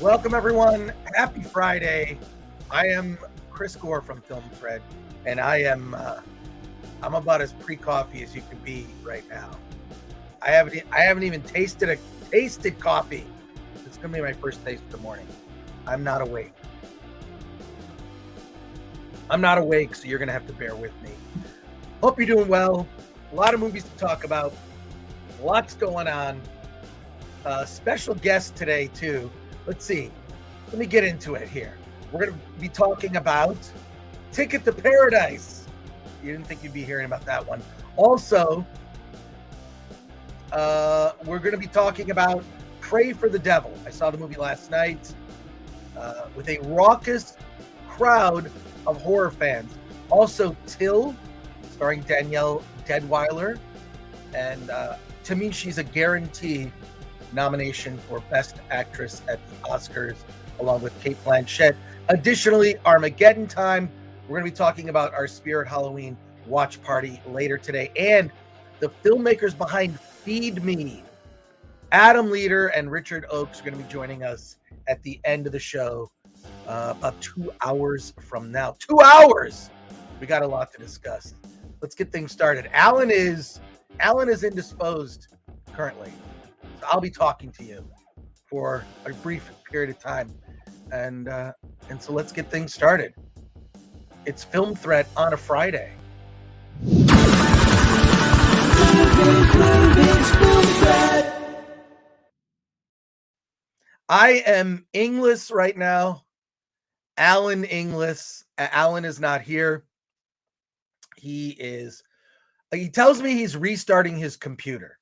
Welcome, everyone. Happy Friday. I am Chris Gore from Film Threat, and I'm about as pre-coffee as you can be right now. I haven't even tasted coffee. It's gonna be my first taste of the morning. I'm not awake. So you're gonna have to bear with me. Hope you're doing well. A lot of movies to talk about. Lots going on. Special guest today too. Let's see. Let me get into it here. We're going to be talking about Ticket to Paradise. You didn't think you'd be hearing about that one. Also, we're going to be talking about Pray for the Devil. I saw the movie last night with a raucous crowd of horror fans. Also, Till, starring Danielle Deadwyler. And to me, she's a guarantee nomination for Best Actress at the Oscars, along with Cate Blanchett. Additionally, Armageddon Time. We're going to be talking about our Spirit Halloween watch party later today, and the filmmakers behind Feed Me, Adam Leader and Richard Oakes, are going to be joining us at the end of the show, about 2 hours from now. 2 hours! We got a lot to discuss. Let's get things started. Alan is indisposed currently. I'll be talking to you for a brief period of time, and so let's get things started. It's Film Threat on a Friday. I am Inglis right now. Alan Inglis. Alan is not here. He tells me he's restarting his computer.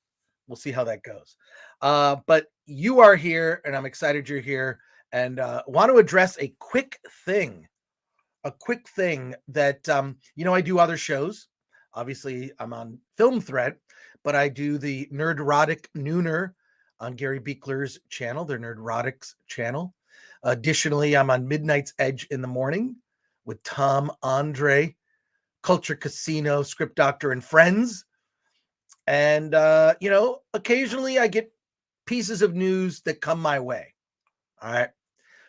We'll see how that goes. But you are here, and I'm excited you're here, and want to address a quick thing that, I do other shows. Obviously, I'm on Film Threat, but I do the Nerdrotic Nooner on Gary Beekler's channel, their Nerdrotics channel. Additionally, I'm on Midnight's Edge in the morning with Tom, Andre, Culture Casino, Script Doctor, and friends. And, occasionally I get pieces of news that come my way. All right.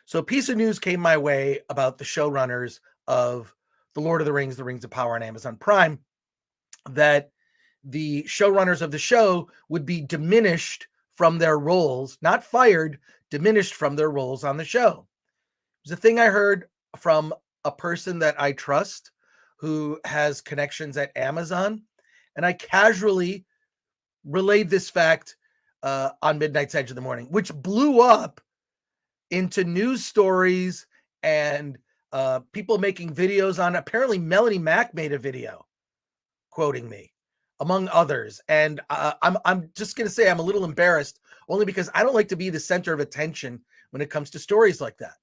So a piece of news came my way about the showrunners of The Lord of the Rings of Power on Amazon Prime, that the showrunners of the show would be diminished from their roles, not fired, diminished from their roles on the show. It was a thing I heard from a person that I trust who has connections at Amazon. And I casually relayed this fact on Midnight's Edge in the morning, which blew up into news stories and people making videos on. Apparently, Melanie Mack made a video quoting me, among others. And I'm just going to say I'm a little embarrassed, only because I don't like to be the center of attention when it comes to stories like that.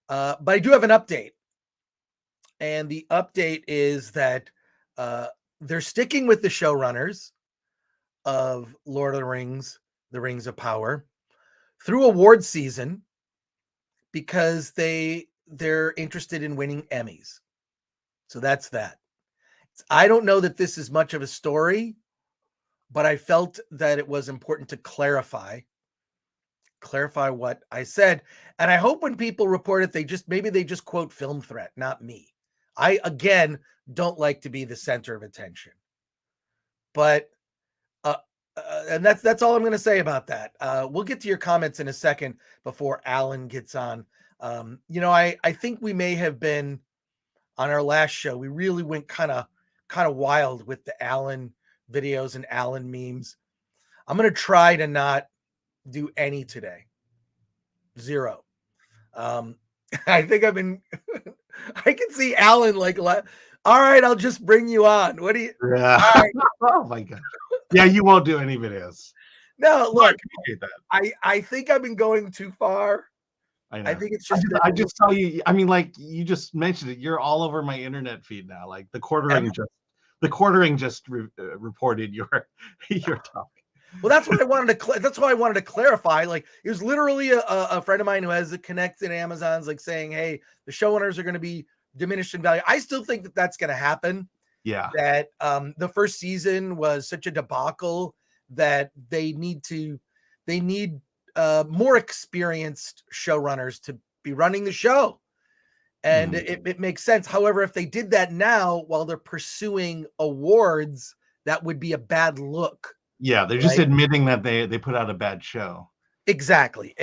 But I do have an update. And the update is that they're sticking with the showrunners of Lord of the Rings of Power, through award season, because they're interested in winning Emmys. So that's that. I don't know that this is much of a story, but I felt that it was important to clarify what I said. And I hope when people report it, they just quote Film Threat, not me. I, again, don't like to be the center of attention. But and that's all I'm going to say about that. We'll get to your comments in a second before Alan gets on. I think we may have been on our last show. We really went kind of wild with the Alan videos and Alan memes. I'm going to try to not do any today. Zero. I think I've been. I can see Alan like. All right, I'll just bring you on. What do you? Yeah. All right. Oh my God. Yeah, you won't do any videos. No, look, I I think I've been going too far. I know. I think it's just. I just saw you. I mean, like you just mentioned it. You're all over my internet feed now. Like the quartering just reported your talk. Well, that's what I wanted to. That's why I wanted to clarify. Like, it was literally a friend of mine who has a connect in Amazon's, like saying, "Hey, the showrunners are going to be diminished in value." I still think that that's going to happen. Yeah. That the first season was such a debacle that they need more experienced showrunners to be running the show. And it makes sense. However, if they did that now while they're pursuing awards, that would be a bad look. Yeah, they're just admitting that they put out a bad show. Exactly.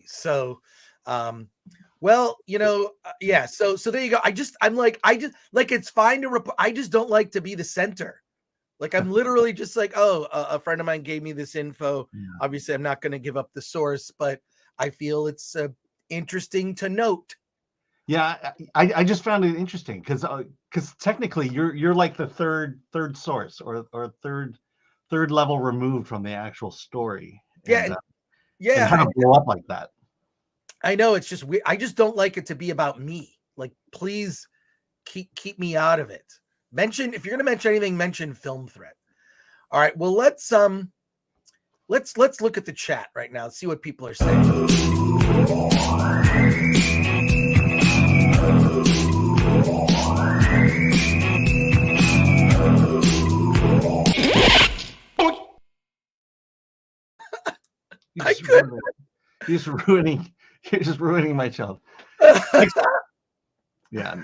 So, well, yeah. So there you go. I'm like, it's fine to report. I just don't like to be the center. Like, I'm literally just like, oh, a friend of mine gave me this info. Yeah. Obviously, I'm not going to give up the source, but I feel it's interesting to note. Yeah, I just found it interesting because technically you're like the third source or third level removed from the actual story. And how to blow up like that. I know, it's just weird. I just don't like it to be about me. Like, please keep me out of it. If you're going to mention anything, mention Film Threat. All right. Well, let's look at the chat right now. See what people are saying. You're just ruining my child. Yeah.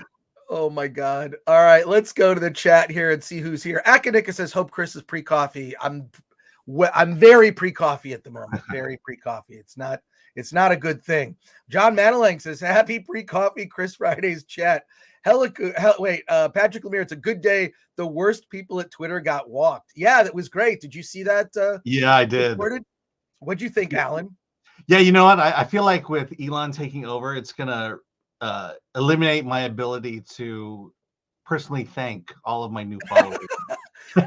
Oh my God. All right, let's go to the chat here and see who's here. Akanika says, hope Chris is pre-coffee. I'm very pre-coffee at the moment. Very pre-coffee. It's not a good thing. John Manalang says, happy pre-coffee Chris Friday's chat. Patrick Lemire, it's a good day. The worst people at Twitter got walked. Yeah, that was great. Did you see that? Yeah, I did. What'd you think, Alan? Yeah, you know what? I feel like with Elon taking over, it's gonna eliminate my ability to personally thank all of my new followers.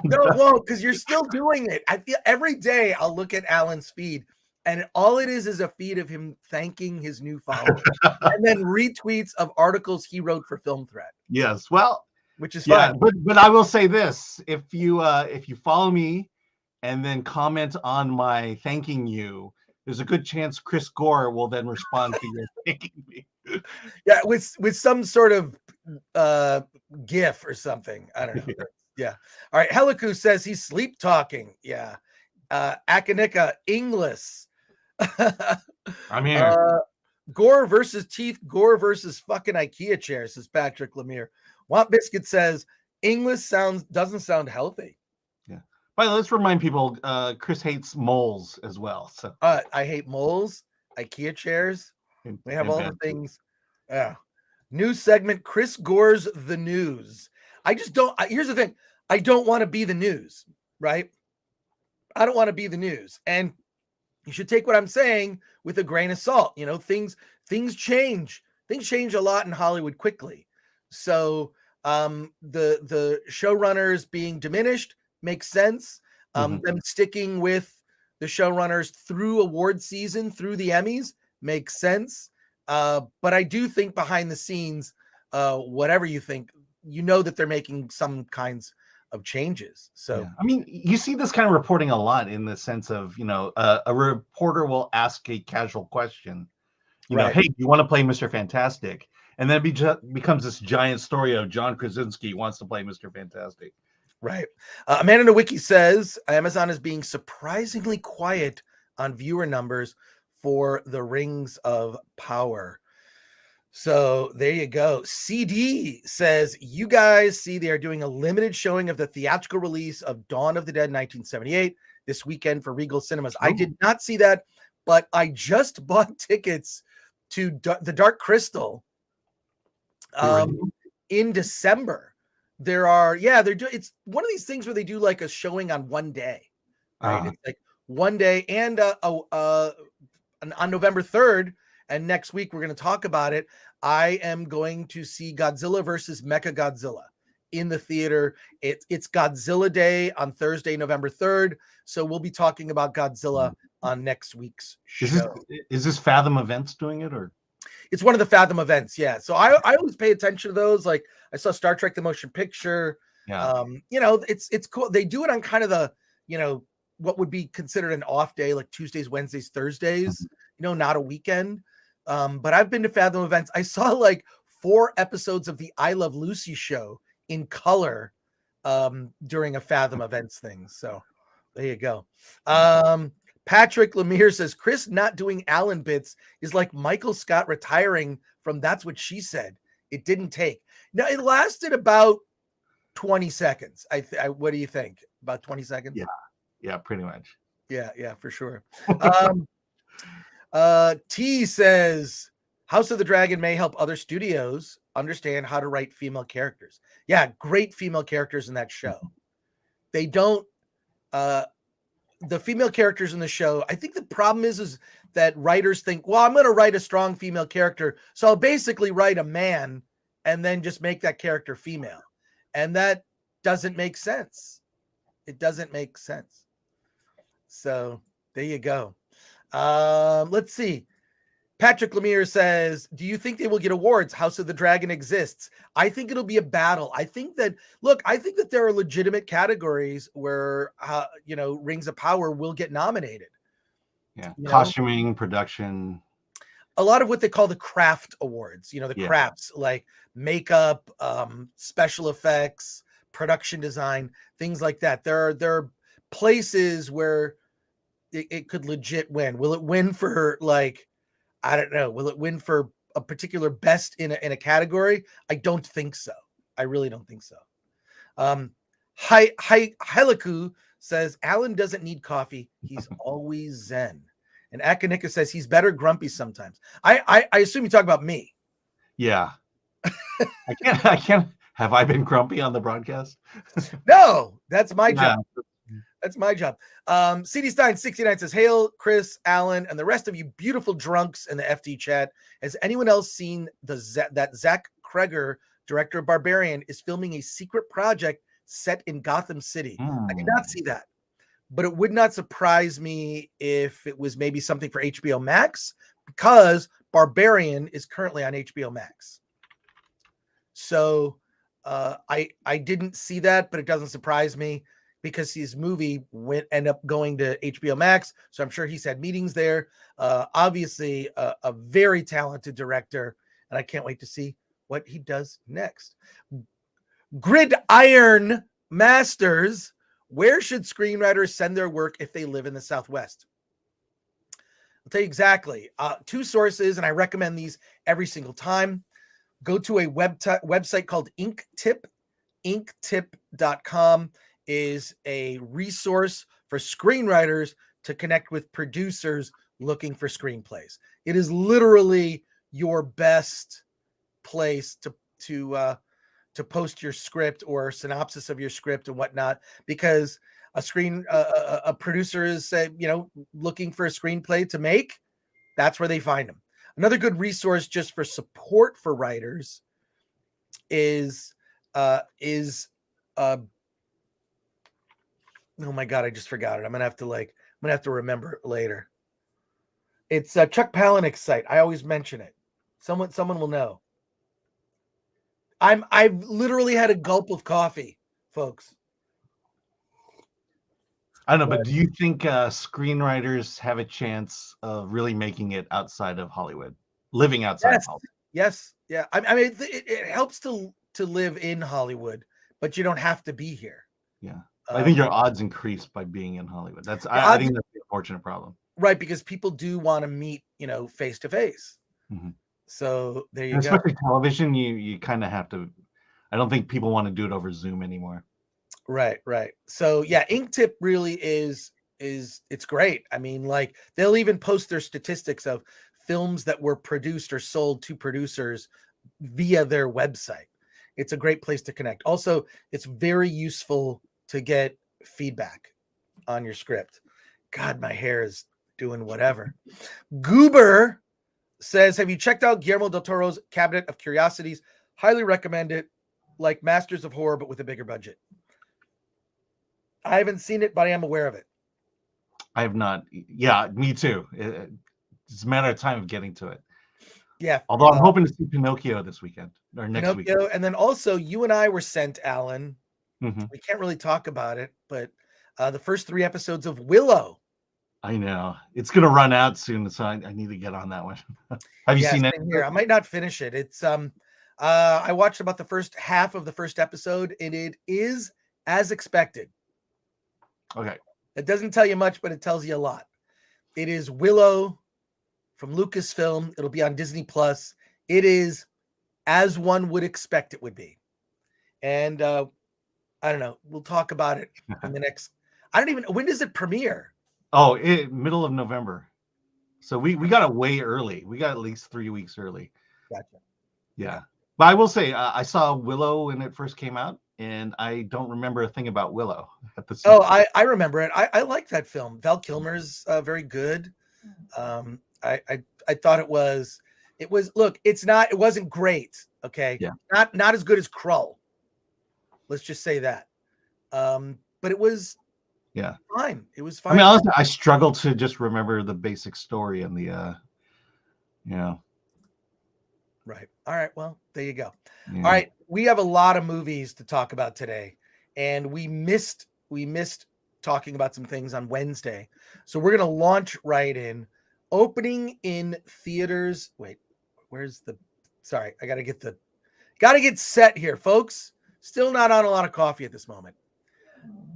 No, well, because you're still doing it. I feel every day I'll look at Alan's feed, and all it is a feed of him thanking his new followers, and then retweets of articles he wrote for Film Threat. Yes, well, which is fine. But I will say this: if you follow me and then comment on my thanking you, there's a good chance Chris Gore will then respond to your thanking me. Yeah, with some sort of GIF or something. I don't know. Yeah. All right. Heliku says he's sleep talking. Yeah. Akanika Inglis. I'm here. Gore versus teeth. Gore versus fucking IKEA chairs, says Patrick Lemire. Want Biscuit says Inglis doesn't sound healthy. Yeah. But let's remind people, Chris hates moles as well. So I hate moles, IKEA chairs. We have all the things. Yeah. New segment, Chris Gore's The News. I just don't. Here's the thing. I don't want to be the news, right? I don't want to be the news. And you should take what I'm saying with a grain of salt. Things change. Things change a lot in Hollywood quickly. So the showrunners being diminished makes sense. Them sticking with the showrunners through award season, through the Emmys, makes sense. But I do think behind the scenes, whatever you think, that they're making some kinds of changes. So, yeah. I mean, you see this kind of reporting a lot in the sense of, a reporter will ask a casual question, hey, do you want to play Mr. Fantastic? And then it becomes this giant story of John Krasinski wants to play Mr. Fantastic. Right. Amanda Nowicki says Amazon is being surprisingly quiet on viewer numbers for the Rings of Power. So there you go. CD says, you guys see they are doing a limited showing of the theatrical release of Dawn of the Dead 1978 this weekend for Regal Cinemas. I did not see that, but I just bought tickets to the Dark Crystal in December. They're doing, it's one of these things where they do like a showing on one day, right? It's like one day, and on November 3rd, and next week we're going to talk about it. I am going to see Godzilla versus Mechagodzilla in the theater. It's Godzilla Day on Thursday, November 3rd. So we'll be talking about Godzilla on next week's show. Is this Fathom Events doing it, or? It's one of the Fathom events, yeah. So I always pay attention to those. Like I saw Star Trek: The Motion Picture. Yeah. It's cool. They do it on kind of the what would be considered an off day, like Tuesdays, Wednesdays, Thursdays. Not a weekend. But I've been to Fathom events. I saw like 4 episodes of the I Love Lucy show in color during a Fathom events thing. So there you go. Patrick Lemire says Chris not doing Alan bits is like Michael Scott retiring from That's What She Said. It didn't take. Now it lasted about 20 seconds. What do you think? About 20 seconds? Yeah, pretty much. Yeah, for sure. T says House of the Dragon may help other studios understand how to write female characters. Yeah, great female characters in that show. They don't the female characters in the show, I think the problem is that writers think, well, I'm going to write a strong female character, so I'll basically write a man and then just make that character female. And that doesn't make sense. It doesn't make sense. So there you go. Let's see. Patrick Lemire says, do you think they will get awards? House of the Dragon exists. I think it'll be a battle. I think that there are legitimate categories where, Rings of Power will get nominated. Yeah. Costuming, production. A lot of what they call the craft awards, the crafts like makeup, special effects, production design, things like that. There are places where it could legit win. Will it win for I don't know. Will it win for a particular best in a category? I don't think so. I really don't think so. Hailaku says Alan doesn't need coffee. He's always zen. And Akanika says he's better grumpy sometimes. I assume you talk about me. Yeah. I can't. Have I been grumpy on the broadcast? No, that's my job. That's my job. CD Stein 69 says, hail Chris, Alan, and the rest of you beautiful drunks in the FT chat. Has anyone else seen that Zach Kreger, director of Barbarian, is filming a secret project set in Gotham City? I did not see that, but it would not surprise me if it was maybe something for HBO Max, because Barbarian is currently on HBO Max. So I didn't see that, but it doesn't surprise me, because his movie end up going to HBO Max. So I'm sure he's had meetings there. Obviously, a very talented director, and I can't wait to see what he does next. Gridiron Masters, where should screenwriters send their work if they live in the Southwest? I'll tell you exactly. 2 sources, and I recommend these every single time. Go to a website called Inktip. Inktip.com is a resource for screenwriters to connect with producers looking for screenplays. It is literally your best place to post your script or synopsis of your script and whatnot, because a producer is looking for a screenplay to make. That's where they find them. Another good resource just for support for writers is oh my God, I just forgot it. I'm gonna have to remember it later. It's Chuck Palahniuk's site. I always mention it. Someone will know. I've literally had a gulp of coffee, folks. I don't know, but do you think screenwriters have a chance of really making it outside of Hollywood, living outside of Hollywood? Yes, yeah. I mean, it helps to live in Hollywood, but you don't have to be here. Yeah. I think your odds increase by being in Hollywood. I think that's the unfortunate problem. Right, because people do want to meet, face to face. So there you go. Especially television, you kind of have to. I don't think people want to do it over Zoom anymore. Right. So yeah, Inktip really is it's great. I mean, they'll even post their statistics of films that were produced or sold to producers via their website. It's a great place to connect. Also, it's very useful to get feedback on your script. God, my hair is doing whatever. Goober says, have you checked out Guillermo del Toro's Cabinet of Curiosities? Highly recommend it. Like Masters of Horror, but with a bigger budget. I haven't seen it, but I am aware of it. I have not. Yeah, me too. It's a matter of time of getting to it. Yeah. Although I'm hoping to see Pinocchio this weekend or next weekend. And then also you and I were sent, Alan. We can't really talk about it, but the first 3 episodes of Willow. I know it's going to run out soon, so I need to get on that one. Have you seen it? Here, I might not finish it. It's I watched about the first half of the first episode, and it is as expected. Okay. It doesn't tell you much, but it tells you a lot. It is Willow from Lucasfilm. It'll be on Disney Plus. It is as one would expect it would be. And I don't know. We'll talk about it in the next. I don't even. When does it premiere? Oh, middle of November. So we got it way early. We got at least 3 weeks early. Gotcha. Yeah. But I will say, I saw Willow when it first came out, and I don't remember a thing about Willow at the time. Oh, I remember it. I like that film. Val Kilmer's very good. I thought it was. Look, it wasn't great. Okay. Yeah. Not as good as Krull. Let's just say that. But it was. Yeah. Fine. It was fine. I mean, honestly, I struggle to just remember the basic story and the, Right. All right. Well, there you go. Yeah. All right. We have a lot of movies to talk about today, and we missed talking about some things on Wednesday. So we're going to launch right in. Opening in theaters. Wait, sorry, I got to get set here, folks. Still not on a lot of coffee at this moment.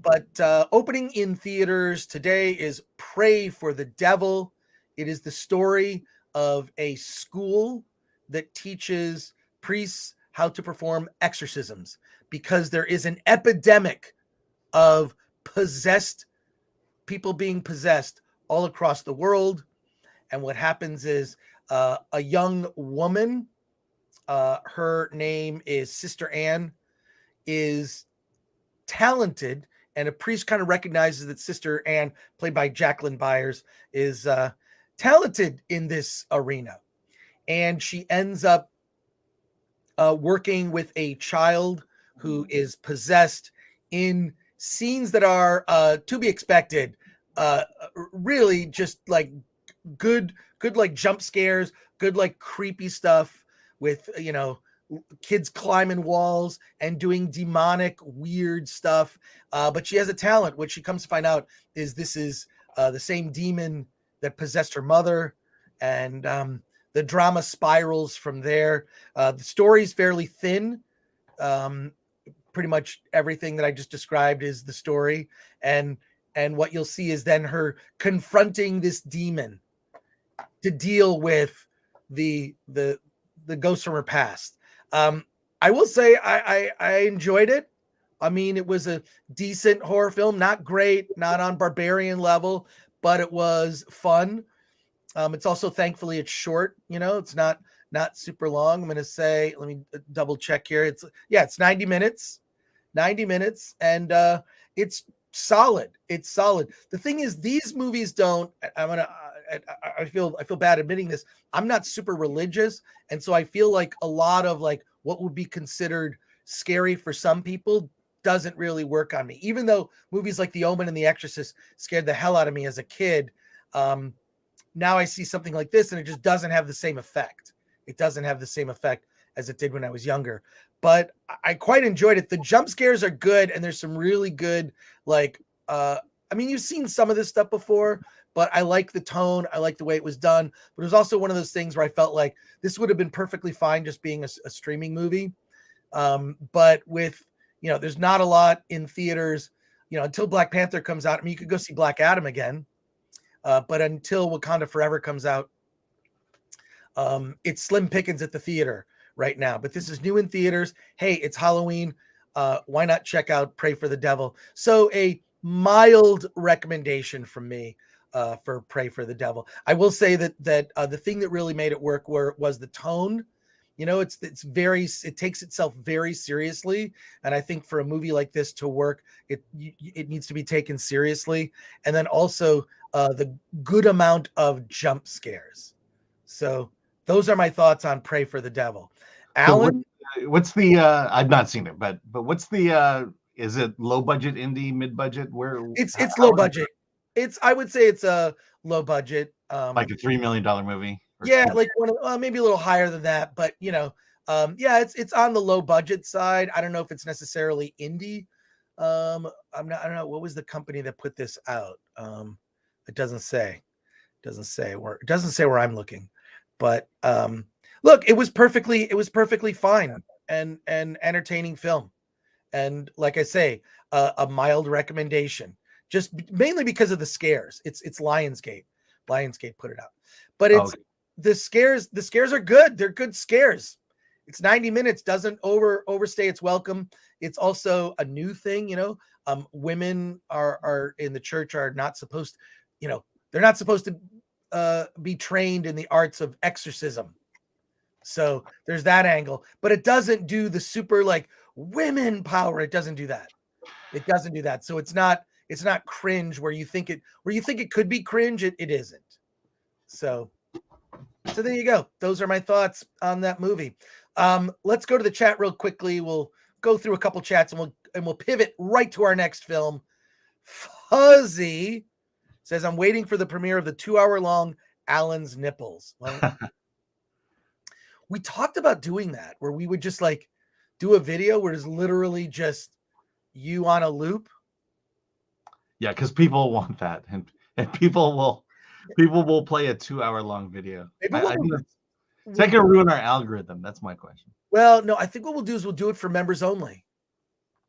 But opening in theaters today is Pray for the Devil. It is the story of a school that teaches priests how to perform exorcisms because there is an epidemic of people being possessed all across the world. And what happens is a young woman, her name is Sister Anne, is talented, and a priest kind of recognizes that Sister Anne, played by Jacqueline Byers, is talented in this arena. And she ends up working with a child who is possessed in scenes that are to be expected, really just like good like jump scares, good like creepy stuff with, kids climbing walls and doing demonic weird stuff. But she has a talent, which she comes to find out is the same demon that possessed her mother. And the drama spirals from there. The story's fairly thin. Pretty much everything that I just described is the story. And what you'll see is then her confronting this demon to deal with the ghosts from her past. I will say I enjoyed it. I mean, it was a decent horror film, not great, not on Barbarian level, but it was fun. It's also, thankfully, it's short. It's not super long. I'm going to say, let me double check here. It's 90 minutes, and it's solid. It's solid. The thing is, these movies don't. I feel bad admitting this. I'm not super religious, and so I feel like a lot of like what would be considered scary for some people doesn't really work on me. Even though movies like The Omen and The Exorcist scared the hell out of me as a kid, now I see something like this and it just doesn't have the same effect. It doesn't have the same effect as it did when I was younger. But I quite enjoyed it. The jump scares are good, and there's some really good you've seen some of this stuff before, but I like the tone. I like the way it was done. But it was also one of those things where I felt like this would have been perfectly fine just being a streaming movie. But with, there's not a lot in theaters, until Black Panther comes out. I mean, you could go see Black Adam again. But until Wakanda Forever comes out, it's slim pickings at the theater right now. But this is new in theaters. Hey, it's Halloween. Why not check out Pray for the Devil? So a mild recommendation from me for Pray for the Devil. I will say that the thing that really made it work was the tone. It takes itself very seriously, and I think for a movie like this to work, it needs to be taken seriously, and then also the good amount of jump scares. So those are my thoughts on Pray for the Devil. Alan, so what's the? I've not seen it, but what's the? Is it low budget, indie, mid budget? Where it's low budget. I would say it's a low budget, like a $3 million movie. Yeah, like maybe a little higher than that, but it's on the low budget side. I don't know if it's necessarily indie. I don't know, what was the company that put this out? It doesn't say where I'm looking, but look, it was perfectly fine and entertaining film, and like I say, a mild recommendation, just mainly because of the scares. It's Lionsgate. Lionsgate put it out. But Oh, it's the scares are good. They're good scares. It's 90 minutes, doesn't overstay its welcome. It's also a new thing, you know. Women are in the church are not supposed, you know, they're not supposed to be trained in the arts of exorcism. So there's that angle, but it doesn't do the super like women power. It doesn't do that. It doesn't do that. So it's not cringe where you think it could be cringe. It isn't. So there you go. Those are my thoughts on that movie. Let's go to the chat real quickly. We'll go through a couple chats and we'll pivot right to our next film. Fuzzy says, I'm waiting for the premiere of the 2-hour-long Alan's Nipples. Well, we talked about doing that where we would just like do a video where it's literally just you on a loop. Yeah, because people want that, and people will play a 2-hour-long video. Is that gonna ruin our algorithm? That's my question. Well, no, I think what we'll do is we'll do it for members only.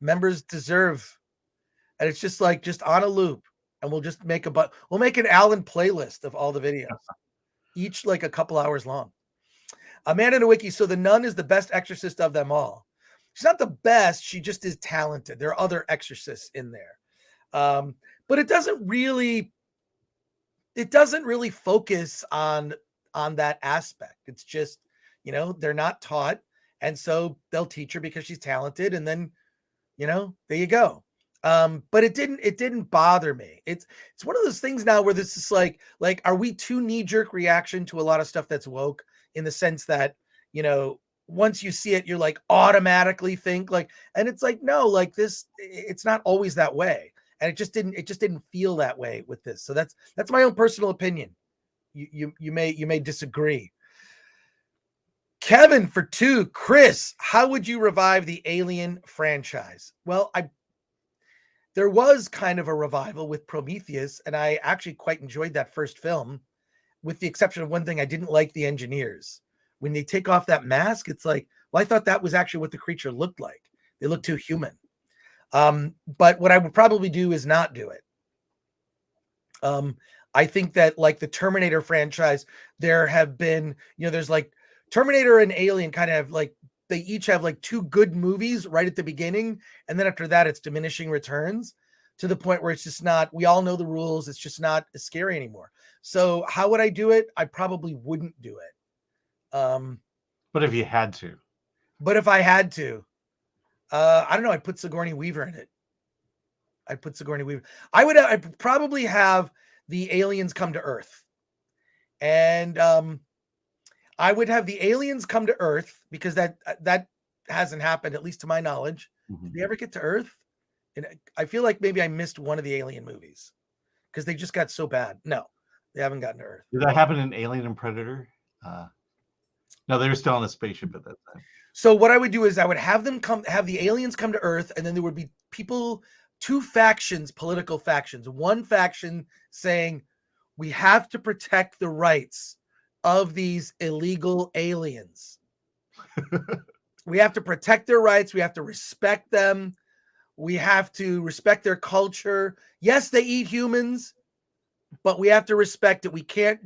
Members deserve, and it's just on a loop, and we'll just make we'll make an Alan playlist of all the videos, each like a couple hours long. Amanda Nowicki, so the nun is the best exorcist of them all. She's not the best, she just is talented. There are other exorcists in there. But it doesn't really focus on that aspect. It's just, you know, they're not taught, and so they'll teach her because she's talented, and then, you know, there you go. But it didn't bother me. It's one of those things now where this is like are we too knee-jerk reaction to a lot of stuff that's woke, in the sense that, you know, once you see it, you're like automatically think like, and it's like, no, like this, it's not always that way. And it just didn't feel that way with this. So that's my own personal opinion. You may disagree. Kevin for 2, Chris, how would you revive the Alien franchise? Well, there was kind of a revival with Prometheus, and I actually quite enjoyed that first film, with the exception of one thing. I didn't like the engineers. When they take off that mask, it's like, well, I thought that was actually what the creature looked like. They look too human. But what I would probably do is not do it. I think that like the Terminator franchise, there have been, you know, there's like Terminator and Alien kind of have like, they each have like 2 good movies right at the beginning. And then after that, it's diminishing returns to the point where it's just not, we all know the rules. It's just not as scary anymore. So how would I do it? I probably wouldn't do it. But if you had to. But if I had to, I don't know. I'd put Sigourney Weaver in it. I'd probably have the aliens come to Earth. And I would have the aliens come to Earth, because that hasn't happened, at least to my knowledge. Mm-hmm. Did they ever get to Earth? And I feel like maybe I missed one of the Alien movies because they just got so bad. No, they haven't gotten to Earth. Did that happen in Alien and Predator? No, they were still on a spaceship at that time. So what I would do is I would have the aliens come to Earth, and then there would be people, 2 factions, political factions. One faction saying we have to protect the rights of these illegal aliens. We have to protect their rights. We have to respect them. We have to respect their culture. Yes, they eat humans, but we have to respect it. We can't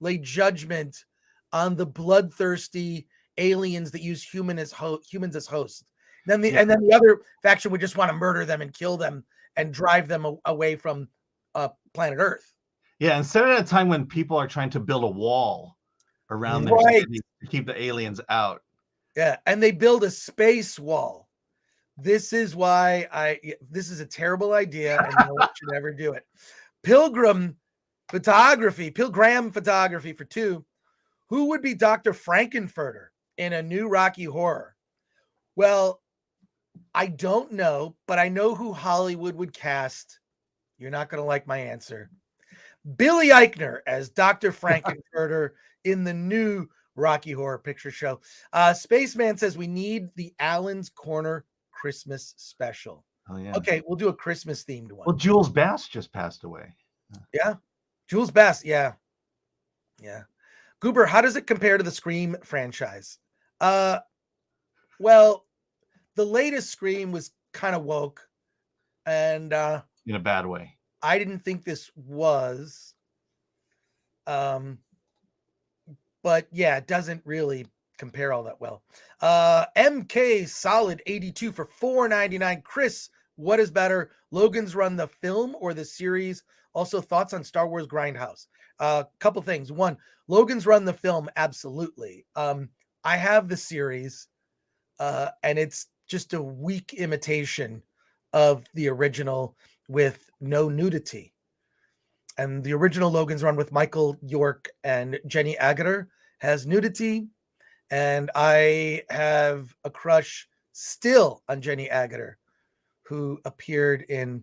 lay judgment on the bloodthirsty aliens that use humans as hosts. And then the other faction would just want to murder them and kill them and drive them away from planet Earth. Yeah, instead of a time when people are trying to build a wall around their city to keep the aliens out. Yeah, and they build a space wall. This is why this is a terrible idea, and no one should ever do it. Pilgrim photography for 2. Who would be Dr. Frankenfurter in a new Rocky Horror? Well, I don't know, but I know who Hollywood would cast. You're not going to like my answer. Billy Eichner as Dr. Frankenfurter in the new Rocky Horror Picture Show. Spaceman says we need the Allen's Corner Christmas special. Oh, yeah. Okay, we'll do a Christmas themed one. Well, Jules Bass just passed away. Yeah. Jules Bass. Yeah. Yeah. Goober, how does it compare to the Scream franchise? Well, the latest Scream was kind of woke, and in a bad way. I didn't think this was. But yeah, it doesn't really compare all that well. MK Solid 82 for $4.99. Chris, what is better, Logan's Run the film or the series? Also, thoughts on Star Wars Grindhouse? Couple things. One, Logan's Run the film, absolutely. I have the series, and it's just a weak imitation of the original with no nudity. And the original Logan's Run with Michael York and Jenny Agutter has nudity, and I have a crush still on Jenny Agutter, who appeared in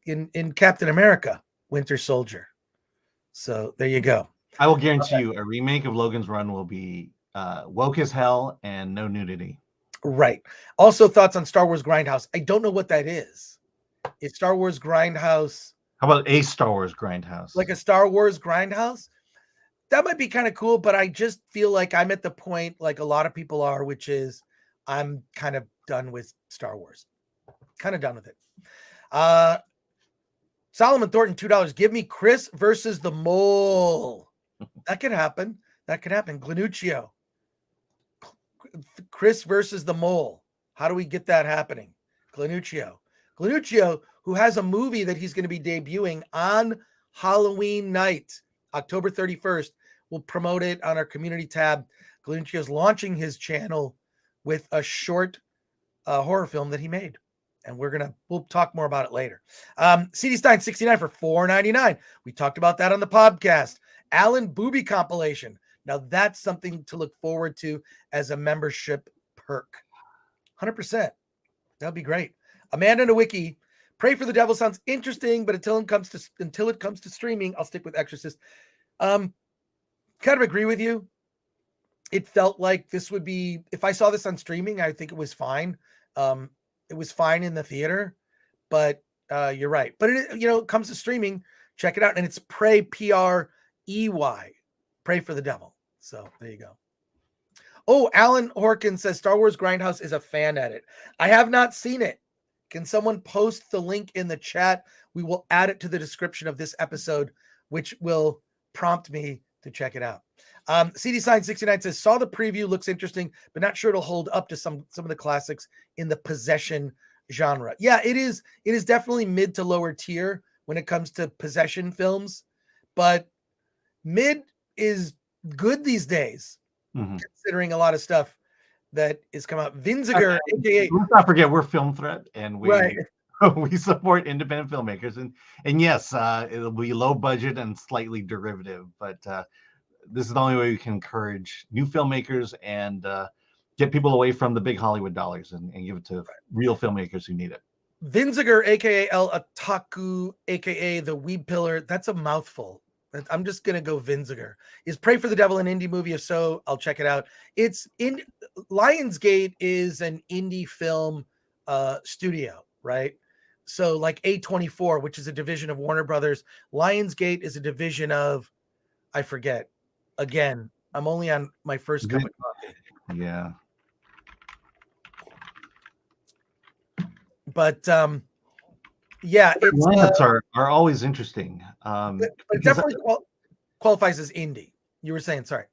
in Captain America: Winter Soldier. So there you go. I will guarantee you a remake of Logan's Run will be woke as hell and no nudity. Right. Also, thoughts on Star Wars Grindhouse? I don't know what that is. Is Star Wars Grindhouse How about a Star Wars Grindhouse? like a Star Wars Grindhouse? That might be kind of cool, but I just feel like I'm at the point like a lot of people are, which is I'm kind of done with Star Wars. Kind of done with it. Solomon Thornton, $2. Give me Chris versus the Mole. That could happen. That could happen. Glanuccio. Chris versus the Mole. How do we get that happening? Glanuccio. Glanuccio, who has a movie that he's going to be debuting on Halloween night, October 31st. We'll promote it on our community tab. Glanuccio is launching his channel with a short horror film that he made. And we'll talk more about it later. CD Stein 69 for $4.99. We talked about that on the podcast. Alan Booby compilation. Now that's something to look forward to as a membership perk. 100%. That'd be great. Amanda Nowicki, Pray for the Devil sounds interesting, but until it comes to streaming, I'll stick with Exorcist. Kind of agree with you. It felt like this would be, if I saw this on streaming, I think it was fine. It was fine in the theater, but you're right. But it comes to streaming, check it out. And it's Pray, P-R-E-Y, Pray for the Devil. So there you go. Oh, Alan Horkin says Star Wars Grindhouse is a fan edit. I have not seen it. Can someone post the link in the chat? We will add it to the description of this episode, which will prompt me to check it out. CD Sign 69 says, saw the preview, looks interesting, but not sure it'll hold up to some of the classics in the possession genre. Yeah, it is definitely mid to lower tier when it comes to possession films, but mid is good these days, considering a lot of stuff that is come out. Vinziger, aka let's not forget we're Film Threat, and we right. we support independent filmmakers, and yes, it'll be low budget and slightly derivative, but this is the only way we can encourage new filmmakers and get people away from the big Hollywood dollars and give it to real filmmakers who need it. Vinziger, aka El Otaku, aka the Weeb Pillar. That's a mouthful. I'm just gonna go Vinziger. Is Pray for the Devil an indie movie? If so, I'll check it out. It's in Lionsgate is an indie film studio, right? So like A24, which is a division of Warner Brothers. Lionsgate is a division of, I forget. Again, I'm only on my first cup of coffee. Yeah. But yeah, it's lineups are always interesting. but it definitely qualifies as indie. You were saying, sorry.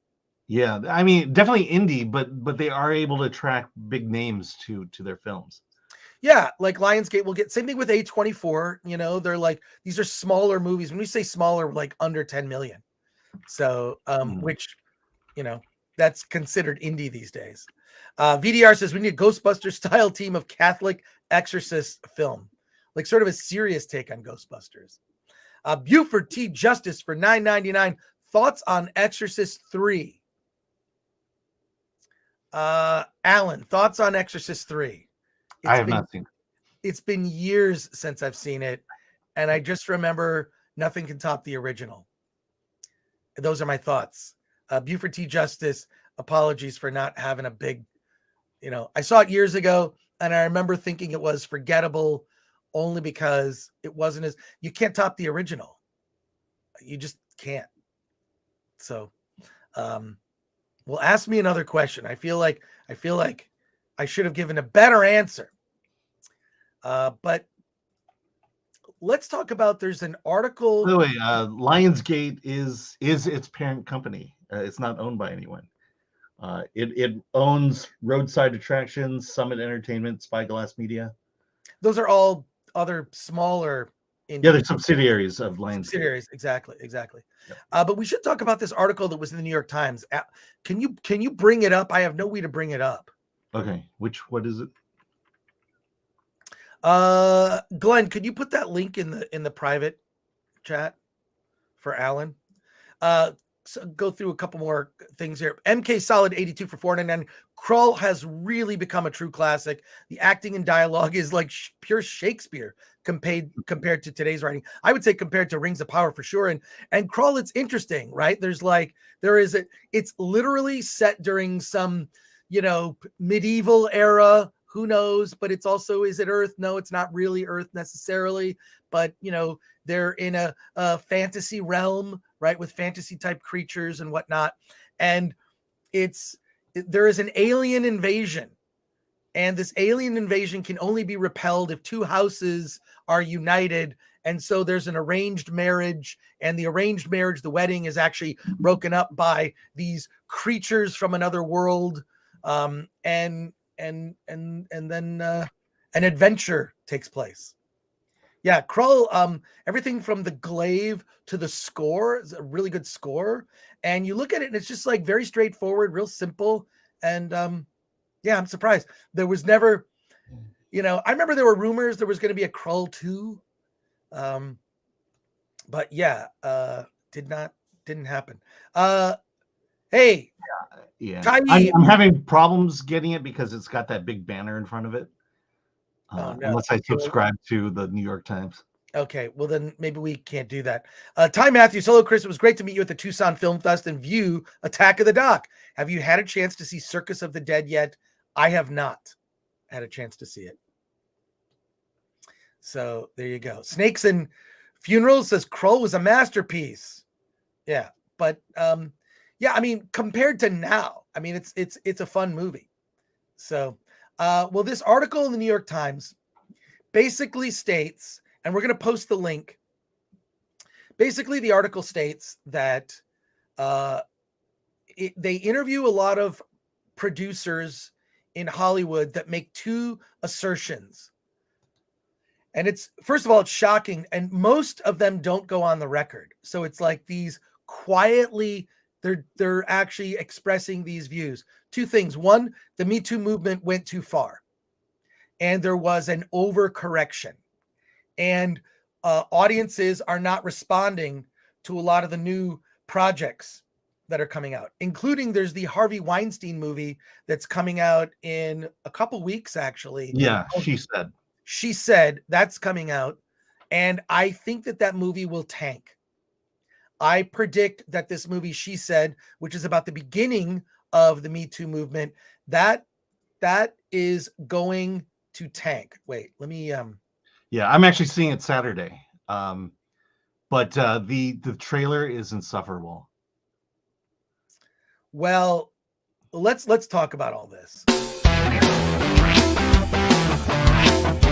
Yeah, I mean, definitely indie, but they are able to attract big names to their films. Yeah, like Lionsgate will get same thing with A24. They're like, these are smaller movies. When we say smaller, like under 10 million. So, which, that's considered indie these days. VDR says we need a Ghostbusters style team of Catholic exorcist film, like sort of a serious take on Ghostbusters. Buford T. Justice for $9.99. Thoughts on Exorcist 3? Alan, thoughts on Exorcist 3? I have not seen it. It's been years since I've seen it, and I just remember nothing can top the original. Those are my thoughts. Buford T. Justice, apologies for not having a big, I saw it years ago, and I remember thinking it was forgettable only because it wasn't you can't top the original. You just can't. So, well, ask me another question. I feel like I should have given a better answer. But let's talk about. There's an article. By the way, Lionsgate is its parent company. It's not owned by anyone. It owns Roadside Attractions, Summit Entertainment, Spyglass Media. Those are all other smaller Yeah, they're subsidiaries of Lionsgate. Subsidiaries, exactly. Yep. But we should talk about this article that was in the New York Times. Can you bring it up? I have no way to bring it up. Okay, what is it? Glenn, could you put that link in the private chat for Alan? So go through a couple more things here. MK Solid 82 for $4.99. Krull has really become a true classic. The acting and dialogue is like pure Shakespeare compared to today's writing. I would say compared to Rings of Power for sure. And Krull, it's interesting, right? It's literally set during some, medieval era. Who knows? But it's also, is it Earth? No, it's not really Earth necessarily. But, they're in a fantasy realm, right? With fantasy type creatures and whatnot. And there is an alien invasion. And this alien invasion can only be repelled if two houses are united. And so there's an arranged marriage, and the arranged marriage, the wedding, is actually broken up by these creatures from another world. And then an adventure takes place. Yeah, Krull, everything from the glaive to the score is a really good score. And you look at it and it's just like very straightforward, real simple. And yeah, I'm surprised. There was never, I remember there were rumors there was going to be a Krull 2. But yeah, didn't happen. Hey. Yeah. I'm having problems getting it because it's got that big banner in front of it. No. Unless I subscribe to the New York Times. Okay, well then maybe we can't do that. Ty Matthews, hello Chris. It was great to meet you at the Tucson Film Fest and view Attack of the Doc. Have you had a chance to see Circus of the Dead yet? I have not had a chance to see it. So there you go. Snakes and Funerals says Krull was a masterpiece. Yeah, but yeah, I mean, compared to now, I mean, it's a fun movie. So. Well, this article in the New York Times basically states, and we're going to post the link. Basically, the article states that they interview a lot of producers in Hollywood that make two assertions. And first of all, it's shocking. And most of them don't go on the record. So it's like these quietly, they're actually expressing these views. Two things. One, the Me Too movement went too far, and there was an overcorrection, and audiences are not responding to a lot of the new projects that are coming out, including there's the Harvey Weinstein movie that's coming out in a couple weeks, actually. Yeah, She said that's coming out, and I think that movie will tank. I predict that this movie, She Said, which is about the beginning of the Me Too movement, that is going to tank. Wait, let me Yeah, I'm actually seeing it Saturday. But the trailer is insufferable. Well, let's talk about all this.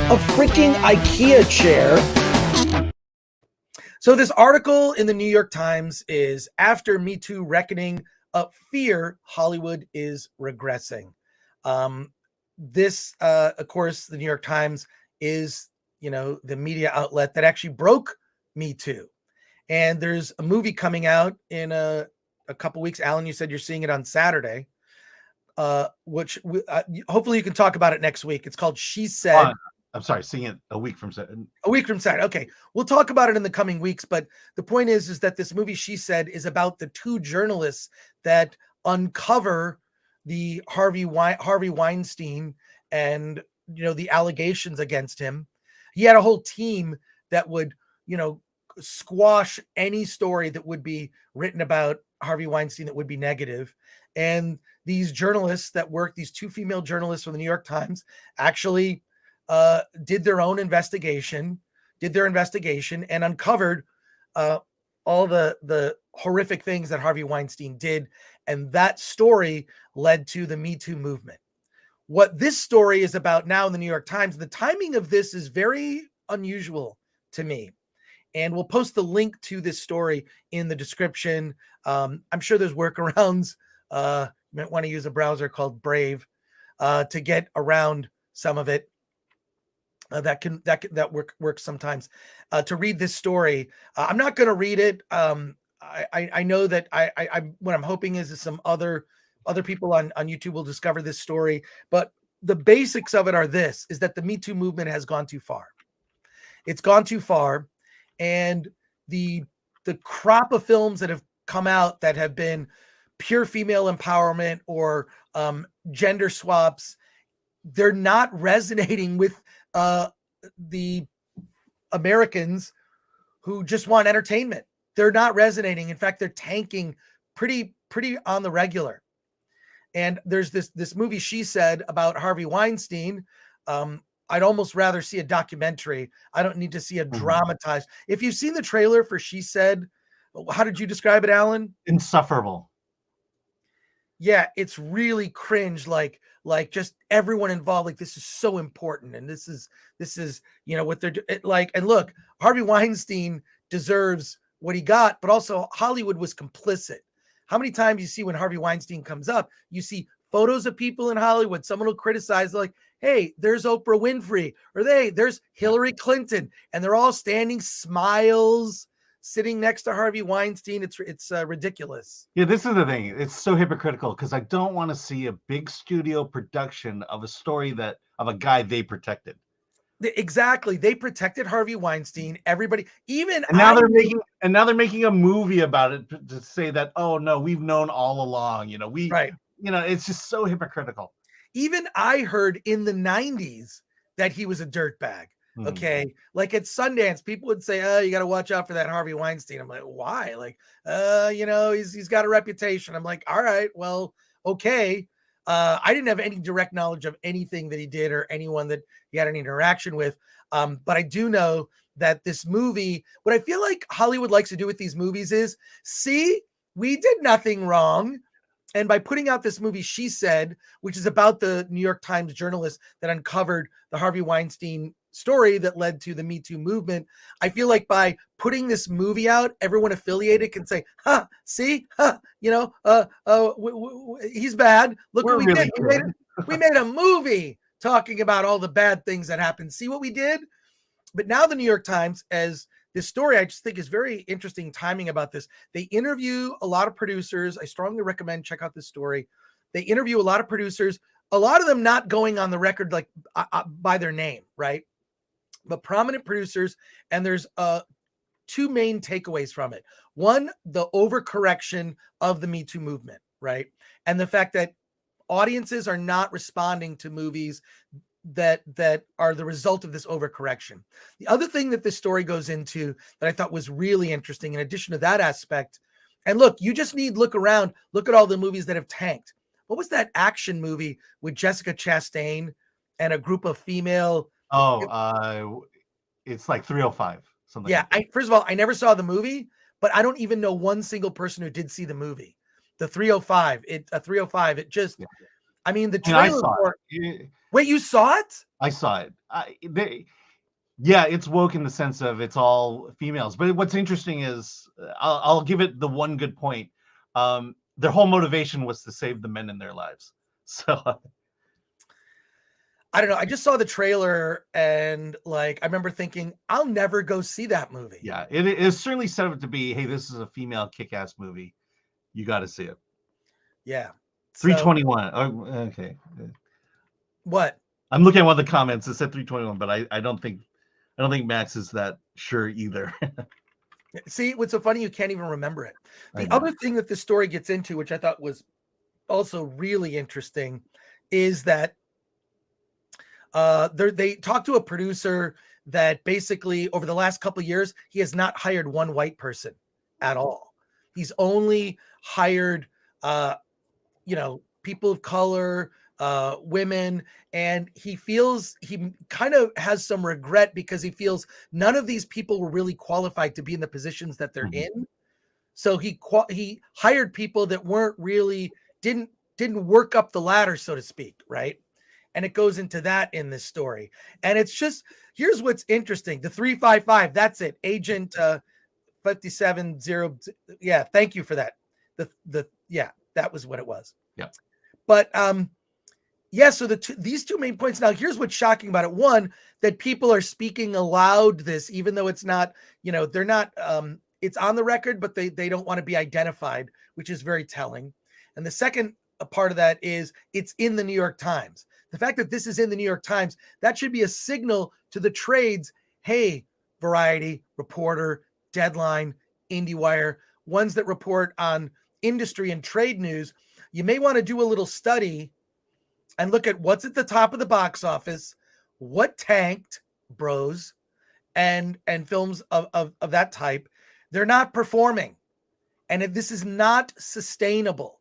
A freaking IKEA chair. So this article in the New York Times is after Me Too reckoning of fear, Hollywood is regressing. This, of course, the New York Times is, the media outlet that actually broke Me Too. And there's a movie coming out in a couple weeks. Alan, you said you're seeing it on Saturday, which hopefully you can talk about it next week. It's called She Said. I'm sorry, seeing it a week from Saturday. A week from Saturday. Okay. We'll talk about it in the coming weeks. But the point is that this movie, She Said, is about the two journalists that uncover the Harvey Weinstein and, the allegations against him. He had a whole team that would, squash any story that would be written about Harvey Weinstein that would be negative. And these journalists that work, these two female journalists from the New York Times, actually did their investigation and uncovered all the horrific things that Harvey Weinstein did. And that story led to the Me Too movement. What this story is about now in the New York Times, the timing of this is very unusual, to me. And we'll post the link to this story in the description. I'm sure there's workarounds. You might want to use a browser called Brave to get around some of it. That works sometimes. To read this story, I'm not going to read it. I know that I what I'm hoping is some other people on YouTube will discover this story. But the basics of it are this: is that the Me Too movement has gone too far. It's gone too far. And the crop of films that have come out that have been pure female empowerment or gender swaps, they're not resonating with the Americans who just want entertainment. They're not resonating. In fact, they're tanking pretty on the regular. And there's this movie, She Said, about Harvey Weinstein. I'd almost rather see a documentary. I don't need to see a dramatized. If you've seen the trailer for She Said, how did you describe it, Alan? Insufferable. Yeah, it's really cringe. Like just everyone involved. Like, this is so important, and this is what they're like. And look, Harvey Weinstein deserves what he got, but also Hollywood was complicit. How many times you see when Harvey Weinstein comes up, you see photos of people in Hollywood. Someone will criticize, like, hey, there's Oprah Winfrey, or there's Hillary Clinton, and they're all standing smiles, sitting next to Harvey Weinstein. It's ridiculous. Yeah, this is the thing. It's so hypocritical because I don't want to see a big studio production of a story of a guy they protected. Exactly. They protected Harvey Weinstein. Everybody, even and now they're making a movie about it to say that, oh no, we've known all along. It's just so hypocritical. Even I heard in the 90s that he was a dirtbag. Okay. Like at Sundance, people would say, oh, you got to watch out for that Harvey Weinstein. I'm like, why? Like, he's got a reputation. I'm like, all right, well, okay. I didn't have any direct knowledge of anything that he did or anyone that he had any interaction with. But I do know that this movie, what I feel like Hollywood likes to do with these movies is, see, we did nothing wrong. And by putting out this movie, She Said, which is about the New York Times journalist that uncovered the Harvey Weinstein story that led to the Me Too movement, I feel like by putting this movie out, everyone affiliated can say, see, he's bad. Look what we did. We made a movie talking about all the bad things that happened. See what we did? But now the New York Times, as this story, I just think is very interesting timing about this. They interview a lot of producers. I strongly recommend check out this story. They interview a lot of producers, a lot of them not going on the record like by their name, right? But prominent producers, and there's two main takeaways from it. One, the overcorrection of the Me Too movement, right? And the fact that audiences are not responding to movies that are the result of this overcorrection. The other thing that this story goes into that I thought was really interesting, in addition to that aspect, and look, you just look around, look at all the movies that have tanked. What was that action movie with Jessica Chastain and a group of female? It's like 305. Something. Yeah. First of all, I never saw the movie, but I don't even know one single person who did see the movie. The 305. It just, I mean, the trailer. I saw it. Wait, you saw it? I saw it. It's woke in the sense of it's all females. But what's interesting is, I'll give it the one good point. Their whole motivation was to save the men in their lives. So I don't know. I just saw the trailer and I remember thinking, I'll never go see that movie. Yeah, it is certainly set up to be, hey, this is a female kick-ass movie. You got to see it. Yeah. 321. Oh, okay. What? I'm looking at one of the comments. It said 321, but I don't think Max is that sure either. See, what's so funny? You can't even remember it. The other thing that this story gets into, which I thought was also really interesting, is that they talked to a producer that basically over the last couple of years, he has not hired one white person at all. He's only hired, people of color, women, and he feels he kind of has some regret because he feels none of these people were really qualified to be in the positions that they're in. So he hired people that weren't really didn't work up the ladder, so to speak, right? and it goes into that in this story. And it's just, here's what's interesting. The 355, that's it. Agent 570. Yeah, thank you for that. Yeah, that was what it was. Yeah. But yeah, so these two main points. Now, here's what's shocking about it. One, that people are speaking aloud this, even though it's not, they're not, it's on the record, but they don't want to be identified, which is very telling. And the second part of that is it's in the New York Times. The fact that this is in the New York Times, that should be a signal to the trades. Hey, Variety, Reporter, Deadline, IndieWire, ones that report on industry and trade news, you may want to do a little study and look at what's at the top of the box office, what tanked, bros, and films of that type. They're not performing. And if this is not sustainable.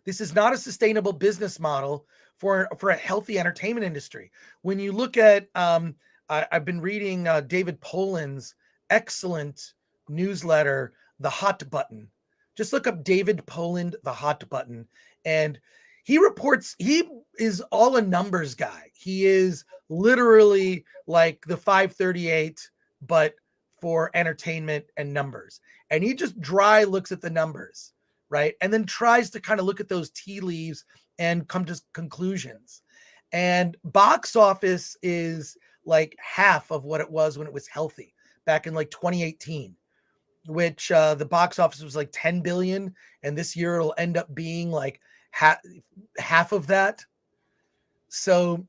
This is not a sustainable business model for a healthy entertainment industry. When you look at, I've been reading David Poland's excellent newsletter, The Hot Button. Just look up David Poland, The Hot Button, and he reports, he is all a numbers guy. He is literally like the 538, but for entertainment and numbers. And he just dry looks at the numbers, right? And then tries to kind of look at those tea leaves and come to conclusions. And box office is like half of what it was when it was healthy back in like 2018, which the box office was like 10 billion. And this year it'll end up being like half of that. So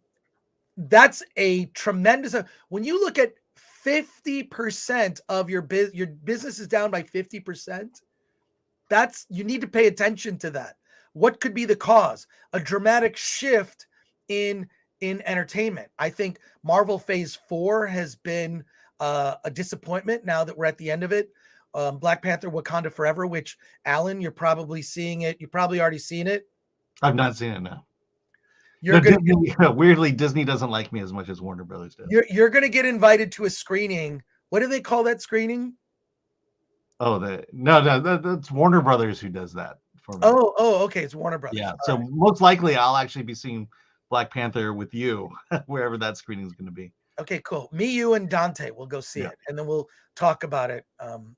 that's a tremendous, when you look at 50% of your business is down by 50%, you need to pay attention to that. What could be the cause? A dramatic shift in entertainment. I think Marvel Phase 4 has been a disappointment now that we're at the end of it. Black Panther Wakanda Forever, which, Alan, you're probably seeing it. You've probably already seen it. I've not seen it, no. Weirdly, Disney doesn't like me as much as Warner Brothers does. You're going to get invited to a screening. What do they call that screening? Oh, that's Warner Brothers who does that for me. Oh, okay. It's Warner Brothers. Yeah. So most likely I'll actually be seeing Black Panther with you, wherever that screening is going to be. Okay, cool. Me, you, and Dante will go see it, and then we'll talk about it. I'm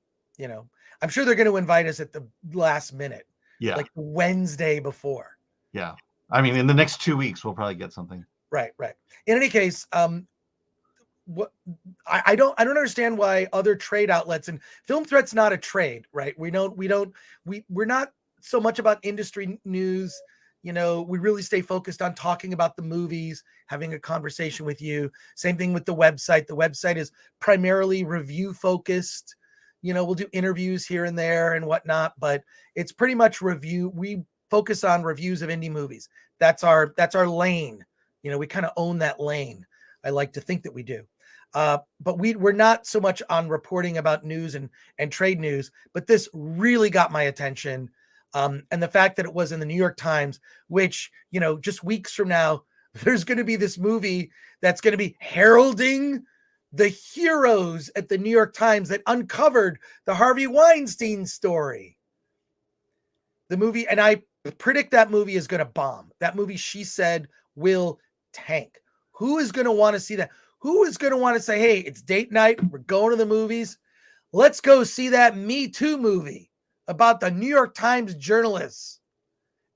sure they're going to invite us at the last minute. Yeah. Like Wednesday before. Yeah. I mean, in the next 2 weeks, we'll probably get something. Right. In any case, what I don't understand why other trade outlets, and Film Threat's not a trade, right? We're not so much about industry news. We really stay focused on talking about the movies, having a conversation with you. Same thing with the website. The website is primarily review focused. We'll do interviews here and there and whatnot, but it's pretty much review. We focus on reviews of indie movies. That's our lane. We kind of own that lane. I like to think that we do. But we're not so much on reporting about news and trade news, but this really got my attention. And the fact that it was in the New York Times, which, just weeks from now, there's going to be this movie that's going to be heralding the heroes at the New York Times that uncovered the Harvey Weinstein story. The movie, and I predict that movie is going to bomb. That movie, she said, will tank. Who is going to want to see that? Who is going to want to say, hey, it's date night, we're going to the movies, let's go see that Me Too movie about the New York Times journalists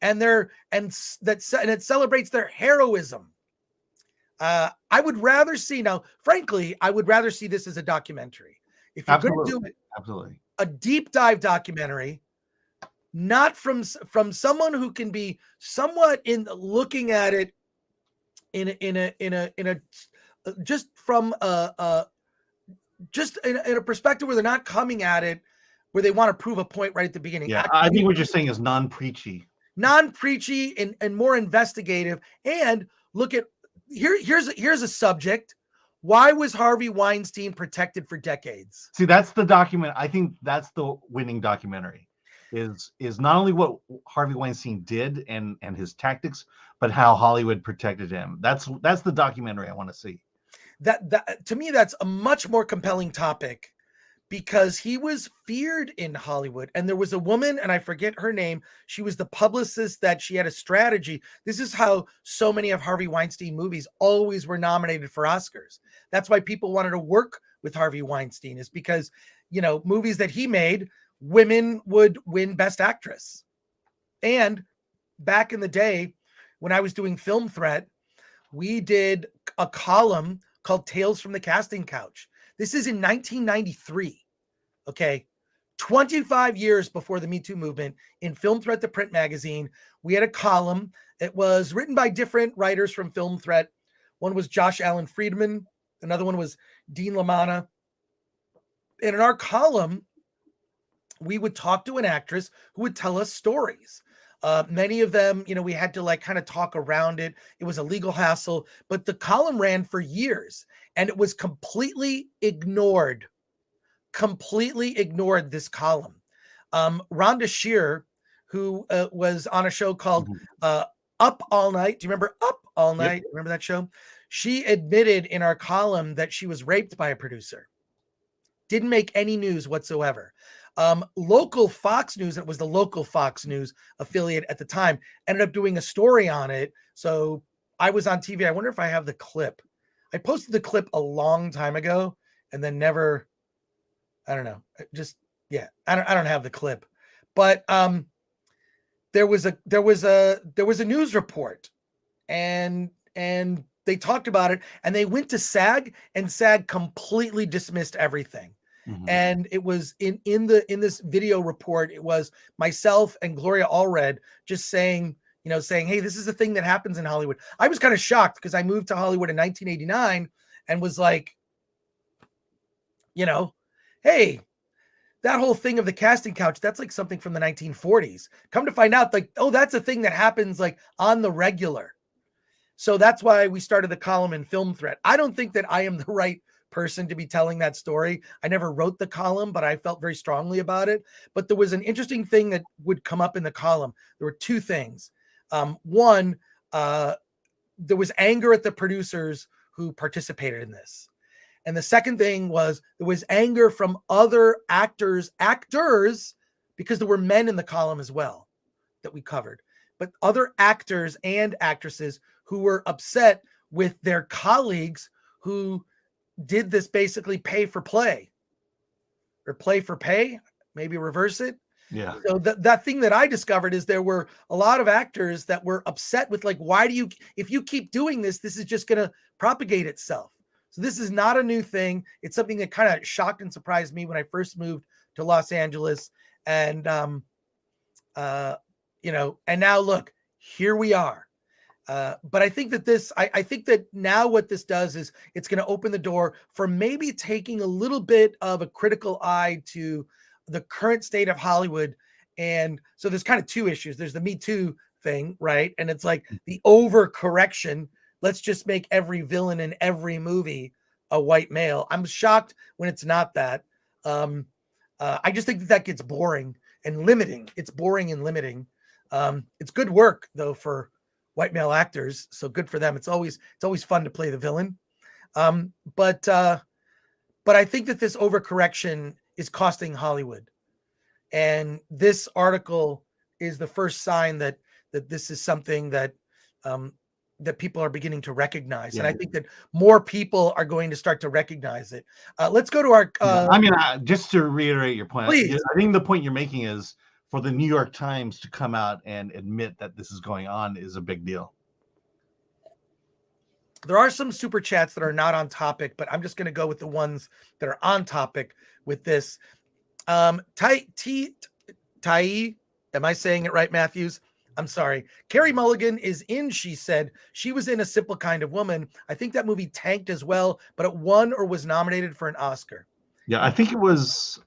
and it celebrates their heroism. I would rather see, now, frankly, I would rather see this as a documentary. If you're going to do it, absolutely, a deep dive documentary, not from someone who can be somewhat in looking at it in a just from just in a perspective where they're not coming at it where they want to prove a point right at the beginning. Yeah, I think what you're saying is non-preachy and more investigative. And look at here's a subject. Why was Harvey Weinstein protected for decades? See, that's the document. I think that's the winning documentary. Is not only what Harvey Weinstein did and his tactics, but how Hollywood protected him. That's the documentary I want to see. That to me, that's a much more compelling topic, because he was feared in Hollywood. And there was a woman, and I forget her name. She was the publicist that she had a strategy. This is how so many of Harvey Weinstein movies always were nominated for Oscars. That's why people wanted to work with Harvey Weinstein, is because, you know, movies that he made, women would win Best Actress. And back in the day, when I was doing Film Threat, we did a column called Tales from the Casting Couch. This is in 1993, okay? 25 years before the Me Too movement, in Film Threat, the print magazine, we had a column. It was written by different writers from Film Threat. One was Josh Allen Friedman. Another one was Dean LaManna. And in our column, we would talk to an actress who would tell us stories. Many of them, you know, we had to like kind of talk around it. It was a legal hassle, but the column ran for years and it was completely ignored. This column. Rhonda Shear, who was on a show called Up All Night. Do you remember Up All Night? Yep. Remember that show? She admitted in our column that she was raped by a producer. Didn't make any news whatsoever. Local Fox News, it was the local Fox News affiliate at the time, ended up doing a story on it. So I was on TV. I wonder if I have the clip. I posted the clip a long time ago and then never, I don't know. Just, yeah, I don't have the clip. But there was a news report and they talked about it and they went to SAG and SAG completely dismissed everything. And it was in this video report, it was myself and Gloria Allred just saying, hey, this is the thing that happens in Hollywood. I was kind of shocked because I moved to Hollywood in 1989 and was like, hey, that whole thing of the casting couch, that's like something from the 1940s. Come to find out, like, oh, that's a thing that happens like on the regular. So that's why we started the column in Film Threat. I don't think that I am the right person to be telling that story. I never wrote the column, but I felt very strongly about it. But there was an interesting thing that would come up in the column. There were two things. One, there was anger at the producers who participated in this. And the second thing was there was anger from other actors, because there were men in the column as well that we covered, but other actors and actresses who were upset with their colleagues who did this basically pay for play or play for pay, maybe reverse it. Yeah. So that thing that I discovered is there were a lot of actors that were upset with like, if you keep doing this, this is just going to propagate itself. So this is not a new thing. It's something that kind of shocked and surprised me when I first moved to Los Angeles. And, and now look, here we are. But I think that I think that now what this does is it's going to open the door for maybe taking a little bit of a critical eye to the current state of Hollywood. And so there's kind of two issues. There's the Me Too thing, right? And it's like the overcorrection. Let's just make every villain in every movie a white male. I'm shocked when it's not that. I just think that gets boring and limiting. It's boring and limiting. It's good work though for white male actors, so good for them. It's always fun to play the villain. But I think that this overcorrection is costing Hollywood. And this article is the first sign that this is something that that people are beginning to recognize. Yeah. And I think that more people are going to start to recognize it. Let's go to our... just to reiterate your point, please. I think the point you're making is for the New York Times to come out and admit that this is going on is a big deal. There are some super chats that are not on topic, but I'm just going to go with the ones that are on topic with this. Tai, am I saying it right, Matthews? I'm sorry. Carey Mulligan is in, she said. She was in A Simple Kind of Woman. I think that movie tanked as well, but it won or was nominated for an Oscar. Yeah, I think it was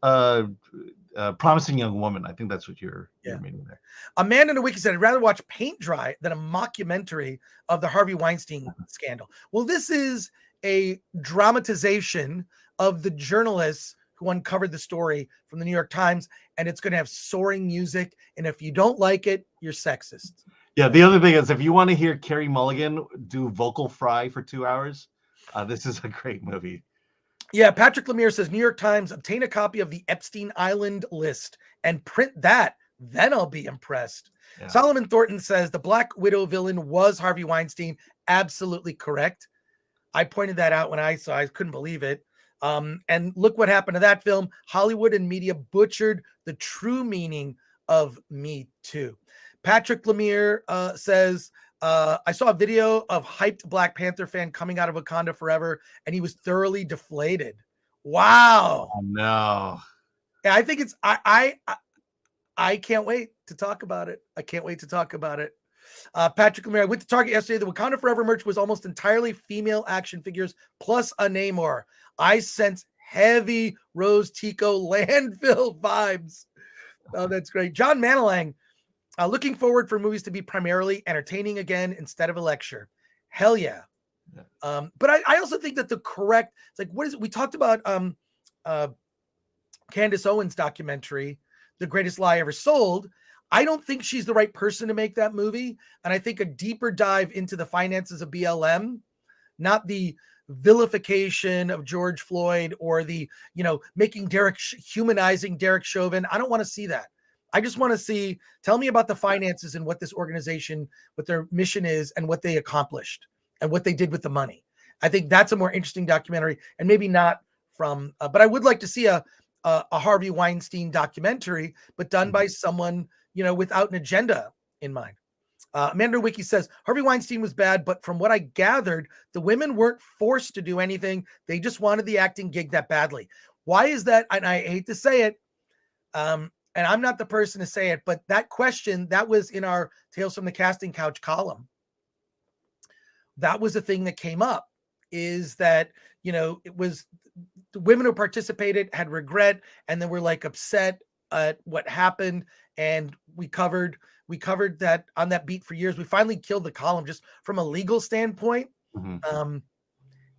Promising Young Woman. I think that's what you're meaning there. Amanda Nowicki said, I'd rather watch paint dry than a mockumentary of the Harvey Weinstein scandal. Well, this is a dramatization of the journalists who uncovered the story from the New York Times, and it's going to have soaring music. And if you don't like it, you're sexist. Yeah, the other thing is, if you want to hear Carey Mulligan do vocal fry for 2 hours, this is a great movie. Yeah, Patrick Lemire says New York Times, obtain a copy of the Epstein Island list and print that. Then I'll be impressed. Yeah. Solomon Thornton says the Black Widow villain was Harvey Weinstein. Absolutely correct. I pointed that out when I saw. I couldn't believe it. And look what happened to that film. Hollywood and media butchered the true meaning of Me Too. Patrick Lemire says, I saw a video of hyped Black Panther fan coming out of Wakanda Forever, and he was thoroughly deflated. Wow. Oh, no. Yeah, I think it's I can't wait to talk about it. I can't wait to talk about it. Patrick Lemire, I went to Target yesterday. The Wakanda Forever merch was almost entirely female action figures plus a Namor. I sense heavy Rose Tico landfill vibes. Oh, that's great. John Manilang, looking forward for movies to be primarily entertaining again instead of a lecture. Hell yeah. But I also think that the correct, it's like, what is it? We talked about Candace Owens' documentary, The Greatest Lie Ever Sold. I don't think she's the right person to make that movie. And I think a deeper dive into the finances of BLM, not the vilification of George Floyd or the, humanizing Derek Chauvin. I don't want to see that. I just want to see, tell me about the finances and what this organization, what their mission is and what they accomplished and what they did with the money. I think that's a more interesting documentary, and maybe not from, but I would like to see a Harvey Weinstein documentary, but done by someone, without an agenda in mind. Amanda Wiki says, Harvey Weinstein was bad, but from what I gathered, the women weren't forced to do anything. They just wanted the acting gig that badly. Why is that? And I hate to say it, and I'm not the person to say it, but that question, that was in our Tales from the Casting Couch column. That was a thing that came up, is that, it was the women who participated had regret, and they were like upset at what happened. And we covered that on that beat for years. We finally killed the column just from a legal standpoint. Mm-hmm.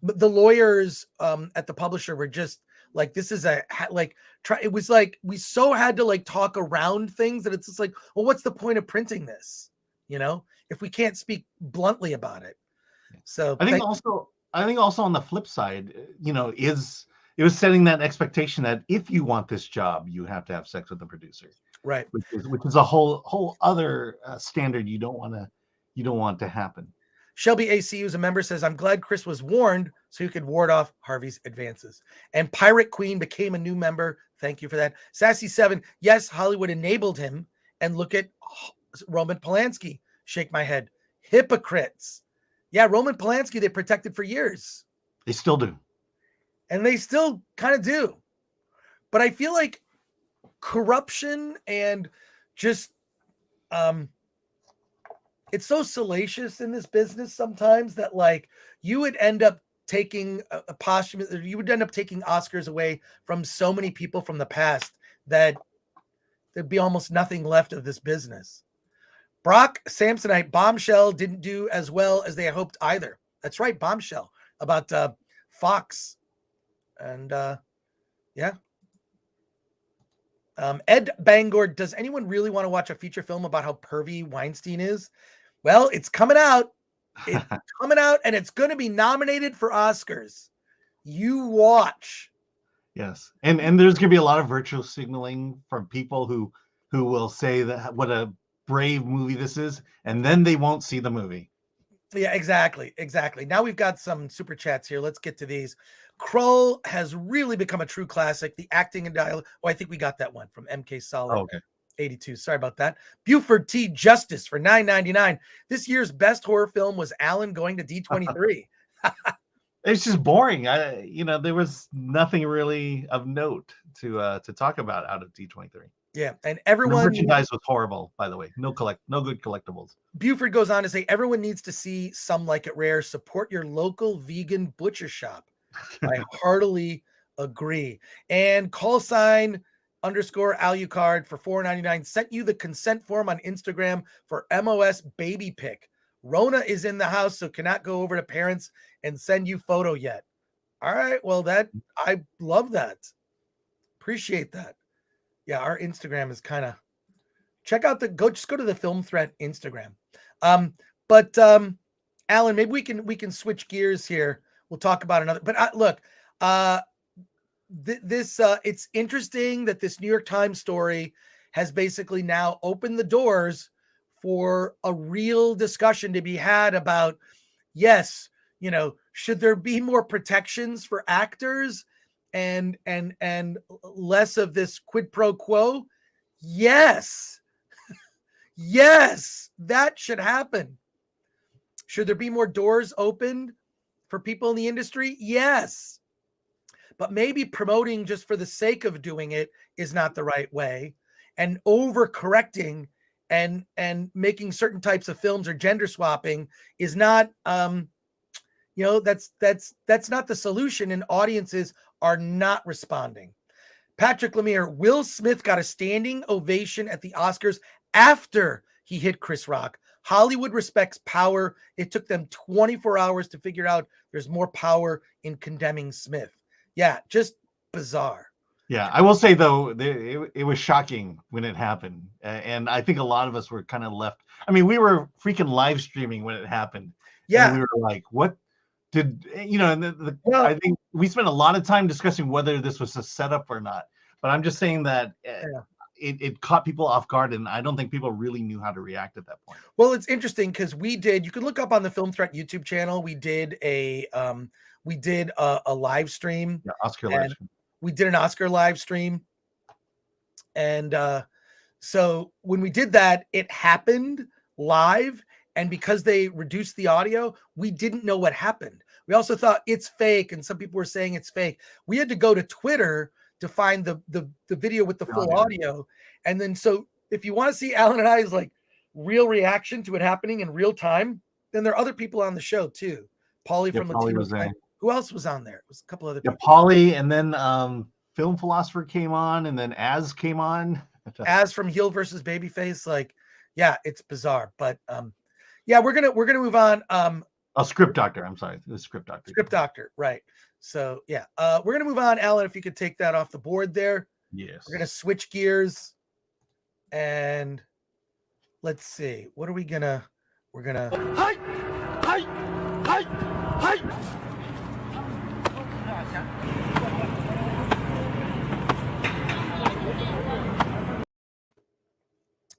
But the lawyers at the publisher were just like, this is it was like, we so had to talk around things that it's just like, well, what's the point of printing this? If we can't speak bluntly about it. So I think also on the flip side, it was setting that expectation that if you want this job, you have to have sex with the producer, right? Which is a whole other standard you don't want to happen. Shelby AC, who's a member, says, I'm glad Chris was warned so he could ward off Harvey's advances. And Pirate Queen became a new member. Thank you for that. Sassy7, yes, Hollywood enabled him. And look at Roman Polanski. Shake my head. Hypocrites. Yeah, Roman Polanski, they protected for years. They still do. And they still kind of do. But I feel like corruption and just it's so salacious in this business sometimes that you would end up taking a posthumous, you would end up taking Oscars away from so many people from the past that there'd be almost nothing left of this business. Brock Samsonite, Bombshell didn't do as well as they had hoped either. That's right, Bombshell, about Fox. And yeah. Ed Bangor, does anyone really want to watch a feature film about how pervy Weinstein is? Well, it's coming out. It's coming out, and it's going to be nominated for Oscars. You watch. Yes, and there's going to be a lot of virtual signaling from people who will say that what a brave movie this is, and then they won't see the movie. Yeah, exactly. Now we've got some super chats here. Let's get to these. Krull has really become a true classic. The acting and dialogue. Oh, I think we got that one from MK Solid. Oh, okay. 82. Sorry about that. Buford T. Justice for $9.99. This year's best horror film was Alan going to D23. It's just boring. There was nothing really of note to talk about out of D23. Yeah, and everyone. The merchandise was horrible, by the way. No good collectibles. Buford goes on to say, everyone needs to see Some Like It Rare. Support your local vegan butcher shop. I heartily agree. And callsign _Alucard for $4.99 sent you the consent form on Instagram for MOS baby pic. Rona is in the house, so cannot go over to parents and send you photo yet. All right. Well, I love that. Appreciate that. Yeah, our Instagram is kind of just go to the Film Threat Instagram. But Alan, maybe we can switch gears here. We'll talk about another. But look, it's interesting that this New York Times story has basically now opened the doors for a real discussion to be had about, yes, should there be more protections for actors and less of this quid pro quo? Yes. Yes, that should happen. Should there be more doors opened for people in the industry? Yes. But maybe promoting just for the sake of doing it is not the right way, and overcorrecting and making certain types of films or gender swapping is not that's not the solution, and audiences are not responding. Patrick Lemire, Will Smith got a standing ovation at the Oscars after he hit Chris Rock. Hollywood respects power. It took them 24 hours to figure out there's more power in condemning Smith. Yeah, just bizarre. Yeah, I will say though, it was shocking when it happened, and I think a lot of us were kind of left. I mean, we were freaking live streaming when it happened. Yeah, and we were like, "What did you know?" And I think we spent a lot of time discussing whether this was a setup or not. But I'm just saying that it caught people off guard, and I don't think people really knew how to react at that point. Well, it's interesting because you can look up on the Film Threat YouTube channel. We did a live stream. Yeah, Oscar live stream. We did an Oscar live stream. And so when we did that, it happened live. And because they reduced the audio, we didn't know what happened. We also thought it's fake. And some people were saying it's fake. We had to go to Twitter to find the video with the full audio. And then, so if you want to see Alan and I's like real reaction to it happening in real time, then there are other people on the show too. Paulie from Paulie was there. Who else was on there? It was a couple other people. Paulie, and then Film Philosopher came on, and then Az came on. Az from Heel versus Babyface. Like, yeah, it's bizarre. But yeah, we're gonna move on. Script Doctor. I'm sorry, the Script Doctor. Script Doctor, right. So yeah, we're gonna move on. Alan, if you could take that off the board there. Yes. We're gonna switch gears, and let's see. What are we gonna? We're gonna. Hi.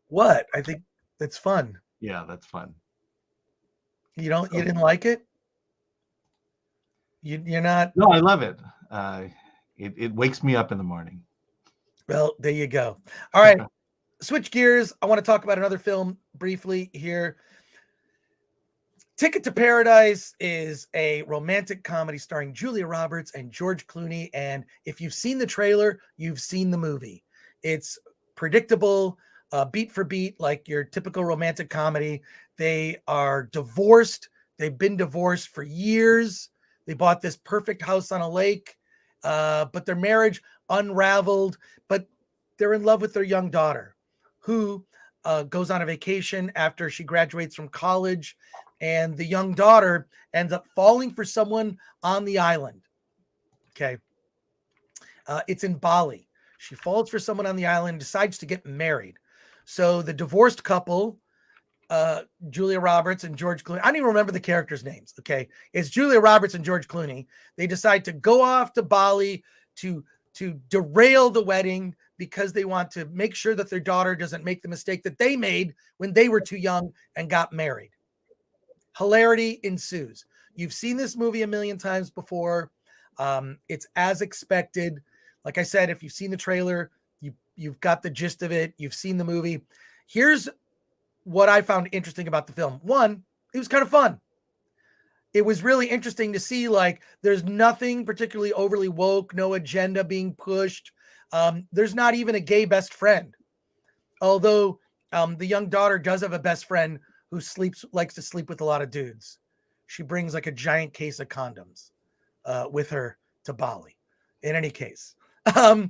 What? I think that's fun. Yeah, that's fun. You didn't like it? You're not? No, I love it. It wakes me up in the morning. Well, there you go. All right. Switch gears. I want to talk about another film briefly here. Ticket to Paradise is a romantic comedy starring Julia Roberts and George Clooney. And if you've seen the trailer, you've seen the movie. It's predictable, beat for beat, like your typical romantic comedy. They are divorced. They've been divorced for years. They bought this perfect house on a lake, but their marriage unraveled. But they're in love with their young daughter, who goes on a vacation after she graduates from college. And the young daughter ends up falling for someone on the island. Okay. It's in Bali. She falls for someone on the island, decides to get married. So the divorced couple, Julia Roberts and George Clooney, I don't even remember the characters' names. Okay. It's Julia Roberts and George Clooney. They decide to go off to Bali to derail the wedding because they want to make sure that their daughter doesn't make the mistake that they made when they were too young and got married. Hilarity ensues. You've seen this movie a million times before. It's as expected. Like I said, if you've seen the trailer, you've got the gist of it. You've seen the movie. Here's what I found interesting about the film. One, it was kind of fun. It was really interesting to see, like, there's nothing particularly overly woke, no agenda being pushed. There's not even a gay best friend. Although the young daughter does have a best friend who likes to sleep with a lot of dudes. She brings like a giant case of condoms with her to Bali. In any case. Yeah,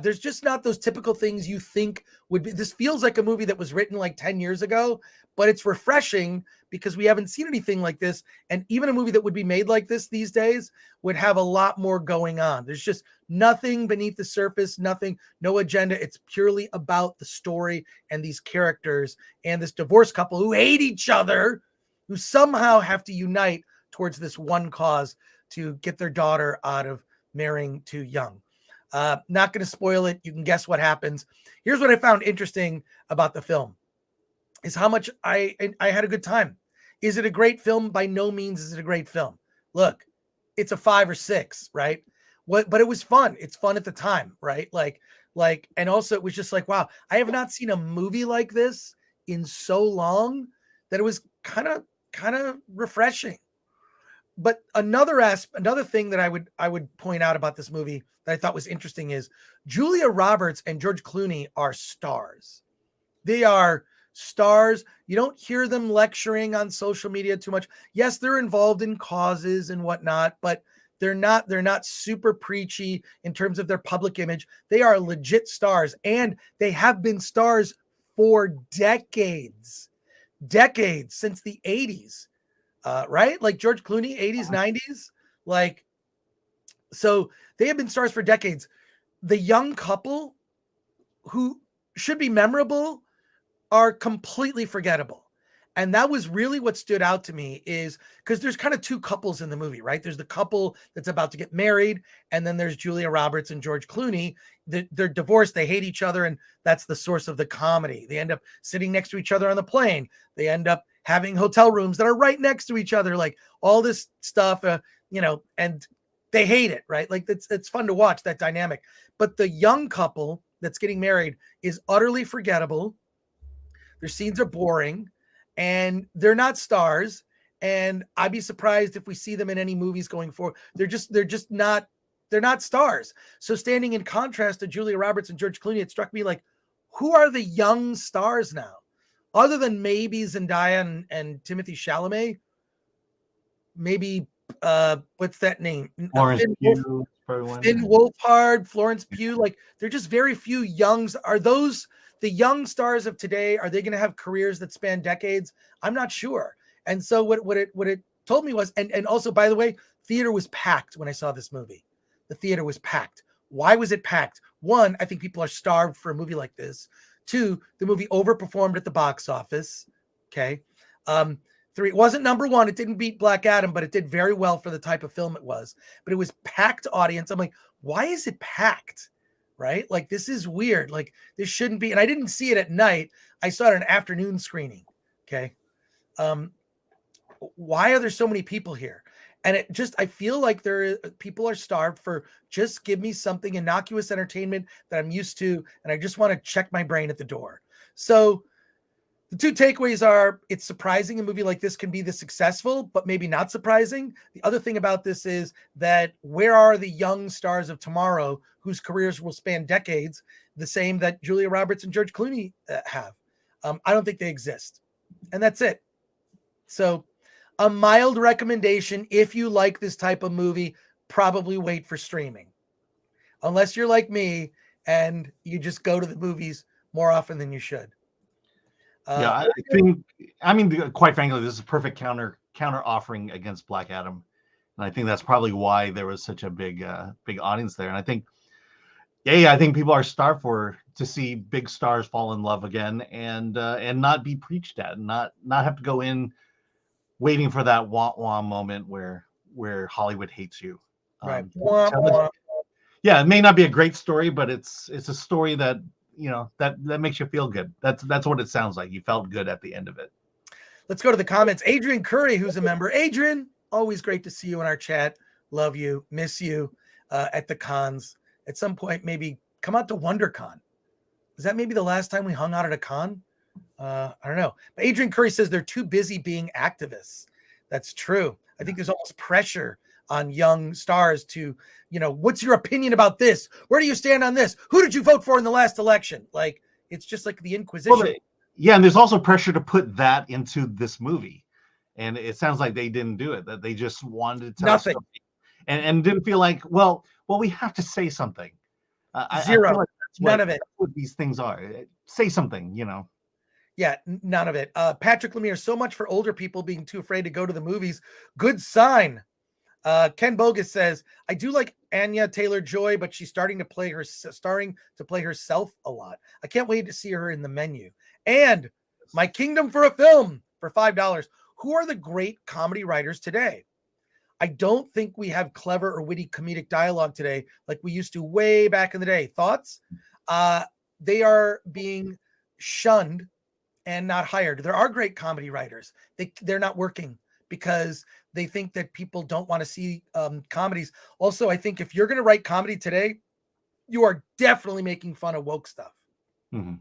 there's just not those typical things you think would be. This feels like a movie that was written like 10 years ago, but it's refreshing because we haven't seen anything like this. And even a movie that would be made like this these days would have a lot more going on. There's just nothing beneath the surface, no agenda. It's purely about the story and these characters and this divorced couple who hate each other, who somehow have to unite towards this one cause to get their daughter out of marrying too young. Not going to spoil it. You can guess what happens. Here's what I found interesting about the film is how much I had a good time. Is it a great film? By no means is it a great film. Look, it's a 5 or 6, right? But it was fun. It's fun at the time, right? And also it was just like, wow, I have not seen a movie like this in so long that it was kind of refreshing. But another thing that I would point out about this movie that I thought was interesting is Julia Roberts and George Clooney are stars. They are stars. You don't hear them lecturing on social media too much. Yes, they're involved in causes and whatnot, but they're not super preachy in terms of their public image. They are legit stars, and they have been stars for decades since the 80s. Right? Like George Clooney, 80s, 90s. Like, so they have been stars for decades. The young couple who should be memorable are completely forgettable. And that was really what stood out to me, is because there's kind of two couples in the movie, right? There's the couple that's about to get married, and then there's Julia Roberts and George Clooney. They're divorced, they hate each other, and that's the source of the comedy. They end up sitting next to each other on the plane. They end up having hotel rooms that are right next to each other, like all this stuff, and they hate it, right? Like it's fun to watch that dynamic. But the young couple that's getting married is utterly forgettable. Their scenes are boring, and they're not stars. And I'd be surprised if we see them in any movies going forward. They're not stars. So standing in contrast to Julia Roberts and George Clooney, it struck me like, who are the young stars now? Other than maybe Zendaya and Timothée Chalamet, maybe what's that name? Florence Pugh, Finn Wolfhard, Florence Pugh. Like, they're just very few youngs. Are those the young stars of today? Are they going to have careers that span decades? I'm not sure. And so what it told me was, and also, by the way, theater was packed when I saw this movie. The theater was packed. Why was it packed? One, I think people are starved for a movie like this. Two, the movie overperformed at the box office. Okay. Three, it wasn't number one. It didn't beat Black Adam, but it did very well for the type of film it was. But it was packed audience. I'm like, why is it packed? Right? Like, this is weird. Like, this shouldn't be. And I didn't see it at night. I saw it an afternoon screening. Okay. Why are there so many people here? And I feel like people are starved for, just give me something innocuous entertainment that I'm used to, and I just want to check my brain at the door. So the two takeaways are, it's surprising a movie like this can be this successful, but maybe not surprising. The other thing about this is that where are the young stars of tomorrow whose careers will span decades, the same that Julia Roberts and George Clooney have? I don't think they exist. And that's it. So a mild recommendation, if you like this type of movie, probably wait for streaming. Unless you're like me and you just go to the movies more often than you should. I mean, quite frankly, this is a perfect counter offering against Black Adam. And I think that's probably why there was such a big audience there. And I think, I think people are starved to see big stars fall in love again, and not be preached at, and not have to go in waiting for that wah-wah moment where Hollywood hates you. Right. It may not be a great story, but it's a story that, that makes you feel good. That's what it sounds like. You felt good at the end of it. Let's go to the comments. Adrian Curry, who's a member. Adrian, always great to see you in our chat. Love you. Miss you at the cons. At some point, maybe come out to WonderCon. Is that maybe the last time we hung out at a con? I don't know. But Adrian Curry says they're too busy being activists. That's true. I think there's almost pressure on young stars to, what's your opinion about this? Where do you stand on this? Who did you vote for in the last election? Like, it's just like the Inquisition. Well, and there's also pressure to put that into this movie. And it sounds like they didn't do it, that they just wanted to tell nothing. And didn't feel like, well, we have to say something. Zero. I feel like none of it. That's what these things are. Say something, Yeah, none of it. Patrick Lemire, so much for older people being too afraid to go to the movies. Good sign. Ken Bogus says, I do like Anya Taylor-Joy, but she's starting to play herself a lot. I can't wait to see her in the menu. And My Kingdom for a Film for $5. Who are the great comedy writers today? I don't think we have clever or witty comedic dialogue today like we used to way back in the day. Thoughts? They are being shunned and not hired. There are great comedy writers. They're not working because they think that people don't want to see comedies. Also, I think if you're going to write comedy today, you are definitely making fun of woke stuff. Mm-hmm.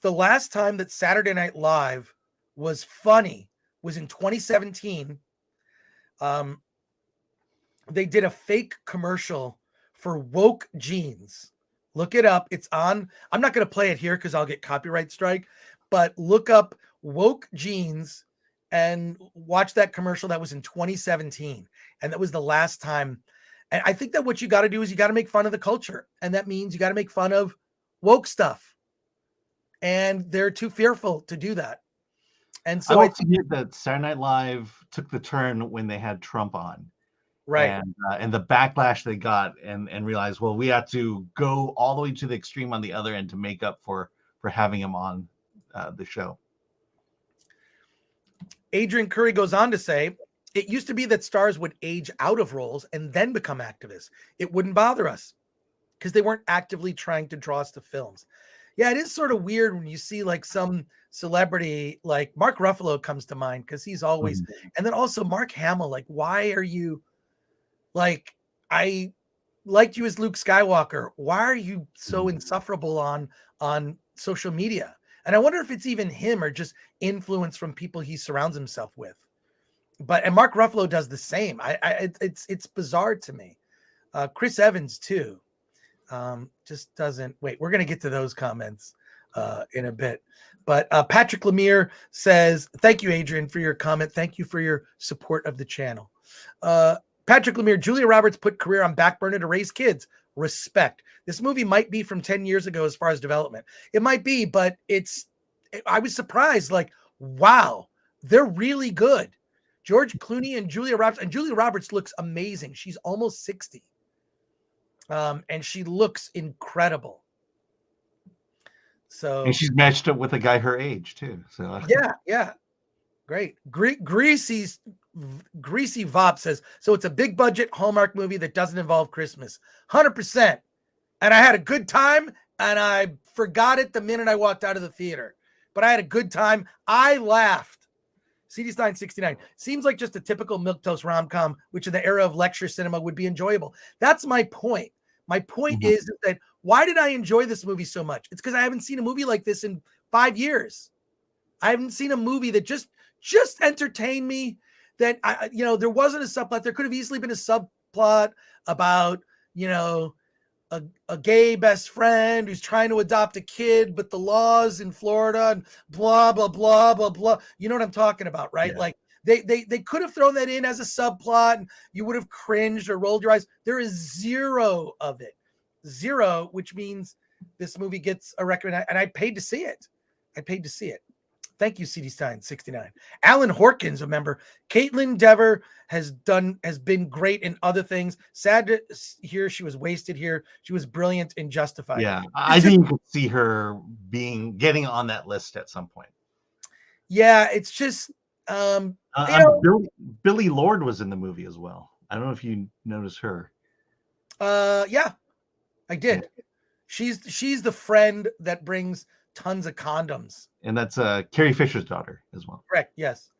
The last time that Saturday Night Live was funny was in 2017. They did a fake commercial for woke jeans. Look it up. It's on. I'm not going to play it here because I'll get copyright strike, but look up woke jeans and watch that commercial. That was in 2017. And that was the last time. And I think that what you got to do is you got to make fun of the culture. And that means you got to make fun of woke stuff. And they're too fearful to do that. And so I think that Saturday Night Live took the turn when they had Trump on. Right. And the backlash they got and realized, well, we have to go all the way to the extreme on the other end to make up for having him on the show. Adrian Curry goes on to say, it used to be that stars would age out of roles and then become activists. It wouldn't bother us because they weren't actively trying to draw us to films. Yeah, it is sort of weird when you see like some celebrity, like Mark Ruffalo comes to mind because he's always, and then also Mark Hamill, like, why are you, like, I liked you as Luke Skywalker. Why are you so insufferable on social media? And I wonder if it's even him or just influence from people he surrounds himself with. And Mark Ruffalo does the same. It's bizarre to me. Chris Evans too. Just doesn't wait. We're going to get to those comments in a bit. But Patrick Lemire says, thank you, Adrian, for your comment. Thank you for your support of the channel. Patrick Lemire, Julia Roberts put career on back burner to raise kids. Respect. This movie might be from 10 years ago as far as development. It might be, but I was surprised. Like, wow, they're really good. George Clooney and Julia Roberts looks amazing. She's almost 60. And she looks incredible. So, and she's matched up with a guy her age too. So yeah, great. Greasy Vop says, so it's a big budget Hallmark movie that doesn't involve Christmas. 100%. And I had a good time, and I forgot it the minute I walked out of the theater. But I had a good time. I laughed. CD Stein 69 seems like just a typical milquetoast rom-com, which in the era of lecture cinema would be enjoyable. That's my point. My point is that why did I enjoy this movie so much? It's because I haven't seen a movie like this in 5 years. I haven't seen a movie that just entertained me. That there wasn't a subplot. There could have easily been a subplot about a gay best friend who's trying to adopt a kid, but the laws in Florida and blah blah blah blah blah. You know what I'm talking about, right? Yeah. Like they could have thrown that in as a subplot, and you would have cringed or rolled your eyes. There is zero of it, zero, which means this movie gets a recommend, and I paid to see it. Thank you, CD Stein 69. Alan Horkins, a member. Caitlin Dever has been great in other things. Sad to hear she was wasted here. She was brilliant in Justified. Yeah, I think you could see her getting on that list at some point. Yeah, it's just Billy Lord was in the movie as well. I don't know if you noticed her. Yeah, I did. She's the friend that brings tons of condoms. And that's Carrie Fisher's daughter as well. Correct. Yes.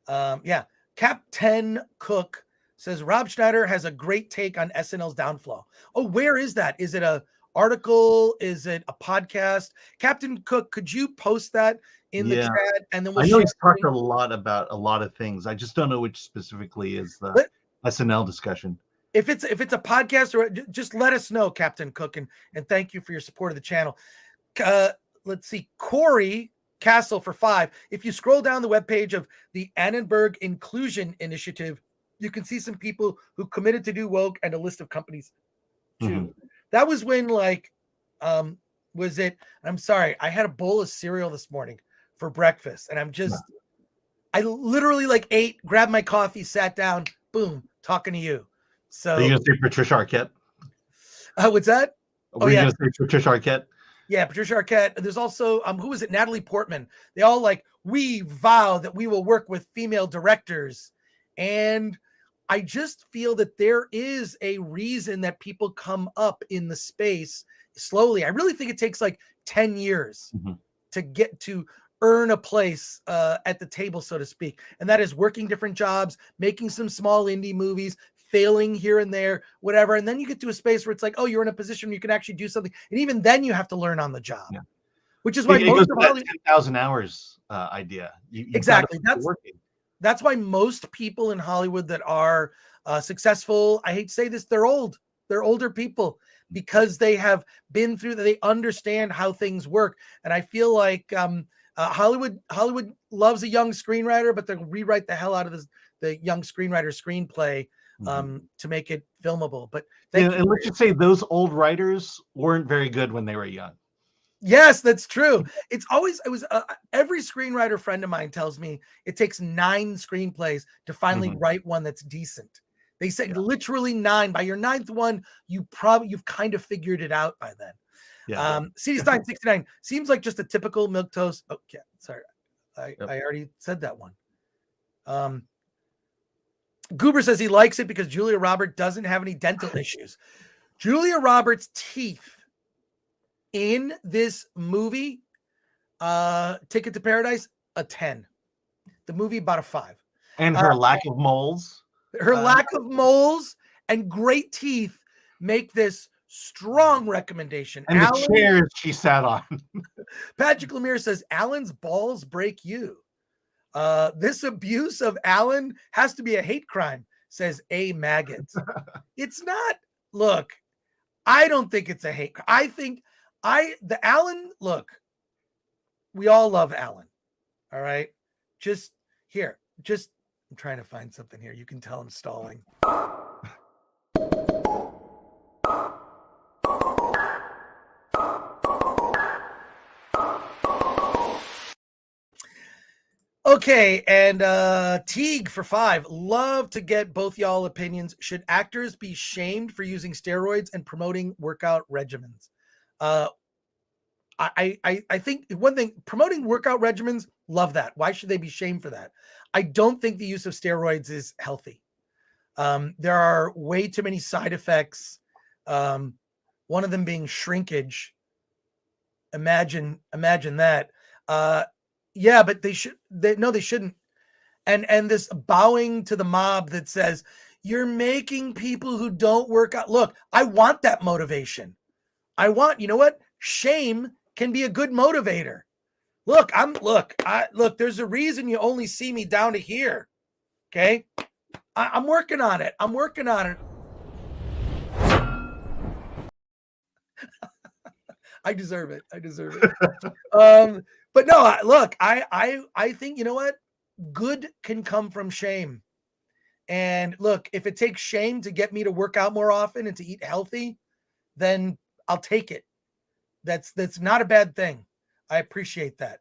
Yeah. Captain Cook says Rob Schneider has a great take on SNL's downfall. Oh, where is that? Is it a article? Is it a podcast? Captain Cook, could you post that in the chat? And then I know he's talked a lot about a lot of things. I just don't know which specifically is the SNL discussion. If it's a podcast, or just let us know, Captain Cook, and thank you for your support of the channel. Let's see, Corey Castle for 5. If you scroll down the webpage of the Annenberg Inclusion Initiative, you can see some people who committed to do woke and a list of companies too. That was when was it? I'm sorry, I had a bowl of cereal this morning for breakfast, and I literally ate, grabbed my coffee, sat down, boom, talking to you. So are you gonna say Patricia Arquette? What's that? Were you gonna say Patricia Arquette? Yeah, Patricia Arquette. There's also who was it? Natalie Portman. They all like, we vow that we will work with female directors. And I just feel that there is a reason that people come up in the space slowly. I really think it takes like 10 years to get to earn a place at the table, so to speak. And that is working different jobs, making some small indie movies, failing here and there, whatever. And then you get to a space where it's like, oh, you're in a position where you can actually do something. And even then you have to learn on the job, which is why it goes to that 10,000 hours idea. Exactly. That's why most people in Hollywood that are successful, I hate to say this, they're old. They're older people because they have been through that. They understand how things work. And I feel like Hollywood loves a young screenwriter, but they'll rewrite the hell out of the young screenwriter screenplay to make it filmable. But and let's just say those old writers weren't very good when they were young. Yes, that's true. It was every screenwriter friend of mine tells me it takes 9 screenplays to finally write one that's decent. They said literally 9. By your 9th one, you've kind of figured it out by then. CD Stein 69 seems like just a typical milquetoast. Okay, sorry, I already said that one. Goober says he likes it because Julia Roberts doesn't have any dental issues. Julia Roberts' teeth in this movie, Ticket to Paradise, a 10. The movie about a 5. And her lack of moles. Her lack of moles and great teeth make this strong recommendation. And the chairs she sat on. Patrick Lemire says, Alan's balls break you. This abuse of Alan has to be a hate crime, says A. Maggot. It's not. Look, I don't think it's a hate crime. I think we all love Alan. All right. I'm trying to find something here. You can tell I'm stalling. Okay, and Teague for 5. Love to get both y'all opinions. Should actors be shamed for using steroids and promoting workout regimens? I think one thing, promoting workout regimens, love that. Why should they be shamed for that? I don't think the use of steroids is healthy. There are way too many side effects. One of them being shrinkage. Imagine that. Yeah, but they shouldn't. And this bowing to the mob that says, you're making people who don't work out. Look, I want that motivation. You know what? Shame can be a good motivator. Look, there's a reason you only see me down to here. Okay. I'm working on it. I deserve it. But no, look, I think, you know what? Good can come from shame. And look, if it takes shame to get me to work out more often and to eat healthy, then I'll take it. That's not a bad thing. I appreciate that.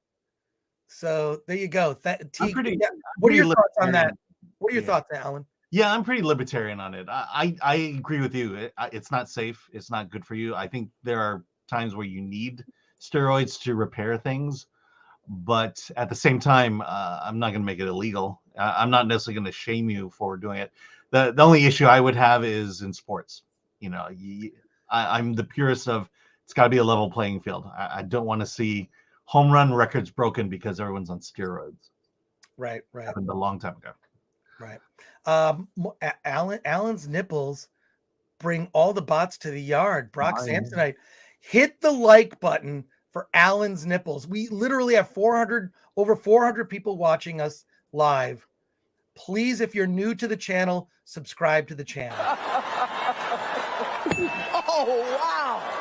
So there you go. What are your thoughts on that? What are your thoughts, Alan? Yeah, I'm pretty libertarian on it. I agree with you. It's not safe. It's not good for you. I think there are times where you need steroids to repair things, but at the same time, I'm not going to make it illegal. I'm not necessarily going to shame you for doing it. The only issue I would have is in sports. You know, I'm the purist of it's got to be a level playing field. I don't want to see home run records broken because everyone's on steroids. Right. Happened a long time ago. Right. Alan's nipples bring all the bots to the yard. Brock Samsonite, hit the like button for Alan's nipples. We literally have over 400 people watching us live. Please, if you're new to the channel, subscribe to the channel. Oh, wow.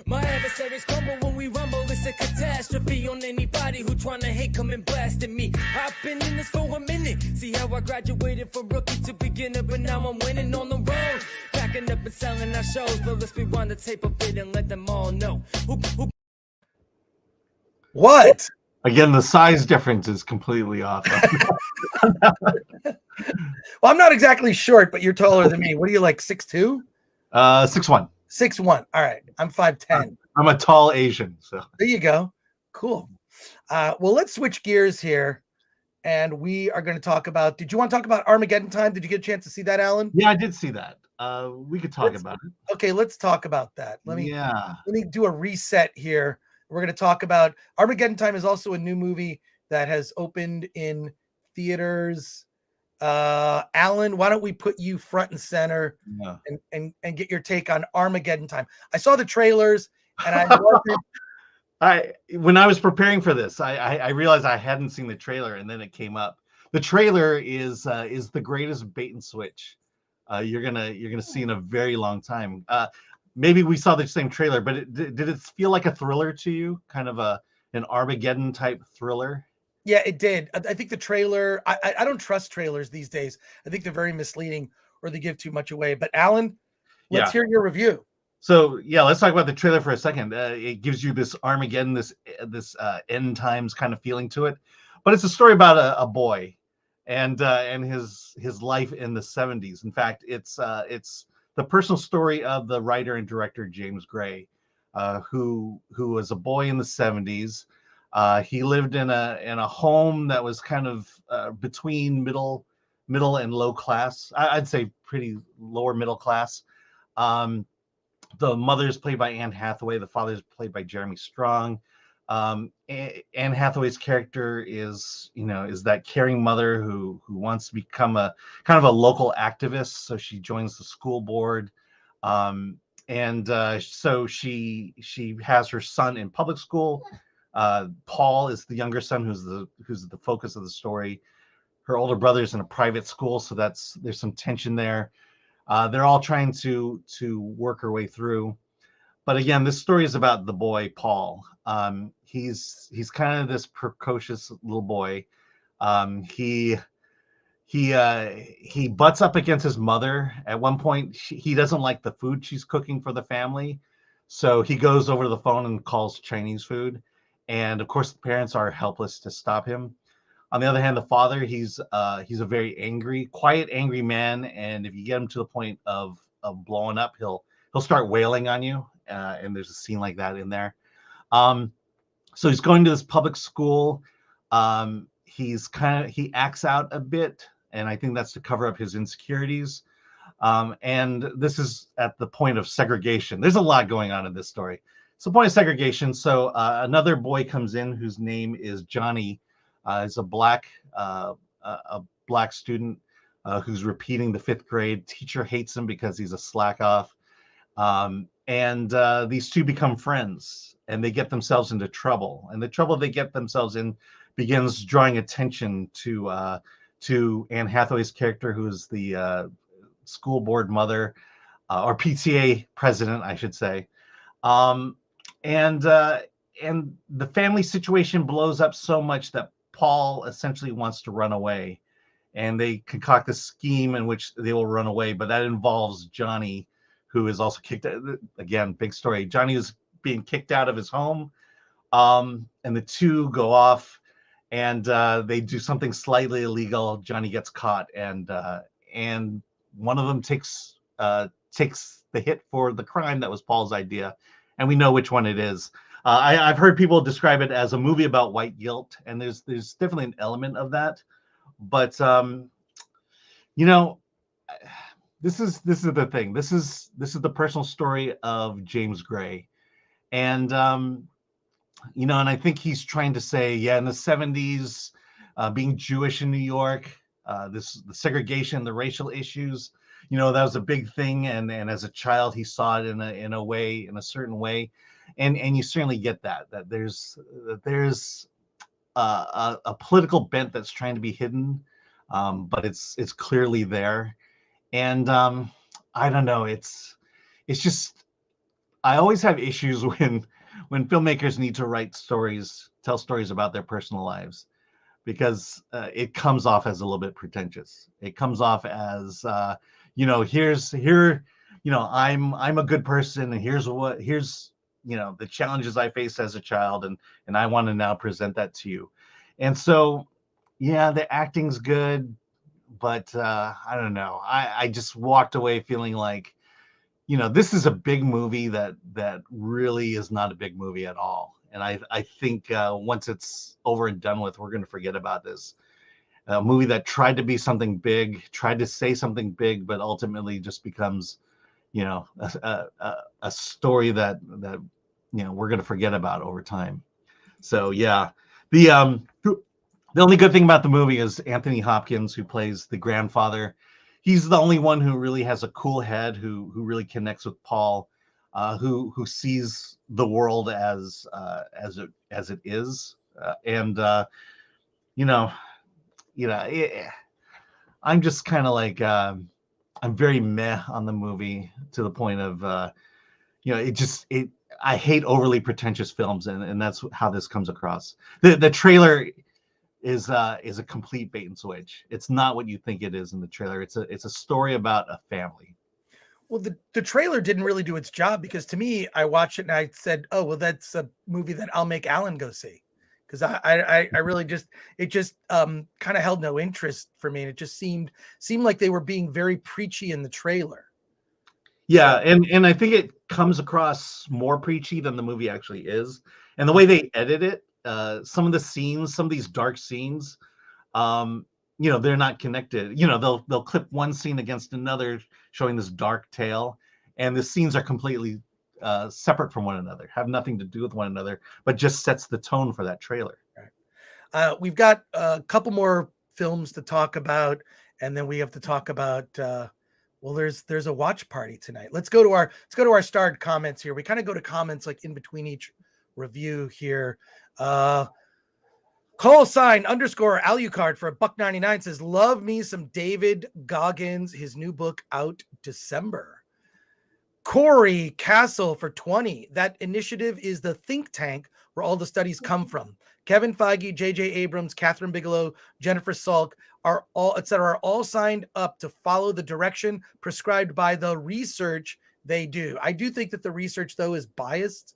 My adversaries crumble when we rumble. It's a catastrophe on anybody who tryna hate, come and blast at me. I've been in this for a minute. See how I graduated from rookie to beginner, but now I'm winning on the road. Backing up and selling our shows, but let's rewind the tape a bit and let them all know. What? Again, the size difference is completely off. Well, I'm not exactly short, but you're taller than me. What are you, like 6'2"? 6'1". 6'1". All right. I'm 5'10". I'm a tall Asian, so There you go. Cool. Well, let's switch gears here, and we are going to talk about. Did you want to talk about Armageddon Time? Did you get a chance to see that, Alan? yeah, I did see that. We could talk about it. Okay, let's talk about that. Let me do a reset here. We're going to talk about Armageddon Time is also a new movie that has opened in theaters. Alan, why don't we put you front and center and get your take on Armageddon Time? I saw the trailers and I wasn't. When I was preparing for this, I realized I hadn't seen the trailer, and then it came up. The trailer is the greatest bait and switch you're gonna see in a very long time. Maybe we saw the same trailer, but did it feel like a thriller to you? Kind of an Armageddon type thriller? Yeah, it did. I think the trailer, I don't trust trailers these days. I think they're very misleading or they give too much away. But Alan, let's hear your review. So yeah, let's talk about the trailer for a second. It gives you this Armageddon, this end times kind of feeling to it, but it's a story about a boy and his life in the 70s. In fact, it's the personal story of the writer and director James Gray, who was a boy in the 70s. He lived in a home that was kind of between middle and low class. I'd say pretty lower middle class. The mother is played by Anne Hathaway. The father is played by Jeremy Strong. Anne Hathaway's character is that caring mother who wants to become a kind of a local activist. So she joins the school board, so she has her son in public school. Paul is the younger son, who's the focus of the story. Her older brother's in a private school, so there's some tension there. They're all trying to work her way through. But again, this story is about the boy, Paul. He's kind of this precocious little boy. He butts up against his mother. At one point, he doesn't like the food she's cooking for the family. So he goes over to the phone and calls Chinese food. And of course, the parents are helpless to stop him. On the other hand, the father, he's a very quiet, angry man, and if you get him to the point of blowing up, he'll start wailing on you. And there's a scene like that in there. So he's going to this public school. He acts out a bit, and I think that's to cover up his insecurities. And this is at the point of segregation. There's a lot going on in this story. It's the point of segregation. So another boy comes in whose name is Johnny. Is a black student who's repeating the 5th grade. Teacher hates him because he's a slack off. And these two become friends, and they get themselves into trouble. And the trouble they get themselves in begins drawing attention to Anne Hathaway's character, who is the school board mother, or PTA president, I should say. And the family situation blows up so much that Paul essentially wants to run away, and they concoct a scheme in which they will run away, but that involves Johnny, who is also kicked out. Again, big story. Johnny is being kicked out of his home, and the two go off, and they do something slightly illegal. Johnny gets caught, and one of them takes the hit for the crime that was Paul's idea, and we know which one it is. I've heard people describe it as a movie about white guilt, and there's definitely an element of that. But this is the thing. This is the personal story of James Gray, and and I think he's trying to say, in the 70s, being Jewish in New York, the segregation, the racial issues, that was a big thing, and as a child he saw it in a certain way. And you certainly get that there's a political bent that's trying to be hidden, but it's clearly there. And I don't know, it's just, I always have issues when filmmakers need to tell stories about their personal lives, because it comes off as a little bit pretentious. It comes off as I'm a good person, and here's the challenges I faced as a child, and I want to now present that to you. And so, the acting's good, but I don't know. I just walked away feeling like, this is a big movie that really is not a big movie at all. And I think once it's over and done with, we're going to forget about this. A movie that tried to be something big, tried to say something big, but ultimately just becomes, a story that we're going to forget about over time. So yeah, the only good thing about the movie is Anthony Hopkins, who plays the grandfather. He's the only one who really has a cool head, who really connects with Paul, who sees the world as it is, I'm just kind of like I'm very meh on the movie, to the point of I hate overly pretentious films, and that's how this comes across. The trailer is a complete bait and switch. It's not what you think it is in the trailer. It's a story about a family. Well, the trailer didn't really do its job, because to me, I watched it and I said, oh, well, that's a movie that I'll make Alan go see. Because I really it just kind of held no interest for me. And it just seemed like they were being very preachy in the trailer. Yeah, and I think it comes across more preachy than the movie actually is. And the way they edit it, some of the scenes, some of these dark scenes, they're not connected. They'll clip one scene against another, showing this dark tale, and the scenes are completely separate from one another, have nothing to do with one another, but just sets the tone for that trailer. Right. We've got a couple more films to talk about, and then we have to talk about there's a watch party tonight. Let's go to our starred comments here. We kind of go to comments like in between each review here. __ Alucard for $1.99 says, love me some David Goggins, his new book out December. Corey Castle for 20. That initiative is the think tank where all the studies come from. Kevin Feige, J.J. Abrams, Catherine Bigelow, Jennifer Salk are all signed up to follow the direction prescribed by the research they do. I do think that the research, though, is biased.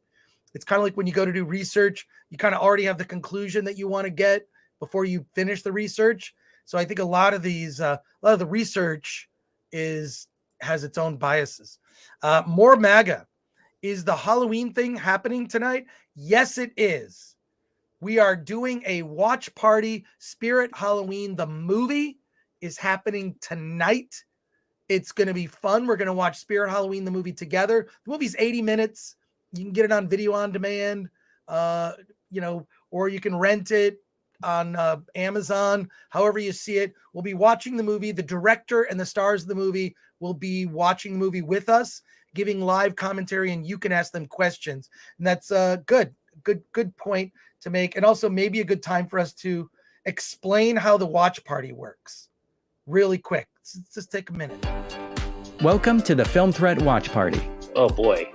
It's kind of like when you go to do research, you kind of already have the conclusion that you want to get before you finish the research. So I think a lot of the research has its own biases. More MAGA. Is the Halloween thing happening tonight? Yes, it is. We are doing a watch party. Spirit Halloween, the movie, is happening tonight. It's going to be fun. We're going to watch Spirit Halloween, the movie, together. The movie's 80 minutes. You can get it on video on demand, or you can rent it on Amazon, however you see it. We'll be watching the movie. The director and the stars of the movie will be watching the movie with us, giving live commentary, and you can ask them questions. And that's a good point to make. And also maybe a good time for us to explain how the watch party works really quick. Let's just take a minute. Welcome to the Film Threat Watch Party. Oh boy.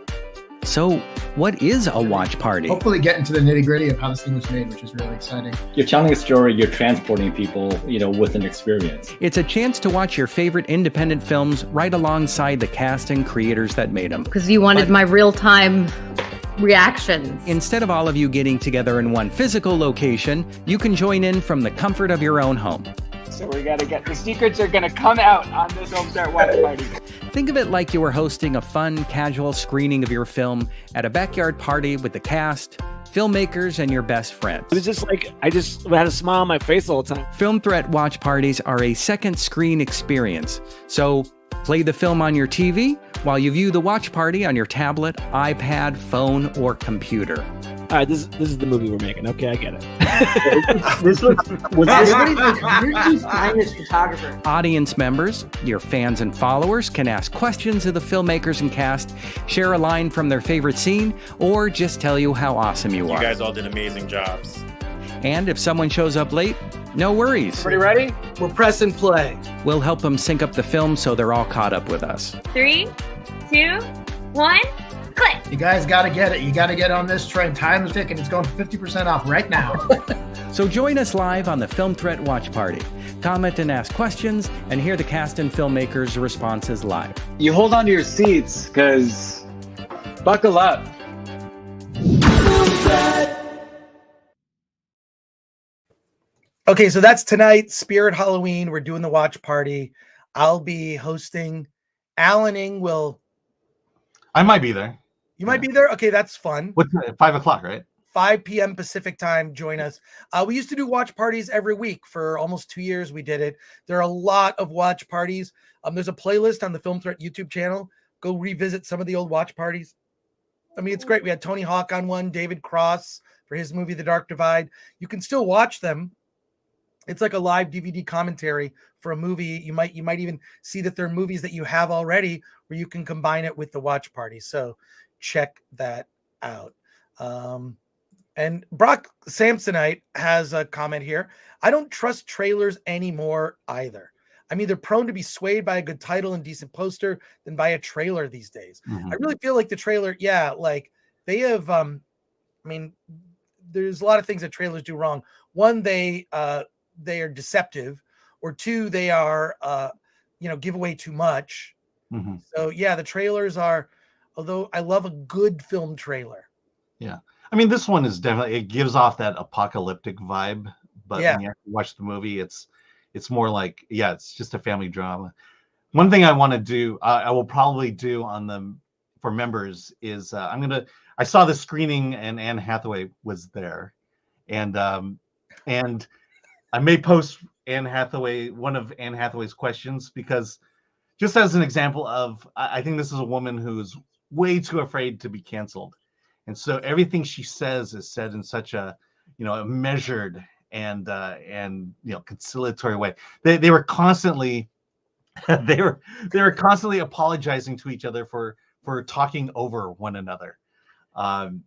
So, what is a watch party? Hopefully get into the nitty-gritty of how this thing was made, which is really exciting. You're telling a story, you're transporting people, with an experience. It's a chance to watch your favorite independent films right alongside the cast and creators that made them. Because you wanted my real-time reactions. Instead of all of you getting together in one physical location, you can join in from the comfort of your own home. So we gotta the secrets are gonna come out on this Film Threat Watch Party. Think of it like you were hosting a fun, casual screening of your film at a backyard party with the cast, filmmakers, and your best friends. It was just like, I just had a smile on my face all the time. Film Threat Watch Parties are a second screen experience. So play the film on your TV while you view the watch party on your tablet, iPad, phone, or computer. All right, this is the movie we're making. Okay, I get it. You're finest photographer. Audience members, your fans and followers, can ask questions of the filmmakers and cast, share a line from their favorite scene, or just tell you how awesome you are. You guys all did amazing jobs. And if someone shows up late, no worries. Everybody ready? We're pressing play. We'll help them sync up the film so they're all caught up with us. 3, 2, 1, click. You guys got to get it. You got to get on this train. Time is ticking. It's going for 50% off right now. So join us live on the Film Threat Watch Party. Comment and ask questions, and hear the cast and filmmakers' responses live. You hold on to your seats, because buckle up. Okay, so that's tonight, Spirit Halloween. We're doing the watch party. I'll be hosting. Alaning will I might be there. You might be there. Okay, that's fun. What's 5 o'clock, right? 5 p.m. Pacific time. Join us. We used to do watch parties every week for almost 2 years. We did it. There are a lot of watch parties. There's a playlist on the Film Threat YouTube channel. Go revisit some of the old watch parties. I mean, it's great. We had Tony Hawk on one, David Cross for his movie The Dark Divide. You can still watch them. It's like a live DVD commentary for a movie. You might even see that there are movies that you have already where you can combine it with the watch party. So check that out. And Brock Samsonite has a comment here. I don't trust trailers anymore either. I'm either prone to be swayed by a good title and decent poster than by a trailer these days. I really feel like the trailer, like they have, I mean, there's a lot of things that trailers do wrong. One, they are deceptive, or two, they are, give away too much. So yeah, the trailers are, although I love a good film trailer. Yeah. I mean, this one is definitely, it gives off that apocalyptic vibe, but when you actually watch the movie, it's more like, it's just a family drama. One thing I want to do, I will probably do for members is I saw the screening and Anne Hathaway was there, and I may post one of Anne Hathaway's questions, because just as an example of, I think this is a woman who's way too afraid to be canceled. And so everything she says is said in such a measured and conciliatory way. They were constantly they were constantly apologizing to each other for talking over one another. Alan,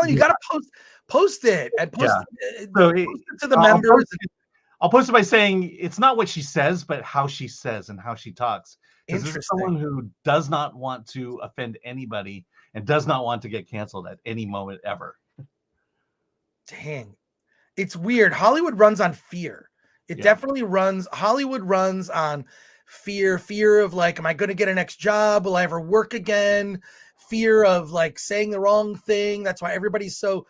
you gotta post it and post it to the members. I'll post it by saying it's not what she says, but how she says and how she talks. Because this is someone who does not want to offend anybody and does not want to get canceled at any moment ever. Dang. It's weird. Hollywood runs on fear. Definitely runs. Hollywood runs on fear of like, am I going to get a next job? Will I ever work again? Fear of like saying the wrong thing. That's why everybody's so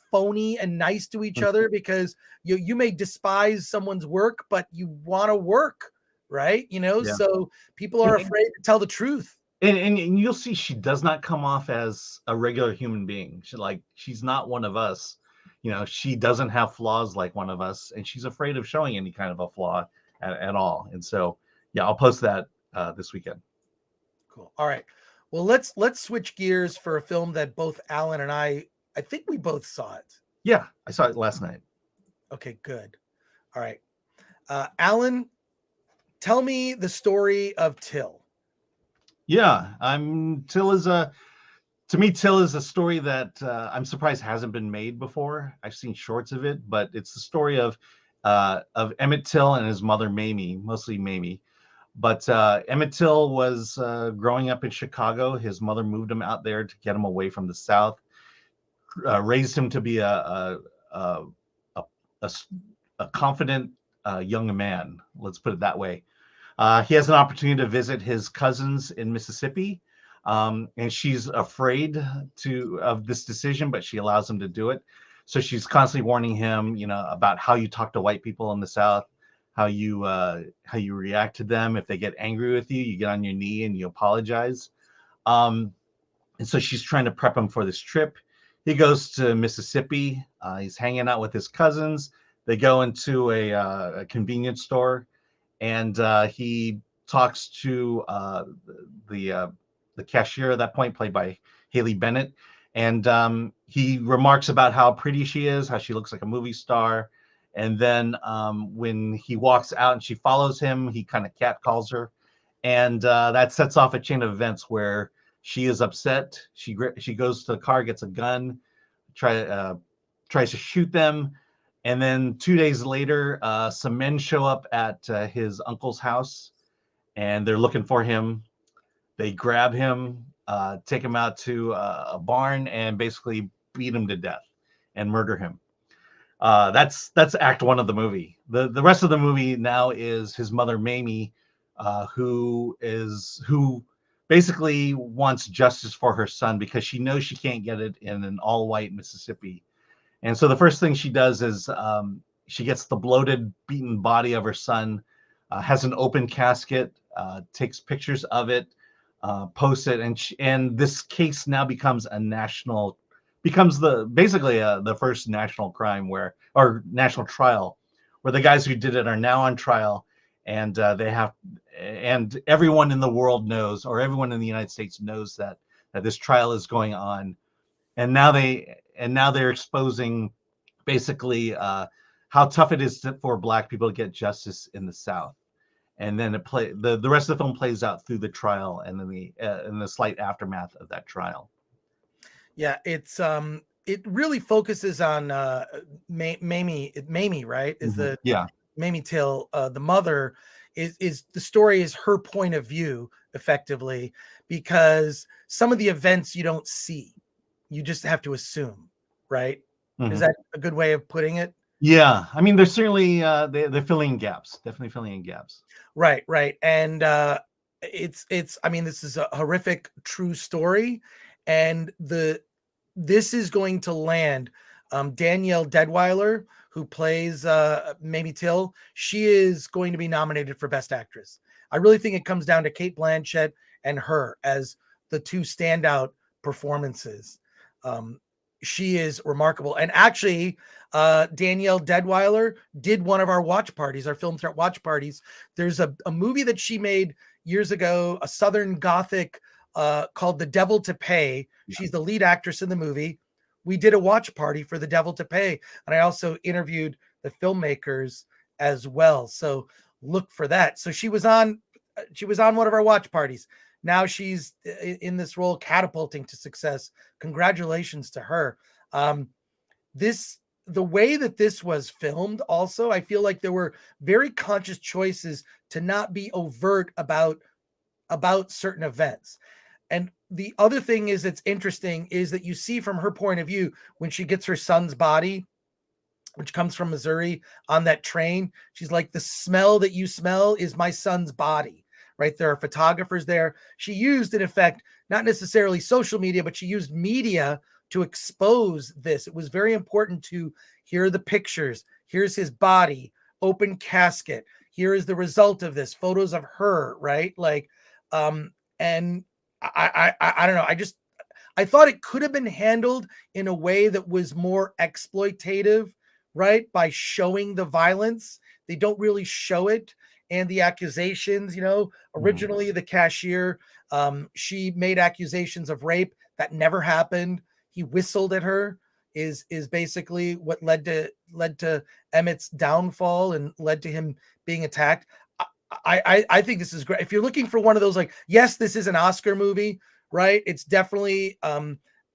phony and nice to each other, because you may despise someone's work, but you want to work, right? So people are afraid to tell the truth. And you'll see she does not come off as a regular human being. She's not one of us. She doesn't have flaws like one of us, and she's afraid of showing any kind of a flaw at all. And so, I'll post that this weekend. Cool. All right. Well, let's switch gears for a film that both Alan and I think we both saw it. Yeah, I saw it last night. Okay, good. All right. Alan, tell me the story of Till. Yeah, Till is a story that I'm surprised hasn't been made before. I've seen shorts of it, but it's the story of Emmett Till and his mother Mamie, mostly Mamie. But Emmett Till was growing up in Chicago. His mother moved him out there to get him away from the South, raised him to be a confident young man. Let's put it that way. He has an opportunity to visit his cousins in Mississippi, and she's afraid of this decision, but she allows him to do it. So she's constantly warning him, about how you talk to white people in the South, how you react to them. If they get angry with you, you get on your knee and you apologize. And so she's trying to prep him for this trip. He goes to Mississippi. He's hanging out with his cousins. They go into a convenience store, and he talks to the cashier at that point, played by Haley Bennett. And he remarks about how pretty she is, how she looks like a movie star. And then when he walks out and she follows him, he kind of catcalls her. And that sets off a chain of events where she is upset. She goes to the car, gets a gun, tries to shoot them. And then 2 days later, some men show up at his uncle's house, and they're looking for him. They grab him, take him out to a barn, and basically beat him to death and murder him. That's act one of the movie. The rest of the movie now is his mother Mamie, who basically wants justice for her son because she knows she can't get it in an all-white Mississippi. And so the first thing she does is she gets the bloated, beaten body of her son, has an open casket, takes pictures of it, posts it, and this case now becomes basically the first national crime or national trial, where the guys who did it are now on trial, and and everyone in the world knows, or everyone in the United States knows that this trial is going on, and now they're exposing basically how tough it is for Black people to get justice in the South. And then the rest of the film plays out through the trial and then the slight aftermath of that trial. Yeah, it's it really focuses on Mamie, right? Is the Mamie Till, the mother, is the story is her point of view effectively, because some of the events you don't see, you just have to assume, right? Is that a good way of putting it? Yeah, I mean, they're certainly they're filling in gaps, definitely filling in gaps. Right, and it's I mean, this is a horrific true story, and this is going to land. Danielle Deadwyler, who plays Mamie Till, she is going to be nominated for Best Actress. I really think it comes down to Cate Blanchett and her as the two standout performances. She is remarkable. And actually, Danielle Deadwyler did one of our watch parties, our Film Threat watch parties. There's a movie that she made years ago, a Southern Gothic called The Devil to Pay. Yeah. She's the lead actress in the movie. We did a watch party for The Devil to Pay. And I also interviewed the filmmakers as well. So look for that. So she was on one of our watch parties. Now she's in this role, catapulting to success. Congratulations to her. The way that this was filmed also, I feel like there were very conscious choices to not be overt about certain events. And the other thing is that's interesting is that you see from her point of view, when she gets her son's body, which comes from Missouri, on that train, she's like, the smell that you smell is my son's body, right? There are photographers there. She used, in effect, not necessarily social media, but she used media to expose this. It was very important to hear the pictures. Here's his body, open casket. Here is the result of this, photos of her, right? Like, and I don't know. I thought it could have been handled in a way that was more exploitative, right? By showing the violence. They don't really show it. And the accusations, originally the cashier, she made accusations of rape that never happened. He whistled at her is basically what led to Emmett's downfall and led to him being attacked. I think this is great. If you're looking for one of those, like, yes, this is an Oscar movie, right? It's definitely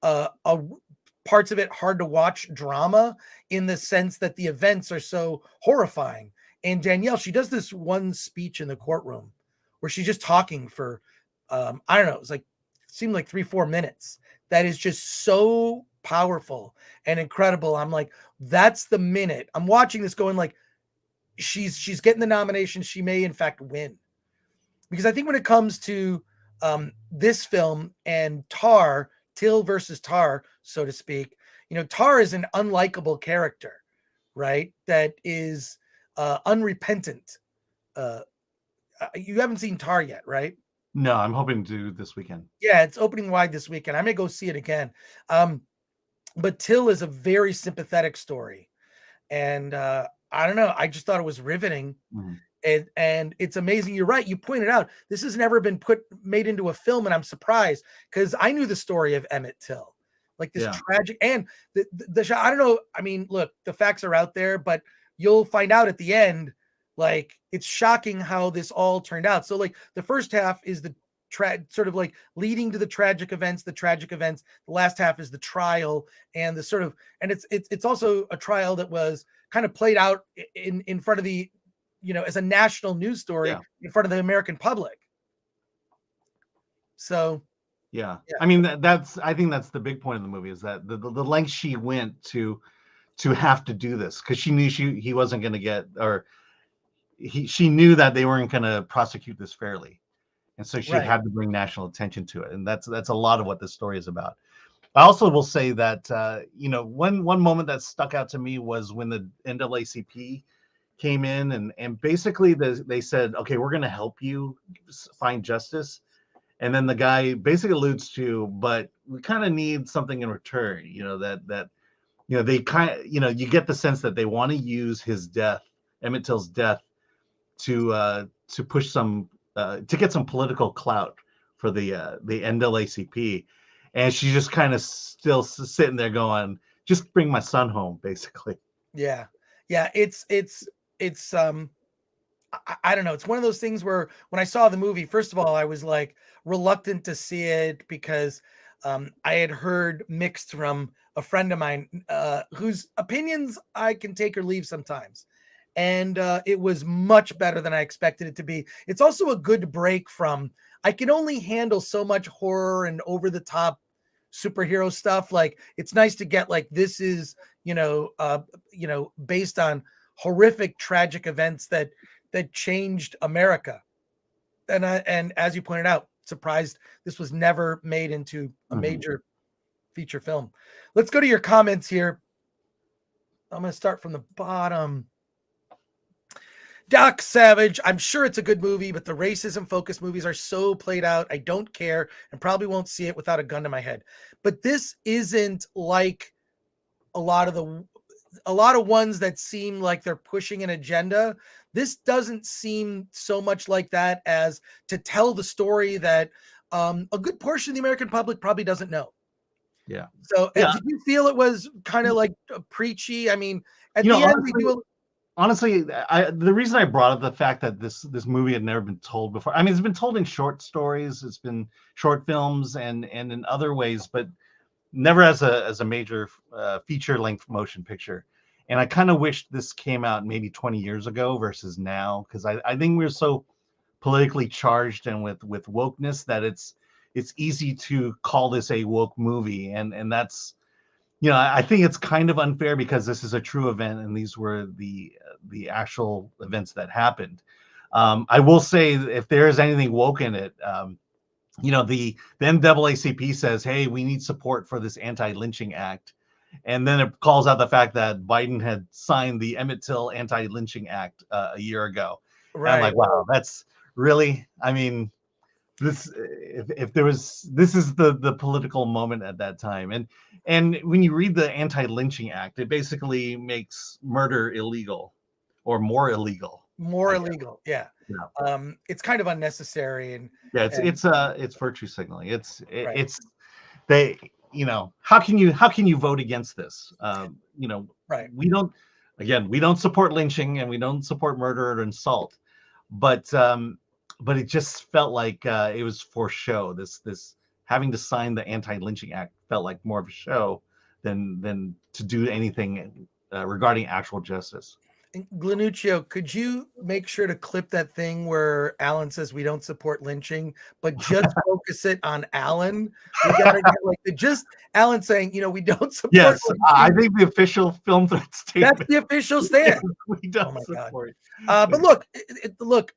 parts of it hard to watch drama in the sense that the events are so horrifying. And Danielle, she does this one speech in the courtroom where she's just talking for, I don't know, it seemed like 3-4 minutes. That is just so powerful and incredible. I'm like, that's the minute. I'm watching this going like, she's getting the nomination. She may in fact win. Because I think when it comes to this film and Tar, Till versus Tar, so to speak, Tar is an unlikable character, right? That is unrepentant. You haven't seen Tar yet, right? No, I'm hoping to this weekend. Yeah, it's opening wide this weekend. I may go see it again. But Till is a very sympathetic story. And I don't know. I just thought it was riveting. Mm-hmm. And it's amazing. You're right. You pointed out this has never been made into a film. And I'm surprised because I knew the story of Emmett Till. Like this tragic, and the I don't know. I mean, look, the facts are out there, but you'll find out at the end. Like, it's shocking how this all turned out. So, like, the first half is the sort of like leading to the tragic events. The last half is the trial, and the sort of, and it's also a trial that was kind of played out in front of the, as a national news story in front of the American public. So. Yeah. I mean, I think that's the big point of the movie, is that the length she went to have to do this, because she knew he wasn't going to get, or she knew that they weren't going to prosecute this fairly, and so she had to bring national attention to it, and that's a lot of what this story is about. I also will say that one moment that stuck out to me was when the NAACP came in and basically they said, okay, we're going to help you find justice. And then the guy basically alludes to, but we kind of need something in return, you know, that you know, they kind of, you know, you get the sense that they want to use his death, Emmett Till's death, to push some to get some political clout for the NAACP. And she's just kind of still sitting there going, just bring my son home, basically. Yeah. It's I don't know. It's one of those things where when I saw the movie, first of all, I was like reluctant to see it because I had heard mixed from a friend of mine whose opinions I can take or leave sometimes. And it was much better than I expected it to be. It's also a good break from, I can only handle so much horror and over the top superhero stuff. Like, it's nice to get like, this is, based on horrific, tragic events that changed America. And as you pointed out, surprised this was never made into a major feature film. Let's go to your comments here. I'm going to start from the bottom. Doc Savage, I'm sure it's a good movie, but the racism focused movies are so played out. I don't care and probably won't see it without a gun to my head. But this isn't like a lot of ones that seem like they're pushing an agenda. This doesn't seem so much like that as to tell the story that a good portion of the American public probably doesn't know. Yeah. So did you feel it was kind of like preachy? I mean, at the end, honestly, we do honestly, the reason I brought up the fact that this movie had never been told before. I mean, it's been told in short stories, it's been short films, and in other ways, but never as a major feature length motion picture. And I kind of wish this came out maybe 20 years ago versus now, because I think we're so politically charged and with wokeness that it's easy to call this a woke movie, and that's, I think it's kind of unfair because this is a true event and these were the actual events that happened. I will say, if there is anything woke in it, the NAACP says, hey, we need support for this anti-lynching act. And then it calls out the fact that Biden had signed the Emmett Till Anti-Lynching Act a year ago. Right. And I'm like, wow, that's really, I mean, this, if there was, this is the political moment at that time. And when you read the Anti-Lynching Act, it basically makes murder illegal or more illegal. More illegal. Yeah. It's kind of unnecessary. And yeah, it's virtue signaling. It's they, how can you vote against this? Right. We don't support lynching and we don't support murder or insult, but it just felt like it was for show. This having to sign the Anti-Lynching Act felt like more of a show than to do anything regarding actual justice. Glanuccio, could you make sure to clip that thing where Alan says we don't support lynching, but just focus it on Alan? We gotta get just Alan saying, we don't support. Yes, lynching. I think the official Film Threat statement. That's the official stand. We don't support. But look, look.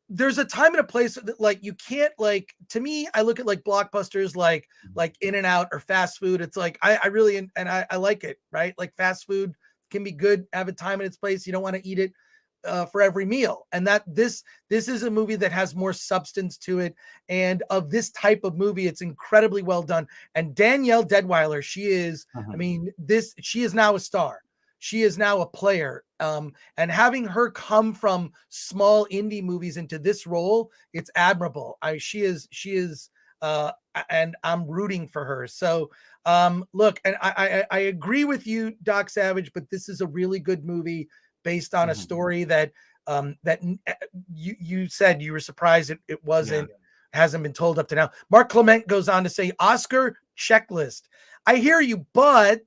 There's a time and a place that you can't to me, I look at blockbusters like In and Out or fast food. It's like I really and I like it, right? Like fast food can be good, have a time and its place. You don't want to eat it for every meal. And that this is a movie that has more substance to it. And of this type of movie, it's incredibly well done. And Danielle Deadwyler, she is, she is now a star. She is now a player. And having her come from small indie movies into this role, it's admirable. She is, and I'm rooting for her. So look, and I agree with you, Doc Savage, but this is a really good movie based on a story that you said you were surprised it wasn't, hasn't been told up to now. Mark Clement goes on to say, Oscar checklist. I hear you, but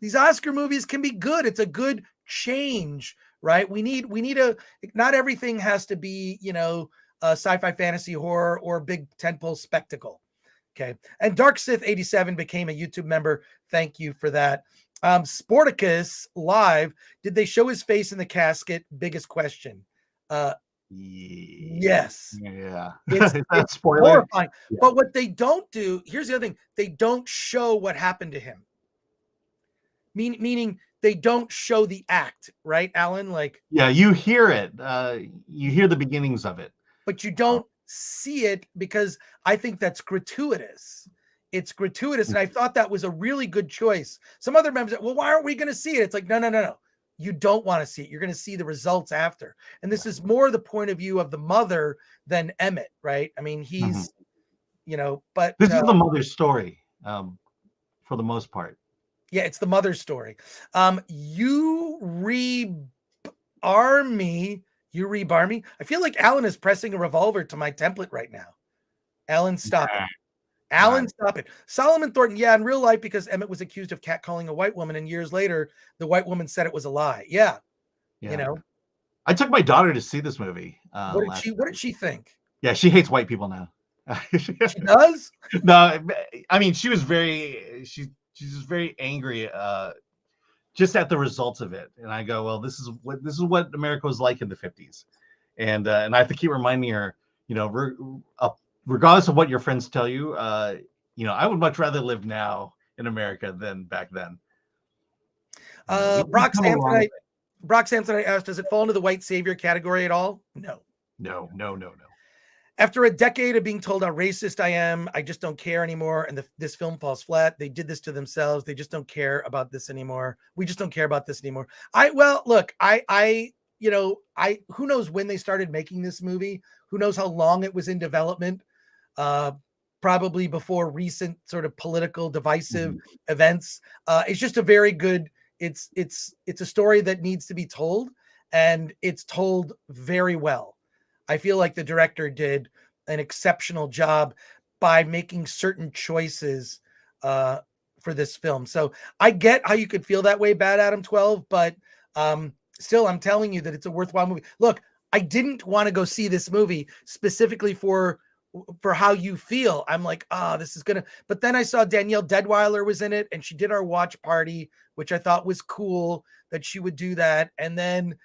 these Oscar movies can be good. It's a good change, right? We need not everything has to be, sci-fi fantasy horror or big tentpole spectacle. Okay. And Dark Sith 87 became a YouTube member. Thank you for that. Sporticus Live. Did they show his face in the casket? Biggest question. Yes. Yeah. It's horrifying. Yeah. But what they don't do, here's the other thing. They don't show what happened to him. Meaning they don't show the act, right, Alan? Yeah, you hear it. You hear the beginnings of it. But you don't see it because I think that's gratuitous. It's gratuitous. And I thought that was a really good choice. Some other members, well, why aren't we going to see it? It's like, no. You don't want to see it. You're going to see the results after. And this is more the point of view of the mother than Emmett, right? I mean, he's, but this is the mother's story for the most part. Yeah, it's the mother's story. You rebar me. I feel like Alan is pressing a revolver to my template right now. Alan, stop it. Alan, stop it. Solomon Thornton, yeah, in real life, because Emmett was accused of catcalling a white woman, and years later, the white woman said it was a lie. Yeah. I took my daughter to see this movie. What did she think? Yeah, she hates white people now. She does? No, I mean, she's just very angry just at the results of it. And I go, well, this is what America was like in the 50s. And I have to keep reminding her, regardless of what your friends tell you, I would much rather live now in America than back then. Brock Samsonite asked, does it fall into the white savior category at all? No. After a decade of being told how racist I am, I just don't care anymore. And this film falls flat. They did this to themselves. They just don't care about this anymore. We just don't care about this anymore. Who knows when they started making this movie? Who knows how long it was in development? Probably before recent sort of political divisive events. It's just a very good, it's a story that needs to be told, and it's told very well. I feel like the director did an exceptional job by making certain choices for this film. So I get how you could feel that way, Bad Adam 12, but still, I'm telling you that it's a worthwhile movie. Look, I didn't want to go see this movie specifically for how you feel. I'm like, this is gonna. But then I saw Danielle Deadweiler was in it, and she did our watch party, which I thought was cool that she would do that. And then,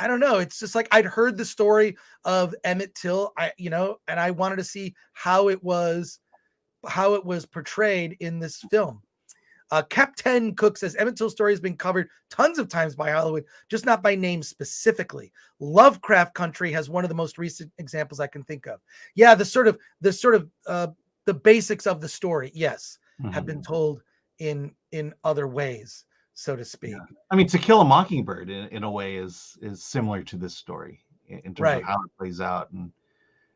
I don't know. It's just like I'd heard the story of Emmett Till, and I wanted to see how it was portrayed in this film. Captain Cook says Emmett Till's story has been covered tons of times by Hollywood, just not by name specifically. Lovecraft Country has one of the most recent examples I can think of. Yeah, the basics of the story, yes, have been told in other ways, so to speak. Yeah. I mean, To Kill a Mockingbird in a way is similar to this story in terms of how it plays out and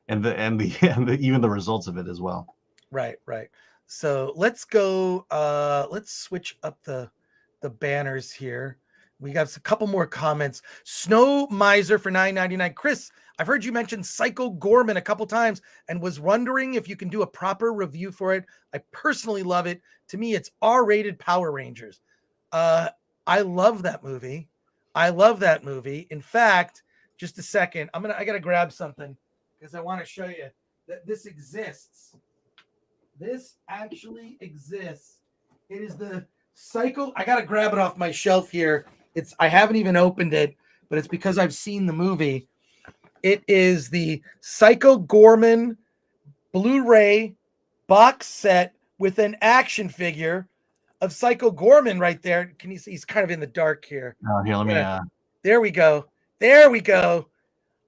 even the results of it as well. Right. So let's go. Let's switch up the banners here. We got a couple more comments. Snow Miser for $9.99. Chris, I've heard you mention Psycho Gorman a couple times and was wondering if you can do a proper review for it. I personally love it. To me, it's R-rated Power Rangers. I love that movie. In fact, just a second. I gotta grab something because I want to show you that this exists. This actually exists. It is the Psycho. I gotta grab it off my shelf here. I haven't even opened it, but it's because I've seen the movie. It is the Psycho Gorman Blu-ray box set with an action figure of Psycho Gorman right there. Can you see? He's kind of in the dark here. Oh, here, let me. There we go.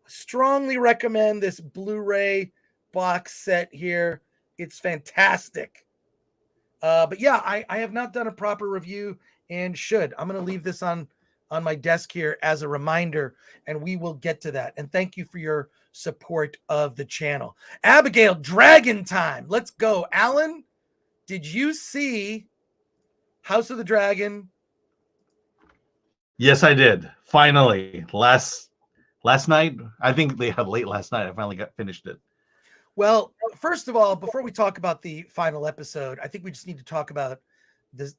Strongly recommend this Blu-ray box set here. It's fantastic. But yeah, I have not done a proper review and should. I'm going to leave this on my desk here as a reminder, and we will get to that. And thank you for your support of the channel. Abigail, Dragon Time. Let's go. Alan, did you see House of the Dragon? Yes, I did. Finally, last night. I think they had late last night. I finally finished it. Well, first of all, before we talk about the final episode, I think we just need to talk about this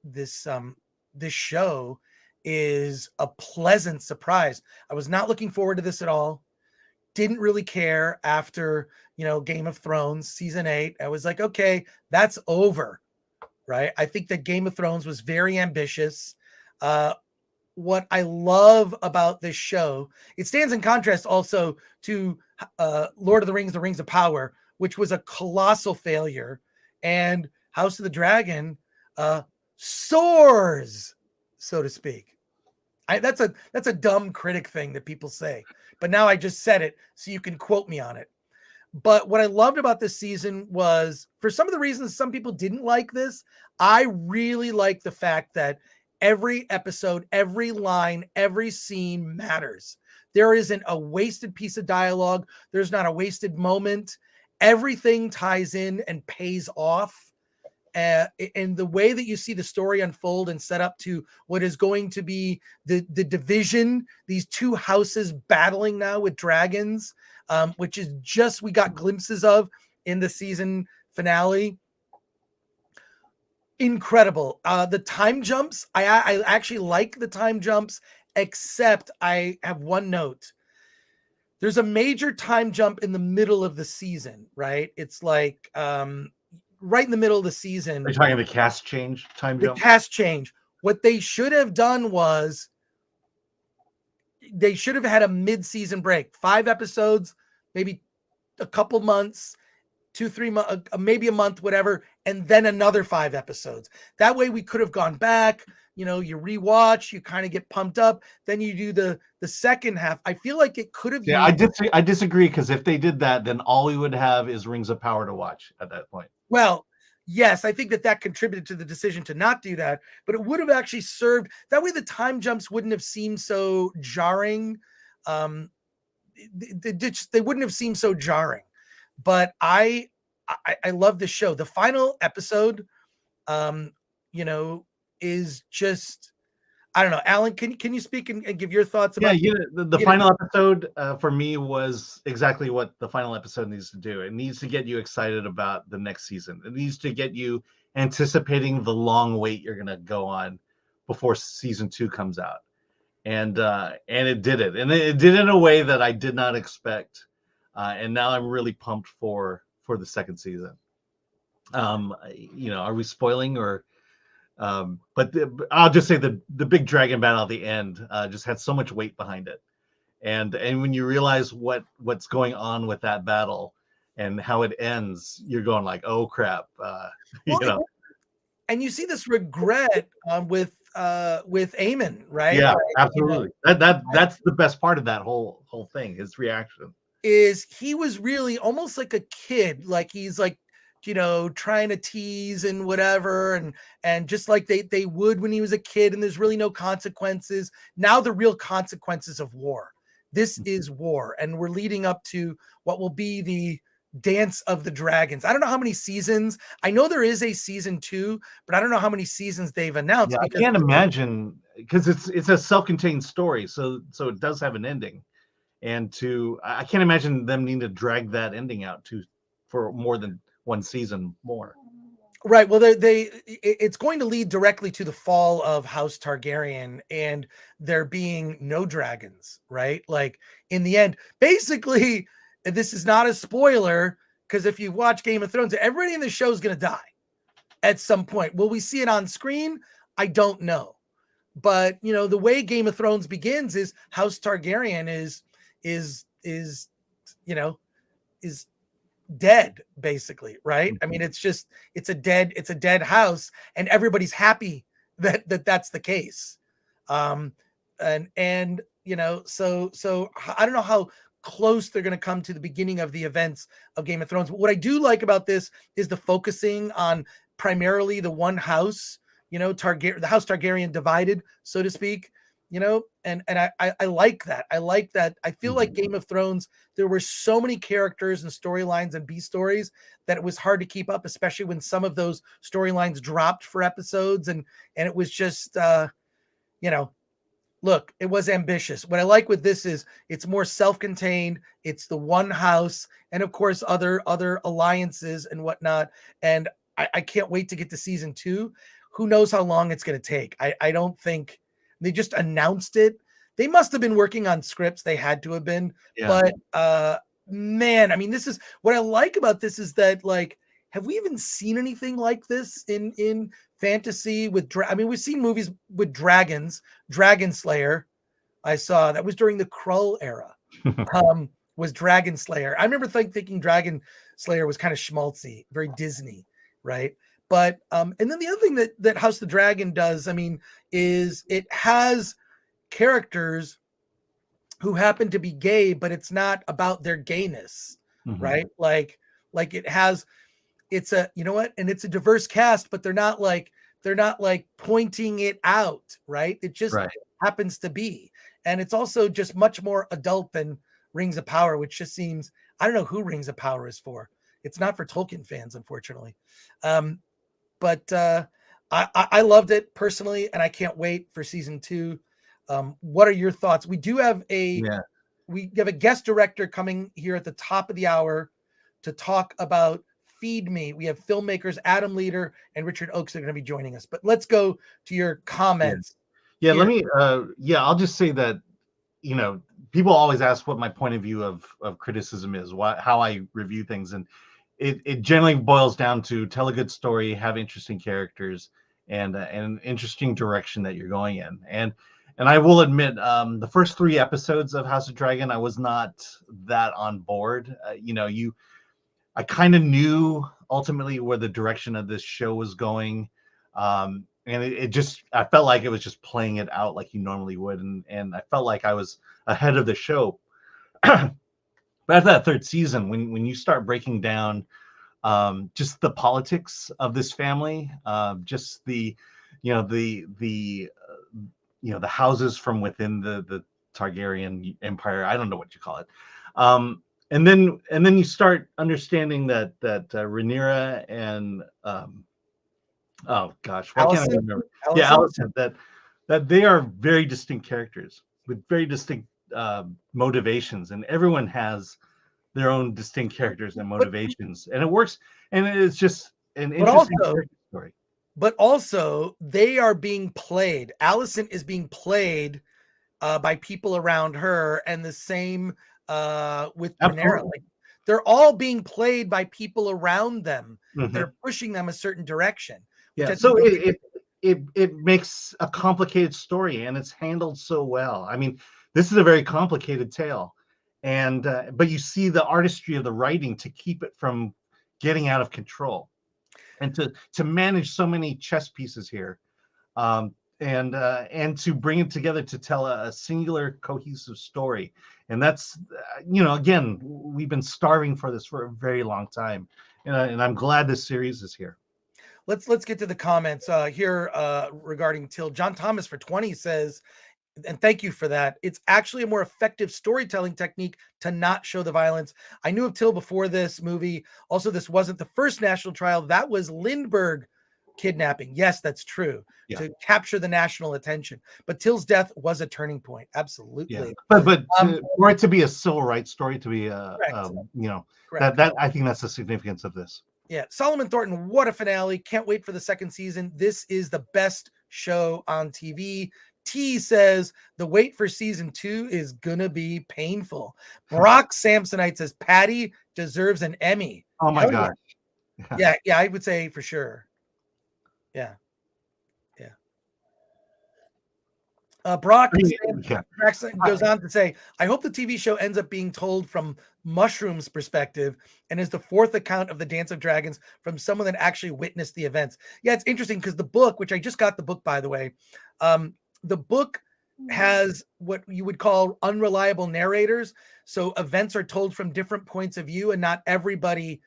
show is a pleasant surprise. I was not looking forward to this at all. Didn't really care after, Game of Thrones season 8. I was like, okay, that's over. Right. I think that Game of Thrones was very ambitious. What I love about this show, it stands in contrast also to Lord of the Rings of Power, which was a colossal failure, and House of the Dragon soars, so to speak. That's a dumb critic thing that people say, but now I just said it so you can quote me on it. But what I loved about this season was, for some of the reasons some people didn't like this, I really like the fact that every episode, every line, every scene matters. There isn't a wasted piece of dialogue. There's not a wasted moment. Everything ties in and pays off. And the way that you see the story unfold and set up to what is going to be the division, these two houses battling now with dragons, which is just, we got glimpses of in the season finale. Incredible. The time jumps, I actually like the time jumps, except I have one note. There's a major time jump in the middle of the season, right? It's like right in the middle of the season. Are you talking the cast change time jump? The cast change. What they should have done was they should have had a mid-season break, 5 episodes, maybe a couple months, 2-3 months, maybe a month, whatever, and then another 5 episodes. That way we could have gone back, you rewatch, you kind of get pumped up, then you do the second half. I feel like it could have. Yeah, I disagree, because if they did that, then all we would have is Rings of Power to watch at that point. Well, yes, I think that contributed to the decision to not do that, but it would have actually served. That way the time jumps wouldn't have seemed so jarring. They wouldn't have seemed so jarring. But I love the show. The final episode, is just, I don't know. Alan, can you speak and give your thoughts about? Yeah, the final episode for me was exactly what the final episode needs to do. It needs to get you excited about the next season. It needs to get you anticipating the long wait you're gonna go on before season 2 comes out, and it did it, and it did it in a way that I did not expect, and now I'm really pumped for the second season. Are we spoiling or? But I'll just say the big dragon battle at the end just had so much weight behind it, and when you realize what's going on with that battle and how it ends, you're going like, oh crap, And you see this regret with Eamon, right? Yeah, absolutely. That's the best part of that whole thing. His reaction is he was really almost like a kid, like he's like, trying to tease and whatever, and just like they would when he was a kid, and there's really no consequences. Now the real consequences of war. This is war, and we're leading up to what will be the Dance of the Dragons. I don't know how many seasons. I know there is a season 2, but I don't know how many seasons they've announced. Yeah, I can't imagine, because it's a self-contained story, so it does have an ending, and I can't imagine them needing to drag that ending out for more than one season more. Right. Well, it's going to lead directly to the fall of House Targaryen and there being no dragons, right? Like in the end, basically, this is not a spoiler, because if you watch Game of Thrones, everybody in the show is going to die at some point. Will we see it on screen? I don't know. But, the way Game of Thrones begins is House Targaryen is dead, basically, right? I mean, it's a dead house, and everybody's happy that's the case. So I don't know how close they're going to come to the beginning of the events of Game of Thrones. But what I do like about this is the focusing on primarily the one house, the House Targaryen divided, so to speak. And I like that. I like that. I feel like Game of Thrones, there were so many characters and storylines and B stories that it was hard to keep up, especially when some of those storylines dropped for episodes. And it was just, look, it was ambitious. What I like with this is it's more self-contained. It's the one house, and of course, other alliances and whatnot. And I can't wait to get to season 2. Who knows how long it's going to take? I don't think. They just announced it. They must have been working on scripts. They had to have been. Yeah. But man, I mean, this is what I like about this is that, like, have we even seen anything like this in fantasy with we've seen movies with dragons. Dragon Slayer, I saw that was during the Krull era. Was Dragon Slayer. I remember thinking Dragon Slayer was kind of schmaltzy, very Disney, right? But and then the other thing that House of the Dragon does, I mean, is it has characters who happen to be gay, but it's not about their gayness, right? Like it's a, you know what? And it's a diverse cast, but they're not like pointing it out, right? It just happens to be. And it's also just much more adult than Rings of Power, which just seems, I don't know who Rings of Power is for. It's not for Tolkien fans, unfortunately. But I loved it personally, and I can't wait for season 2. What are your thoughts? We do have we have a guest director coming here at the top of the hour to talk about Feed Me. We have filmmakers Adam Leader and Richard Oakes are going to be joining us. But let's go to your comments. Yeah, let me I'll just say that, you know, people always ask what my point of view of criticism is, how I review things, and it generally boils down to tell a good story, have interesting characters, and an interesting direction that you're going in. And I will admit, the first 3 episodes of House of Dragon, I was not that on board. I kind of knew ultimately where the direction of this show was going. And I felt like it was just playing it out like you normally would. And I felt like I was ahead of the show. But after that 3rd season, when you start breaking down just the politics of this family, just the houses from within the Targaryen Empire, I don't know what you call it. And then you start understanding that Rhaenyra and oh gosh, why can't I remember? Yeah, Alicent, that they are very distinct characters with very distinct motivations, and everyone has their own distinct characters and motivations, and it works, and it's just an interesting story. But also, they are being played. Alicent is being played by people around her, and the same with Rhaenyra. Like, they're all being played by people around them. They're pushing them a certain direction. Yeah, so it makes a complicated story, and it's handled so well. I mean, this is a very complicated tale, and but you see the artistry of the writing to keep it from getting out of control, and to manage so many chess pieces here, and to bring it together to tell a singular cohesive story. And that's, again, we've been starving for this for a very long time, and I'm glad this series is here. Let's get to the comments here regarding Till. John Thomas for 20 says, and thank you for that, it's actually a more effective storytelling technique to not show the violence. I knew of Till before this movie. Also, this wasn't the first national trial. That was Lindbergh kidnapping. Yes, that's true. Yeah. To capture the national attention. But Till's death was a turning point. Absolutely. Yeah. But for it to be a civil rights story, to be that I think that's the significance of this. Yeah. Solomon Thornton, what a finale. Can't wait for the 2nd season. This is the best show on TV. T says the wait for season 2 is gonna be painful. Brock Samsonite says Patty deserves an Emmy. Oh my gosh. Yeah, I would say for sure. Yeah. Brock goes on to say, I hope the TV show ends up being told from Mushroom's perspective and is the 4th account of the Dance of Dragons from someone that actually witnessed the events. Yeah, it's interesting because the book, which I just got the book, by the way, the book has what you would call unreliable narrators. So events are told from different points of view, and not everyone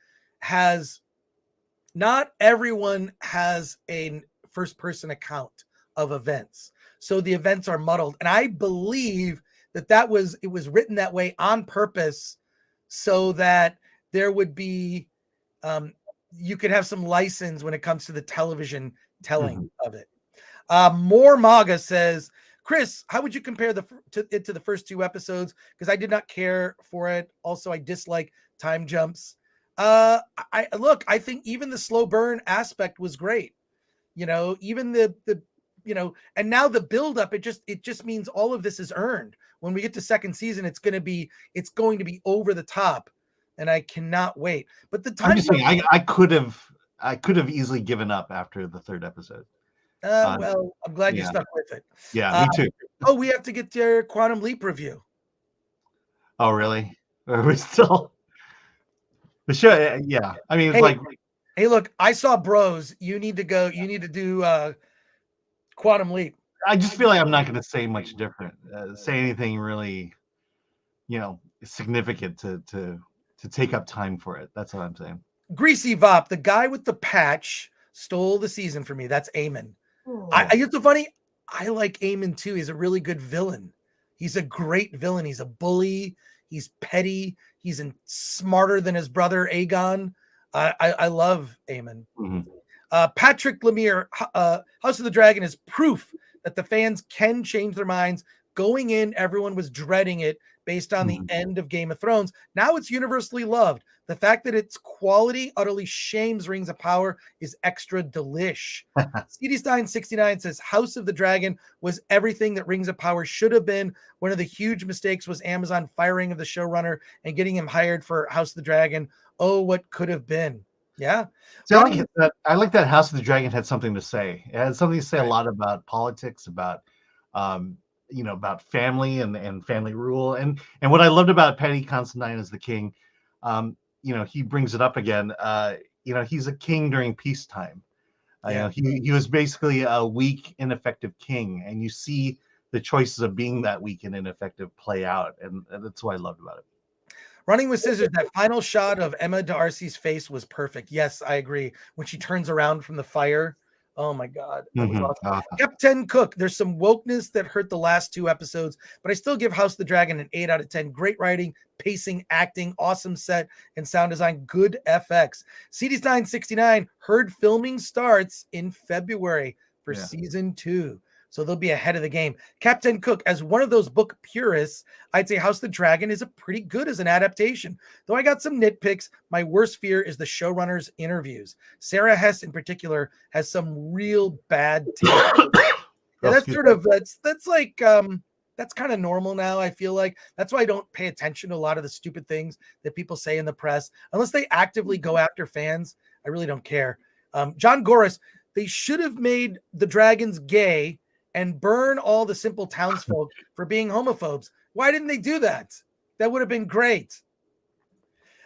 has a first-person account of events. So the events are muddled. And I believe it was written that way on purpose so that there would be, you could have some license when it comes to the television telling of it. More Maga says, Chris, how would you compare it to the first 2 episodes? Because I did not care for it. Also, I dislike time jumps. I think even the slow burn aspect was great. Even the and now the buildup, it just means all of this is earned. When we get to 2nd season, it's going to be over the top, and I cannot wait. But the time, I'm just saying, I could have easily given up after the 3rd episode. Well, I'm glad you stuck with it. Yeah, me too. We have to get your Quantum Leap review. Oh, really? Are we still the show? Yeah, I mean, hey, look, I saw Bros. You need to do Quantum Leap. I just feel like I'm not going to say much different. say anything really, significant to take up time for it. That's what I'm saying. Greasy Vop, the guy with the patch, stole the season for me. That's Eamon. It's so funny. I like Eamon too. He's a really good villain. He's a great villain. He's a bully. He's petty. He's smarter than his brother Aegon. I love Eamon. Mm-hmm. Patrick Lemire, House of the Dragon is proof that the fans can change their minds. Going in, everyone was dreading it based on the end of Game of Thrones. Now it's universally loved. The fact that its quality utterly shames Rings of Power is extra delish. CD Stein 69 says House of the Dragon was everything that Rings of Power should have been. One of the huge mistakes was Amazon firing of the showrunner and getting him hired for House of the Dragon. Oh, what could have been. Yeah. So I like that House of the Dragon had something to say. It had something to say a lot about politics, about about family and family rule. And what I loved about Paddy Considine as the king, he brings it up again. He's a king during peacetime. He was basically a weak, ineffective king, and you see the choices of being that weak and ineffective play out, and that's what I loved about it. Running with Scissors, that final shot of Emma D'Arcy's face was perfect. Yes, I agree. When she turns around from the fire, oh my God. That was awesome. Captain Cook, there's some wokeness that hurt the last 2 episodes, but I still give House of the Dragon an 8 out of 10. Great writing, pacing, acting, awesome set, and sound design, good FX. CD9 69 heard filming starts in February for season 2. So they'll be ahead of the game. Captain Cook, as one of those book purists, I'd say House of the Dragon is a pretty good as an adaptation. Though I got some nitpicks, my worst fear is the showrunner's interviews. Sarah Hess in particular has some real bad taste. That's sort of, that's like, that's kind of normal now, I feel like. That's why I don't pay attention to a lot of the stupid things that people say in the press. Unless they actively go after fans, I really don't care. John Goris, they should have made the dragons gay and burn all the simple townsfolk for being homophobes. Why didn't they do that? That would have been great.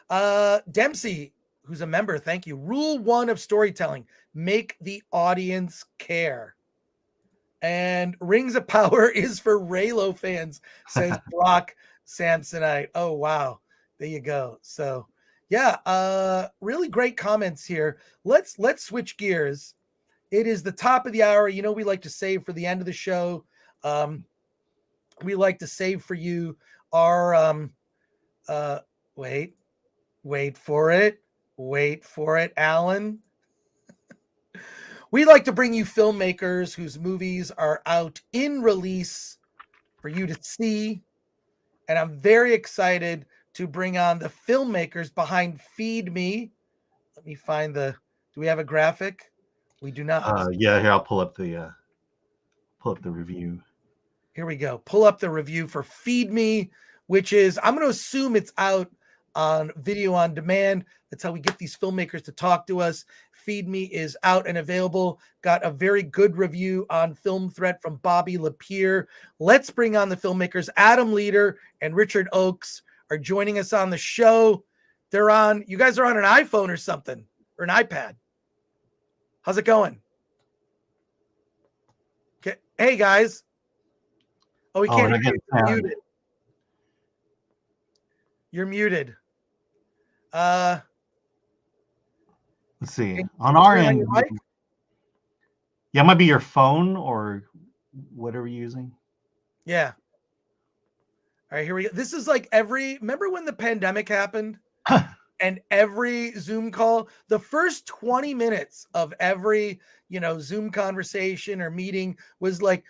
Dempsey, who's a member, thank you. Rule 1 of storytelling, make the audience care. And Rings of Power is for Raylo fans, says Brock Samsonite. Oh, wow. There you go. So, yeah, really great comments here. Let's switch gears. It is the top of the hour. You know, we like to save for the end of the show. We like to save for you our, wait for it, Alan. We like to bring you filmmakers whose movies are out in release for you to see. And I'm very excited to bring on the filmmakers behind Feed Me. Let me find do we have a graphic? We do not. Here, I'll pull up the review. Here we go. Pull up the review for Feed Me, which is, I'm going to assume it's out on video on demand. That's how we get these filmmakers to talk to us. Feed Me is out and available. Got a very good review on Film Threat from Bobby Lapierre. Let's bring on the filmmakers. Adam Leader and Richard Oakes are joining us on the show. You guys are on an iPhone or something, or an iPad. How's it going? Okay. Hey, guys. Oh, we can't hear you. You're muted. You're muted. Let's see. On our end, it might be your phone or whatever you're using. Yeah. All right, here we go. This is like remember when the pandemic happened? And every Zoom call, the first 20 minutes of every, Zoom conversation or meeting was like,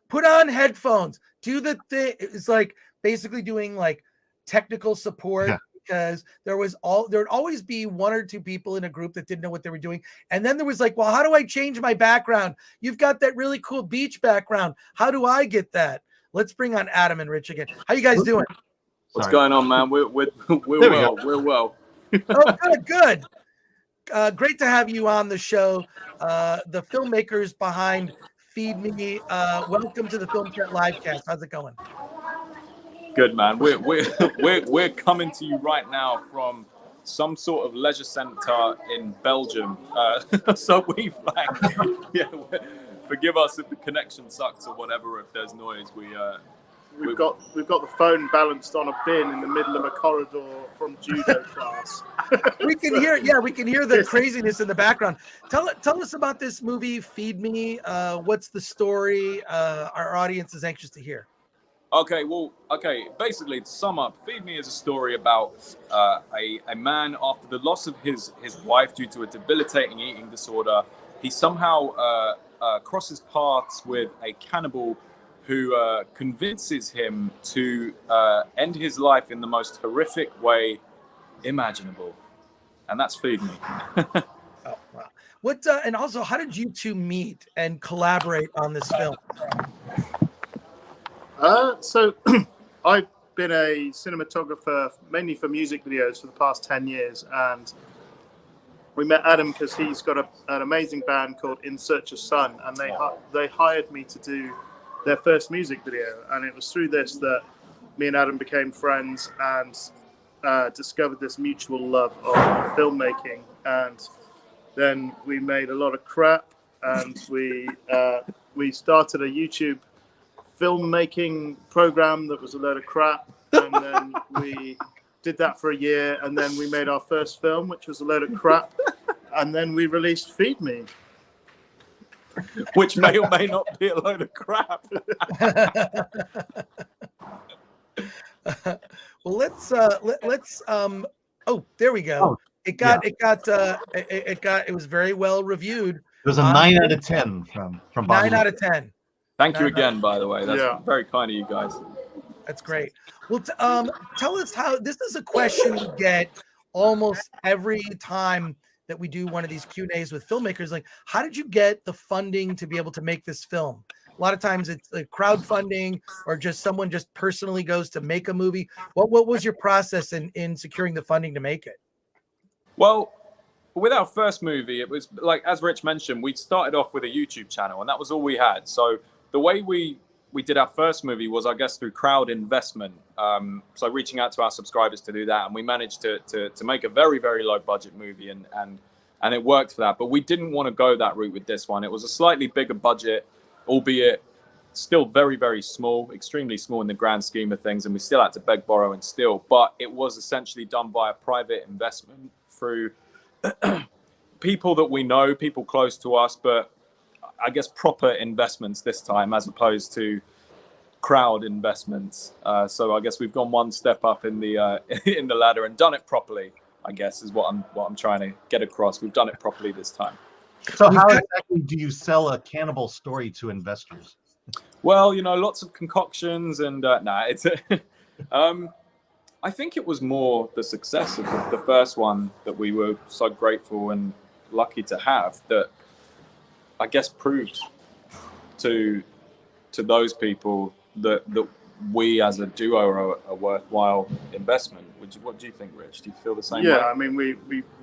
put on headphones, do the thing. It's like basically doing like technical support because there'd always be 1 or 2 people in a group that didn't know what they were doing. And then there was like, well, how do I change my background? You've got that really cool beach background. How do I get that? Let's bring on Adam and Rich again. How you guys doing? What's going on, man? We're well. We're well. Oh, good. Great to have you on the show. The filmmakers behind Feed Me. Welcome to the Film Threat Livecast. How's it going? Good, man. We're coming to you right now from some sort of leisure center in Belgium. So we've forgive us if the connection sucks or whatever. If there's noise, we've got the phone balanced on a bin in the middle of a corridor from judo class. We can hear the craziness in the background. Tell us about this movie, Feed Me. What's the story? Our audience is anxious to hear. Okay, basically to sum up, Feed Me is a story about a man after the loss of his wife due to a debilitating eating disorder. He somehow crosses paths with a cannibal who convinces him to end his life in the most horrific way imaginable. And that's Feed Me. Oh, wow. What and also, how did you two meet and collaborate on this film? So I've been a cinematographer mainly for music videos for the past 10 years, and we met Adam because he's got an amazing band called In Search of Sun, and they hired me to do their first music video, and it was through this that me and Adam became friends and discovered this mutual love of filmmaking. And then we made a lot of crap, and we started a YouTube filmmaking program that was a load of crap, and then we did that for a year, and then we made our first film, which was a load of crap, and then we released Feed Me, which may or may not be a load of crap. Well, let's oh, there we go. It was very well reviewed. It was a 9 out of 10 from 9 out of 10. Thank you again, by the way. That's very kind of you guys. That's great. Well, tell us how, this is a question we get almost every time that we do one of these Q&As with filmmakers. Like, how did you get the funding to be able to make this film? A lot of times it's like crowdfunding, or just someone just personally goes to make a movie. What was your process in securing the funding to make it? Well, with our first movie, it was like, as Rich mentioned, we started off with a YouTube channel, and that was all we had. So the way we did our first movie was, I guess, through crowd investment. So reaching out to our subscribers to do that, and we managed to make a very, very low budget movie, and it worked for that. But we didn't want to go that route with this one. It was a slightly bigger budget, albeit still very, very small, extremely small in the grand scheme of things, and we still had to beg, borrow, and steal. But it was essentially done by a private investment through people that we know, people close to us, but I guess proper investments this time, as opposed to crowd investments. So I guess we've gone one step up in the in the ladder and done it properly, I guess, is what I'm trying to get across. We've done it properly this time. So how exactly do you sell a cannibal story to investors? Well, lots of concoctions, and it's I think it was more the success of the first one that we were so grateful and lucky to have, that I guess proved to those people that we as a duo are a worthwhile investment. What do you think, Rich? Do you feel the same way? Yeah, I mean, we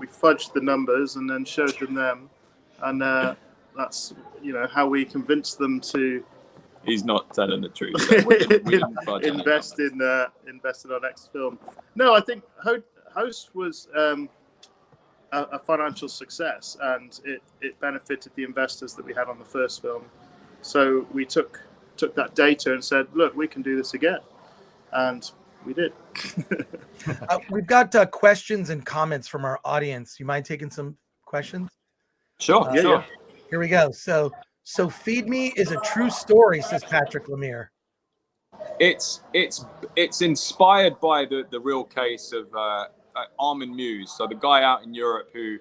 fudged the numbers and then showed them, and that's how we convinced them to. He's not telling the truth. Invest in our next film. No, I think Host was a financial success, and it benefited the investors that we had on the first film. So we took that data and said, look, we can do this again, and we did. We've got questions and comments from our audience. You mind taking some questions? Sure. Sure. Here we go. So Feed Me is a true story, says Patrick Lemire. It's inspired by the real case of Armin Muse, so the guy out in Europe who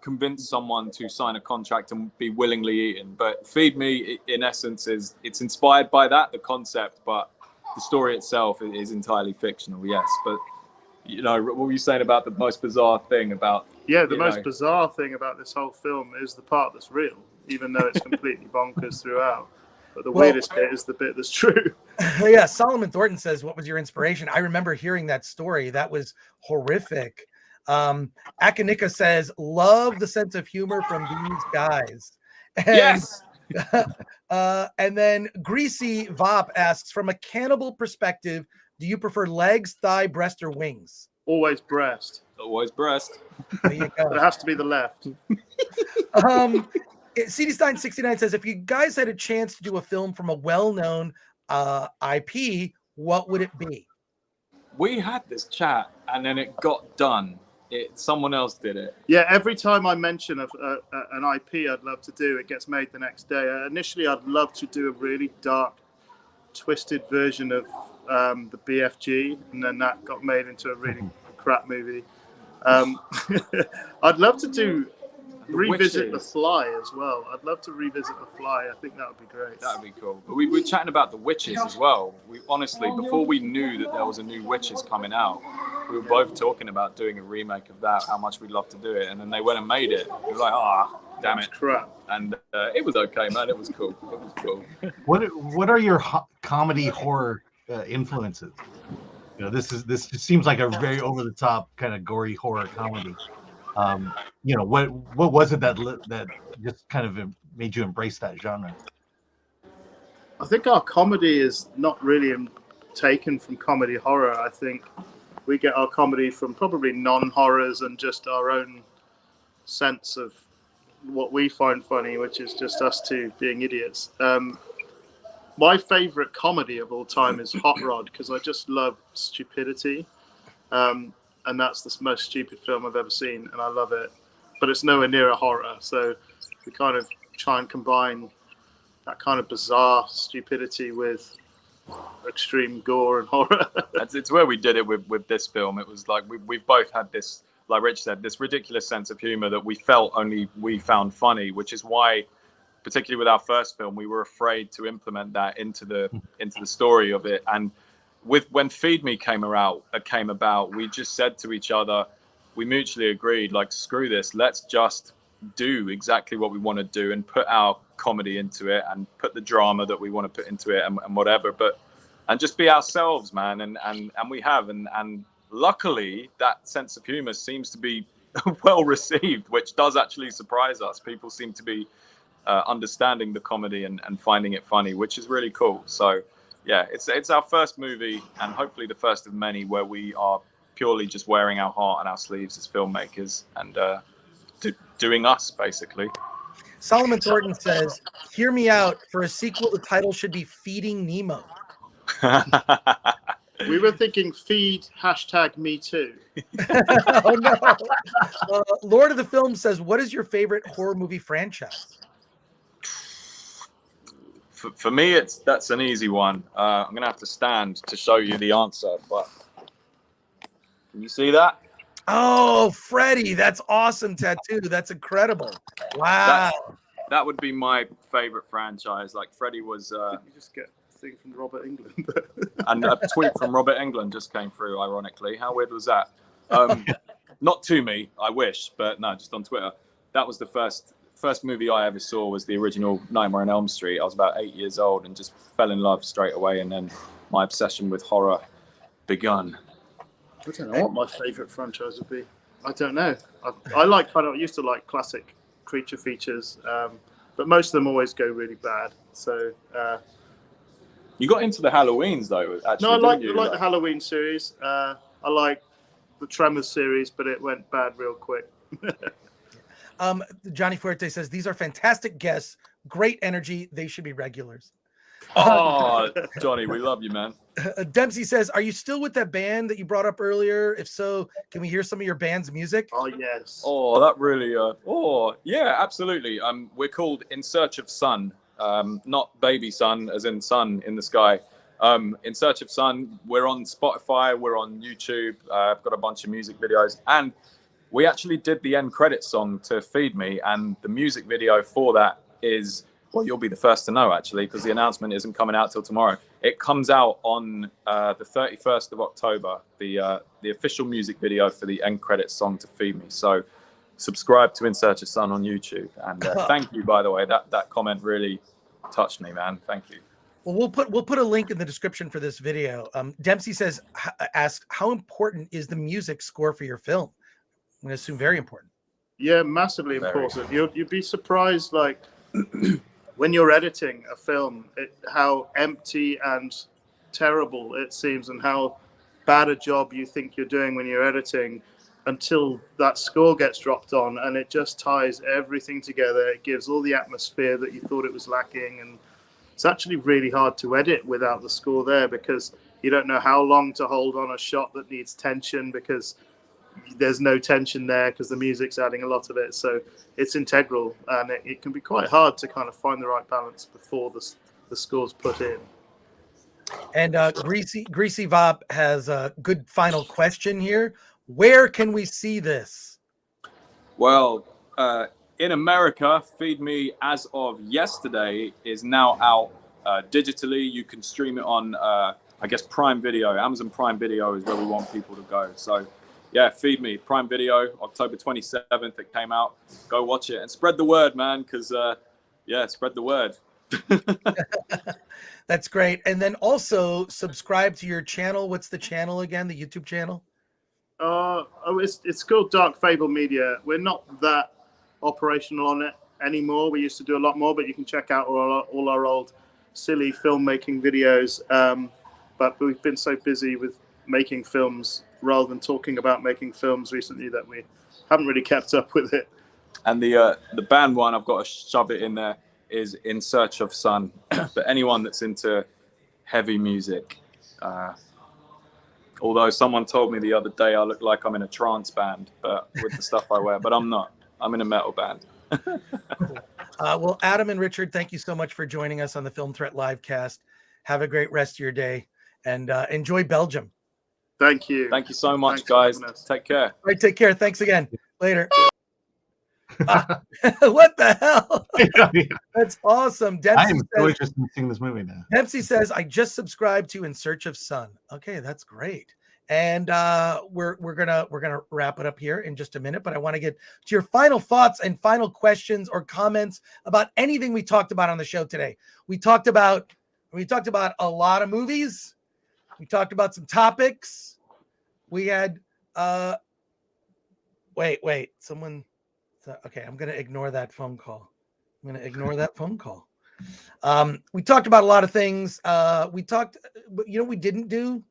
convinced someone to sign a contract and be willingly eaten. But Feed Me, in essence, it's inspired by that, the concept, but the story itself is entirely fictional. Yes, but what were you saying about the most bizarre thing about? Yeah, the most bizarre thing about this whole film is the part that's real, even though it's completely bonkers throughout. But the weirdest bit is the bit that's true. Yeah, Solomon Thornton says, what was your inspiration? I remember hearing that story. That was horrific. Akanika says, love the sense of humor from these guys. And, yes. And then Greasy Vop asks, from a cannibal perspective, do you prefer legs, thigh, breast, or wings? Always breast. Always breast. There you go. But it has to be the left. CD Stein 69 says, if you guys had a chance to do a film from a well-known IP, what would it be? We had this chat, and then it got done. Someone else did it. Yeah, every time I mention an IP I'd love to do, it gets made the next day. Initially, I'd love to do a really dark, twisted version of the BFG, and then that got made into a really crap movie. I'd love to revisit The Fly as well. I'd love to revisit The Fly. I think that would be great. That would be cool. But we were chatting about The Witches as well. We honestly, before we knew that there was a new Witches coming out, we were both talking about doing a remake of that, how much we'd love to do it. And then they went and made it. We were like, damn it. Crap. And it was okay, man. It was cool. It was cool. What are your comedy horror influences? You know, this seems like a very over the top kind of gory horror comedy. You know, what was it that just kind of made you embrace that genre? I think our comedy is not really taken from comedy horror. I think we get our comedy from probably non-horrors and just our own sense of what we find funny, which is just us two being idiots. My favorite comedy of all time is Hot Rod, because I just love stupidity. And that's the most stupid film I've ever seen, and I love it. But it's nowhere near a horror, so we kind of try and combine that kind of bizarre stupidity with extreme gore and horror. It's where we did it with this film. It was like we've both had this, like Rich said, this ridiculous sense of humor that we felt only we found funny, which is why, particularly with our first film, we were afraid to implement that into the story of it. And when Feed Me came about, we just said to each other, we mutually agreed, like, screw this, let's just do exactly what we want to do and put our comedy into it and put the drama that we want to put into it and whatever, and just be ourselves, man. And we have, and luckily that sense of humor seems to be well received, which does actually surprise us. People seem to be understanding the comedy and finding it funny, which is really cool. So yeah, it's our first movie, and hopefully the first of many where we are purely just wearing our heart on our sleeves as filmmakers and doing us, basically. Solomon Thornton says, hear me out. For a sequel, the title should be Feeding Nemo. We were thinking feed #MeToo. Oh, no. Lord of the Film says, what is your favorite horror movie franchise? For me, that's an easy one. I'm going to have to stand to show you the answer, but can you see that? Oh, Freddy. That's awesome tattoo. That's incredible. Wow. That would be my favorite franchise. Like, Freddy was... you just get a thing from Robert Englund. And a tweet from Robert Englund just came through, ironically. How weird was that? Not to me, I wish, but no, just on Twitter. That was the first movie I ever saw, was the original Nightmare on Elm Street. I was about 8 years old and just fell in love straight away, and then my obsession with horror begun. I don't know what my favorite franchise would be. I don't know. I used to like classic creature features, but most of them always go really bad. So you got into the Halloweens though. Actually, no, I like the Halloween series. I like the Tremors series, but it went bad real quick. Johnny Fuerte says, these are fantastic guests, great energy, they should be regulars. Oh, Johnny, we love you, man. Dempsey says, are you still with that band that you brought up earlier? If so, can we hear some of your band's music? Oh, yes. Oh, that really yeah, absolutely. We're called In Search of Sun, not baby sun as in sun in the sky. In Search of Sun. We're on Spotify, we're on YouTube. I've got a bunch of music videos, and we actually did the end credits song to Feed Me, and the music video for that is, well, you'll be the first to know, actually, because the announcement isn't coming out till tomorrow. It comes out on the 31st of October, the official music video for the end credits song to Feed Me. So subscribe to In Search of Sun on YouTube. And thank you, by the way. That comment really touched me, man. Thank you. Well, we'll put a link in the description for this video. Dempsey asks, how important is the music score for your film? I'm going to assume very important. Yeah, massively important. You'd be surprised, like, when you're editing a film, how empty and terrible it seems, and how bad a job you think you're doing when you're editing. until that score gets dropped on, and it just ties everything together. It gives all the atmosphere that you thought it was lacking, and it's actually really hard to edit without the score there, because you don't know how long to hold on a shot that needs tension, because there's no tension there because the music's adding a lot of it. So it's integral, and it can be quite hard to kind of find the right balance before the score's put in. And Greasy Vop has a good final question here. Where can we see this? Well, in America, Feed Me, as of yesterday, is now out digitally. You can stream it on, I guess, Prime Video. Amazon Prime Video is where we want people to go. So, yeah, Feed Me, Prime Video, October 27th, it came out. Go watch it and spread the word, man, because, yeah, spread the word. That's great. And then also subscribe to your channel. What's the channel again, the YouTube channel? It's called Dark Fable Media. We're not that operational on it anymore. We used to do a lot more, but you can check out all our old silly filmmaking videos. But we've been so busy with making films rather than talking about making films recently that we haven't really kept up with it. And the band one, I've got to shove it in there, is In Search of Sun. For anyone that's into heavy music. Although someone told me the other day I look like I'm in a trance band, but with the stuff I wear, but I'm not. I'm in a metal band. Well, Adam and Richard, thank you so much for joining us on the Film Threat Livecast. Have a great rest of your day, and enjoy Belgium. Thank you. Thank you so much, guys. Take care. All right, take care. Thanks again. Later. What the hell? That's awesome. Dempsey I am so says, interested in seeing this movie now. Dempsey says, I just subscribed to In Search of Sun. Okay, that's great. And we're gonna wrap it up here in just a minute, but I want to get to your final thoughts and final questions or comments about anything we talked about on the show today. We talked about a lot of movies. We talked about some topics. We had wait, someone. Okay, I'm going to ignore that phone call. We talked about a lot of things. We talked, but you know, we didn't do.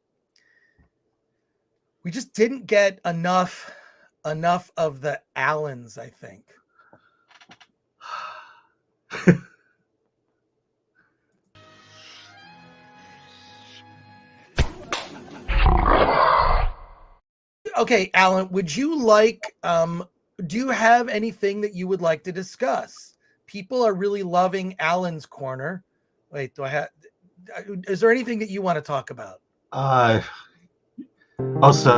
We just didn't get enough of the Allens, I think. Okay, Alan, would you like do you have anything that you would like to discuss? People are really loving Alan's Corner. Wait, is there anything that you want to talk about? Also,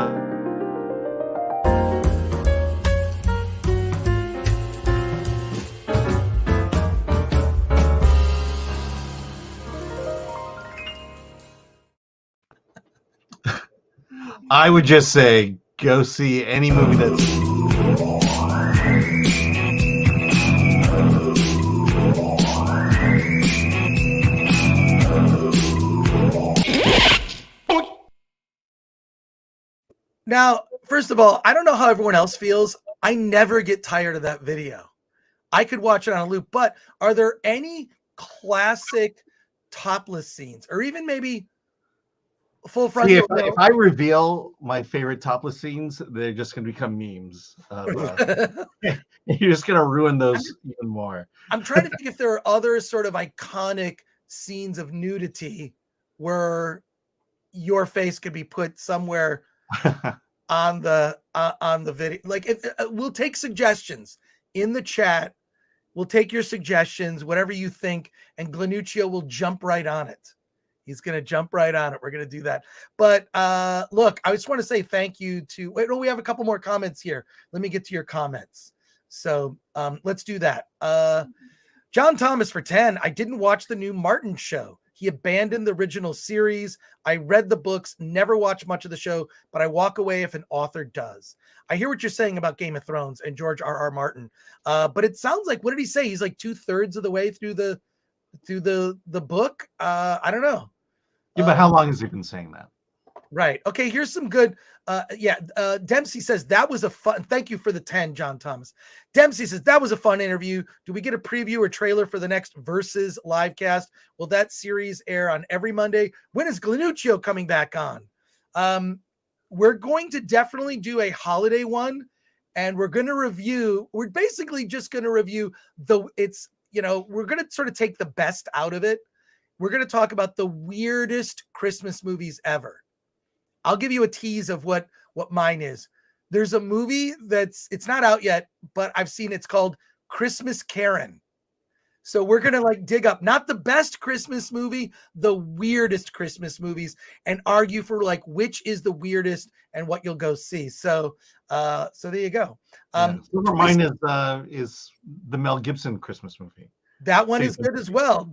I would just say go see any movie that's Now, first of all, I don't know how everyone else feels. I never get tired of that video. I could watch it on a loop, but are there any classic topless scenes or even maybe full frontal? See, if I reveal my favorite topless scenes, they're just going to become memes. You're just going to ruin those even more. I'm trying to think if there are other sort of iconic scenes of nudity where your face could be put somewhere on the video. Like, we'll take suggestions in the chat. We'll take your suggestions, whatever you think, and Glanuccio will jump right on it. He's going to jump right on it. We're going to do that. But look, I just want to say thank you to. Wait, no, we have a couple more comments here. Let me get to your comments. So let's do that. John Thomas for 10. I didn't watch the new Martin show. He abandoned the original series. I read the books, never watched much of the show, but I walk away if an author does. I hear what you're saying about Game of Thrones and George R.R. Martin, but it sounds like, what did he say? He's like 2/3 of the way through the book. I don't know. Yeah, but how long has he been saying that? Right. Okay. Here's some good. Dempsey says that was a fun. Thank you for the 10, John Thomas. Dempsey says that was a fun interview. Do we get a preview or trailer for the next Versus livecast? Will that series air on every Monday? When is Glanuccio coming back on? we're going to definitely do a holiday one, and we're basically just going to review we're going to sort of take the best out of it. We're going to talk about the weirdest Christmas movies ever. I'll give you a tease of what mine is. There's a movie it's not out yet, but I've seen it's called Christmas Karen. So we're going to dig up not the best Christmas movie, the weirdest Christmas movies, and argue for which is the weirdest and what you'll go see. So there you go. Mine is the Mel Gibson Christmas movie. That one is good as well.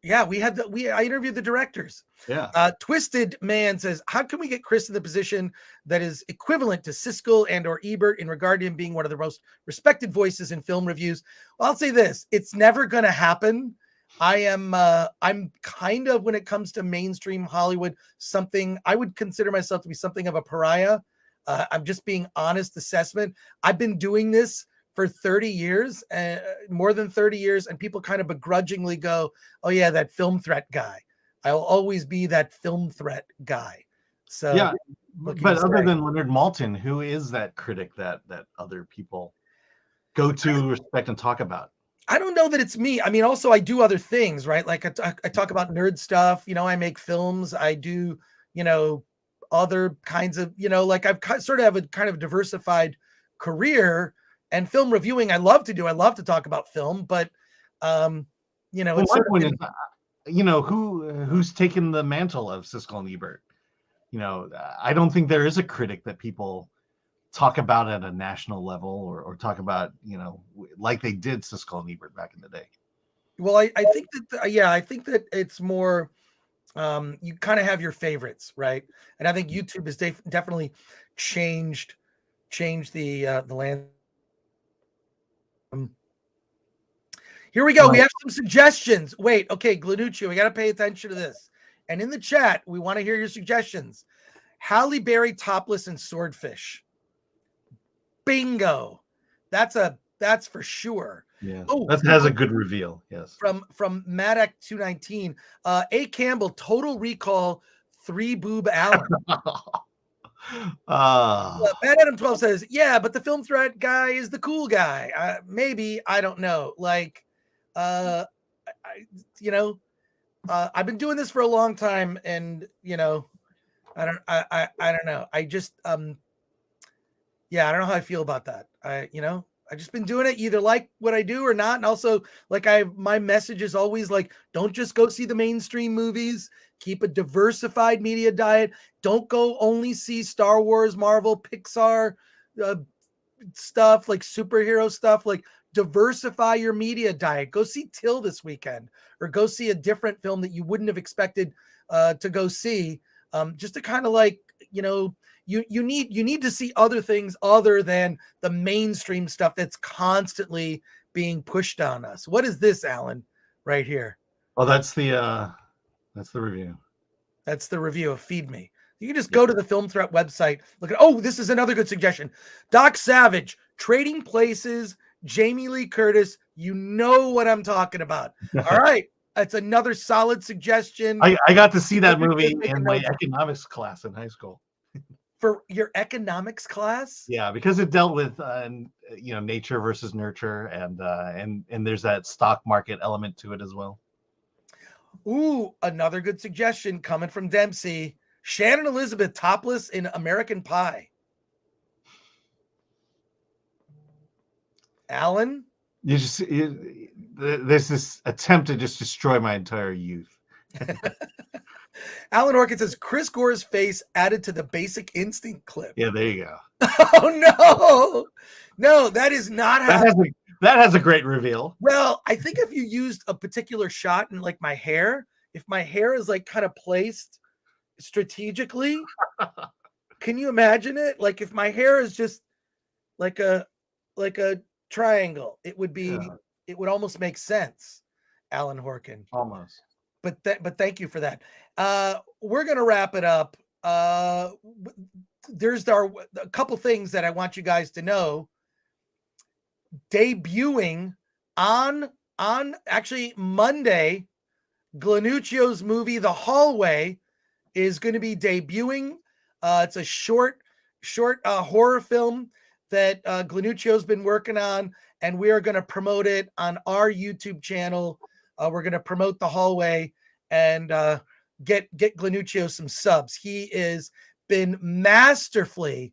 I interviewed the directors. Yeah. Twisted Man says, how can we get Chris in the position that is equivalent to Siskel and or Ebert in regard to him being one of the most respected voices in film reviews? Well, I'll say this, it's never going to happen. I'm kind of, when it comes to mainstream Hollywood, I would consider myself to be something of a pariah. I'm just being honest assessment. I've been doing this for 30 years, more than 30 years, and people kind of begrudgingly go, oh yeah, that Film Threat guy. I'll always be that Film Threat guy. So yeah, but other than Leonard Maltin, who is that critic that other people go to, respect, and talk about? I don't know that it's me. I mean, also I do other things, right? Like I talk about nerd stuff, I make films, I do, other kinds of, I've sort of have a kind of diversified career. And film reviewing, I love to do. I love to talk about film, but it's my point is, who's taken the mantle of Siskel and Ebert? I don't think there is a critic that people talk about at a national level or talk about, like they did Siskel and Ebert back in the day. Well, I think that it's more, you kind of have your favorites, right? And I think YouTube has definitely changed the land. Here we go. We have some suggestions. Wait, okay, Glanuccio, we got to pay attention to this. And in the chat, we want to hear your suggestions. Halle Berry topless and swordfish. Bingo. That's for sure. Yeah. That has a good reveal. Yes. From Maddock 219. A. Campbell, Total Recall, 3 Boob Allen. Matt Adam 12 says, yeah, but the Film Threat guy is the cool guy. Maybe, I don't know. I've been doing this for a long time, and I don't know. I just I don't know how I feel about that. I just been doing it, either like what I do or not. And also, my message is always don't just go see the mainstream movies. Keep a diversified media diet. Don't go only see Star Wars, Marvel, Pixar stuff, superhero stuff. Diversify your media diet. Go see Till this weekend, or go see a different film that you wouldn't have expected to go see. Just to kind of you need to see other things other than the mainstream stuff that's constantly being pushed on us. What is this, Alan, right here? Oh, that's the review. That's the review of Feed Me. You can just go to the Film Threat website. Look at, this is another good suggestion. Doc Savage, Trading Places, Jamie Lee Curtis. You know what I'm talking about. All right. That's another solid suggestion. I got to see that movie in my economics class in high school. For your economics class? Yeah, because it dealt with nature versus nurture, and there's that stock market element to it as well. Ooh, another good suggestion coming from Dempsey. Shannon Elizabeth topless in American Pie. Alan? There's this attempt to just destroy my entire youth. Alan Orkin says Chris Gore's face added to the Basic Instinct clip. Yeah, there you go. Oh no, that is not how. That has a great reveal. Well, I think if you used a particular shot in my hair, if my hair is kind of placed strategically, can you imagine it? If my hair is just like a triangle, it would be. Yeah. It would almost make sense, Alan Horkin. Almost. But thank you for that. We're gonna wrap it up. There's a couple things that I want you guys to know. Debuting on actually Monday, Glanuccio's movie The Hallway is going to be debuting. It's a short horror film that Glanuccio's been working on, and we are going to promote it on our YouTube channel. We're going to promote The Hallway and get Glanuccio some subs. He is been masterfully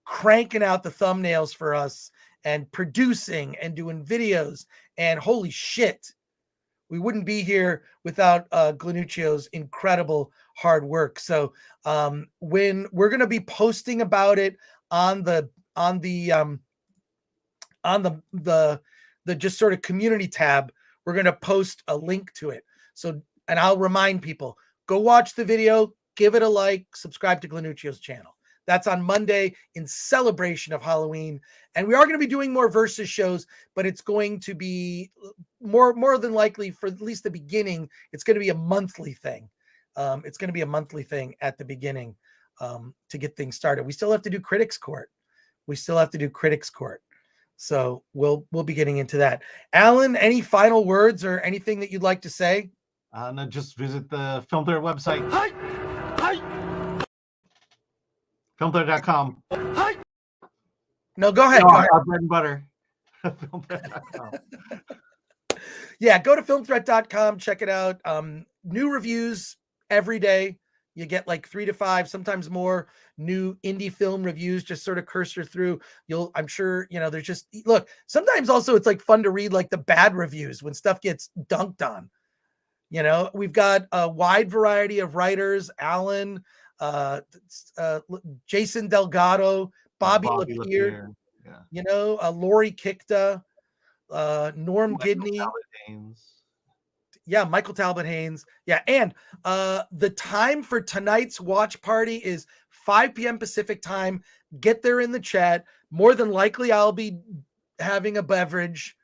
cranking out the thumbnails for us and producing and doing videos, and holy shit, we wouldn't be here without Glanuccio's incredible hard work. So when we're going to be posting about it on the just sort of community tab, we're going to post a link to it. So, and I'll remind people, go watch the video, give it a like, subscribe to Glanuccio's channel. That's on Monday in celebration of Halloween. And we are going to be doing more Versus shows, but it's going to be more than likely, for at least the beginning, it's going to be a monthly thing. It's going to be a monthly thing at the beginning to get things started. We still have to do Critics Court. So we'll be getting into that. Alan, any final words or anything that you'd like to say? No, just visit the Film Threat website. Filmthreat.com. No, go ahead. Our bread and butter. Filmthreat.com. Yeah, go to filmthreat.com, check it out. New reviews every day. You get like 3 to 5, sometimes more new indie film reviews. Just sort of cursor through. I'm sure, there's just, look, sometimes also it's like fun to read like the bad reviews when stuff gets dunked on. We've got a wide variety of writers, Alan, Jason Delgado, Bobby Lapierre, Lori Kikta, Norm Gidney. Michael Talbot Haynes. Yeah, and the time for tonight's watch party is 5 p.m. Pacific time. Get there in the chat. More than likely, I'll be having a beverage,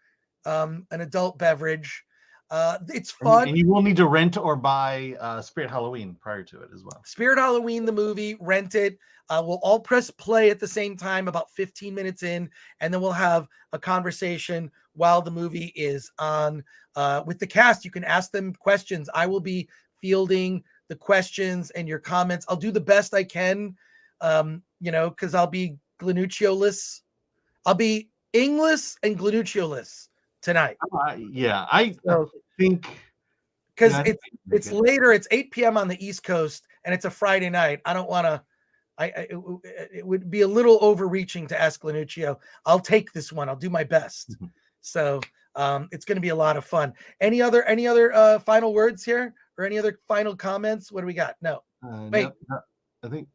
an adult beverage. It's fun. And you will need to rent or buy Spirit Halloween prior to it as well. Spirit Halloween, the movie, rent it. We'll all press play at the same time, about 15 minutes in, and then we'll have a conversation while the movie is on with the cast. You can ask them questions. I will be fielding the questions and your comments. I'll do the best I can, because I'll be Glanuccio-less. I'll be English and Glanuccio-less tonight. I think because it's later. It's 8 p.m. on the East Coast, and it's a Friday night. I don't want to. It would be a little overreaching to ask Glanuccio. I'll take this one. I'll do my best. So it's going to be a lot of fun. Any other final words here, or any other final comments? What do we got? No. Wait. No, I think.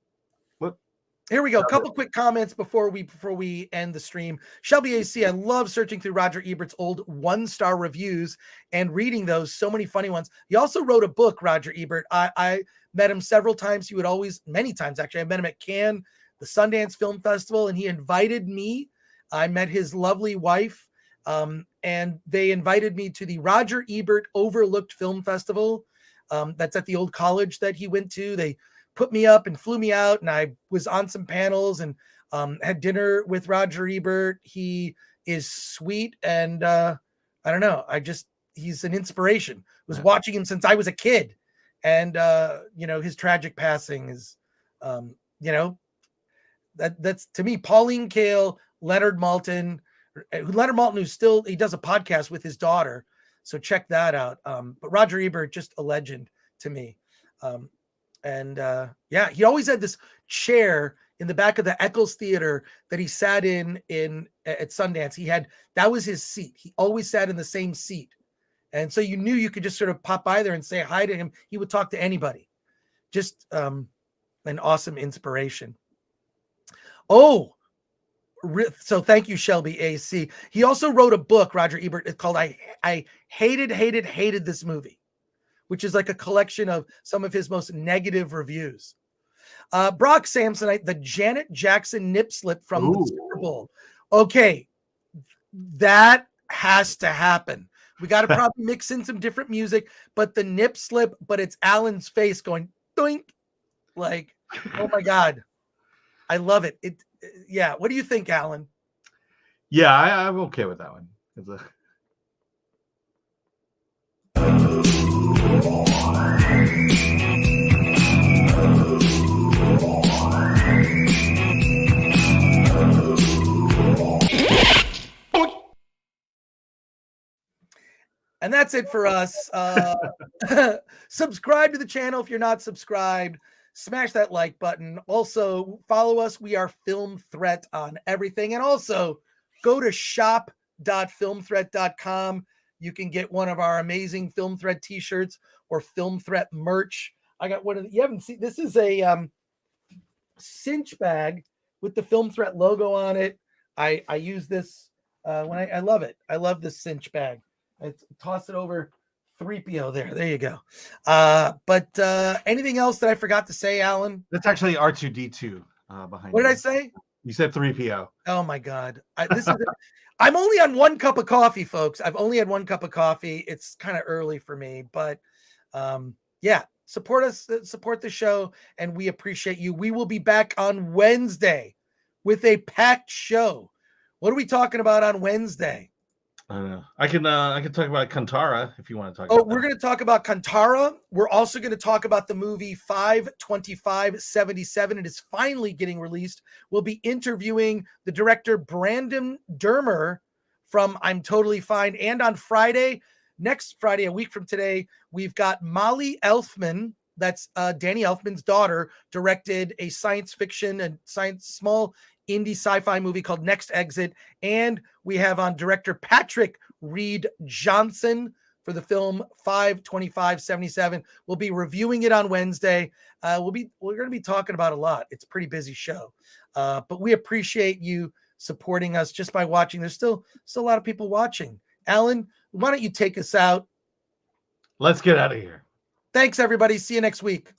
Here we go. A couple quick comments before we end the stream. Shelby AC, I love searching through Roger Ebert's old 1-star reviews and reading those. So many funny ones. He also wrote a book, Roger Ebert. I met him several times. Many times actually. I met him at Cannes, the Sundance Film Festival, and he invited me. I met his lovely wife, and they invited me to the Roger Ebert Overlooked Film Festival. That's at the old college that he went to. They put me up and flew me out, and I was on some panels and had dinner with Roger Ebert. He is sweet, and I don't know. He's an inspiration. I was watching him since I was a kid, and his tragic passing is, that's to me, Pauline Kael, Leonard Maltin, who he does a podcast with his daughter, so check that out. But Roger Ebert, just a legend to me. He always had this chair in the back of the Eccles Theater that he sat in at Sundance. That was his seat. He always sat in the same seat. And so you knew you could just sort of pop by there and say hi to him. He would talk to anybody. Just an awesome inspiration. So thank you, Shelby AC. He also wrote a book, Roger Ebert. It's called I Hated This Movie, which is like a collection of some of his most negative reviews. Brock Samsonite, the Janet Jackson nip slip from the Super Bowl. Okay, that has to happen. We got to probably mix in some different music, but the nip slip, but it's Alan's face going doink. Like, oh my God. I love it. Yeah. What do you think, Alan? Yeah, I'm okay with that one. And that's it for us. Subscribe to the channel if you're not subscribed. Smash that like button. Also, follow us. We are Film Threat on everything. And also, go to shop.filmthreat.com. You can get one of our amazing Film Threat t-shirts or Film Threat merch. I got one of the, you haven't seen, this is a cinch bag with the Film Threat logo on it. I use this when I love it. I love this cinch bag. I toss it over 3PO there. There you go. But anything else that I forgot to say, Alan? That's actually R2D2 behind. What did I say? You said 3PO. Oh my God. I'm only on 1 cup of coffee, folks. I've only had 1 cup of coffee. It's kind of early for me, but yeah, support us, support the show, and we appreciate you. We will be back on Wednesday with a packed show. What are we talking about on Wednesday? I don't know. I can talk about Kantara if you want to talk. Oh, we're going to talk about Kantara. We're also going to talk about the movie 5/25/77. It is finally getting released. We'll be interviewing the director Brandon Dermer from I'm Totally Fine. And on Friday, next Friday, a week from today, we've got Molly Elfman. That's Danny Elfman's daughter, directed a science fiction and small indie sci-fi movie called Next Exit. And we have on director Patrick Reed Johnson for the film 5/25/77. We'll be reviewing it on Wednesday. We're going to be talking about a lot. It's a pretty busy show, but we appreciate you supporting us just by watching. There's still a lot of people watching. Alan, why don't you take us out? Let's get out of here. Thanks, everybody. See you next week.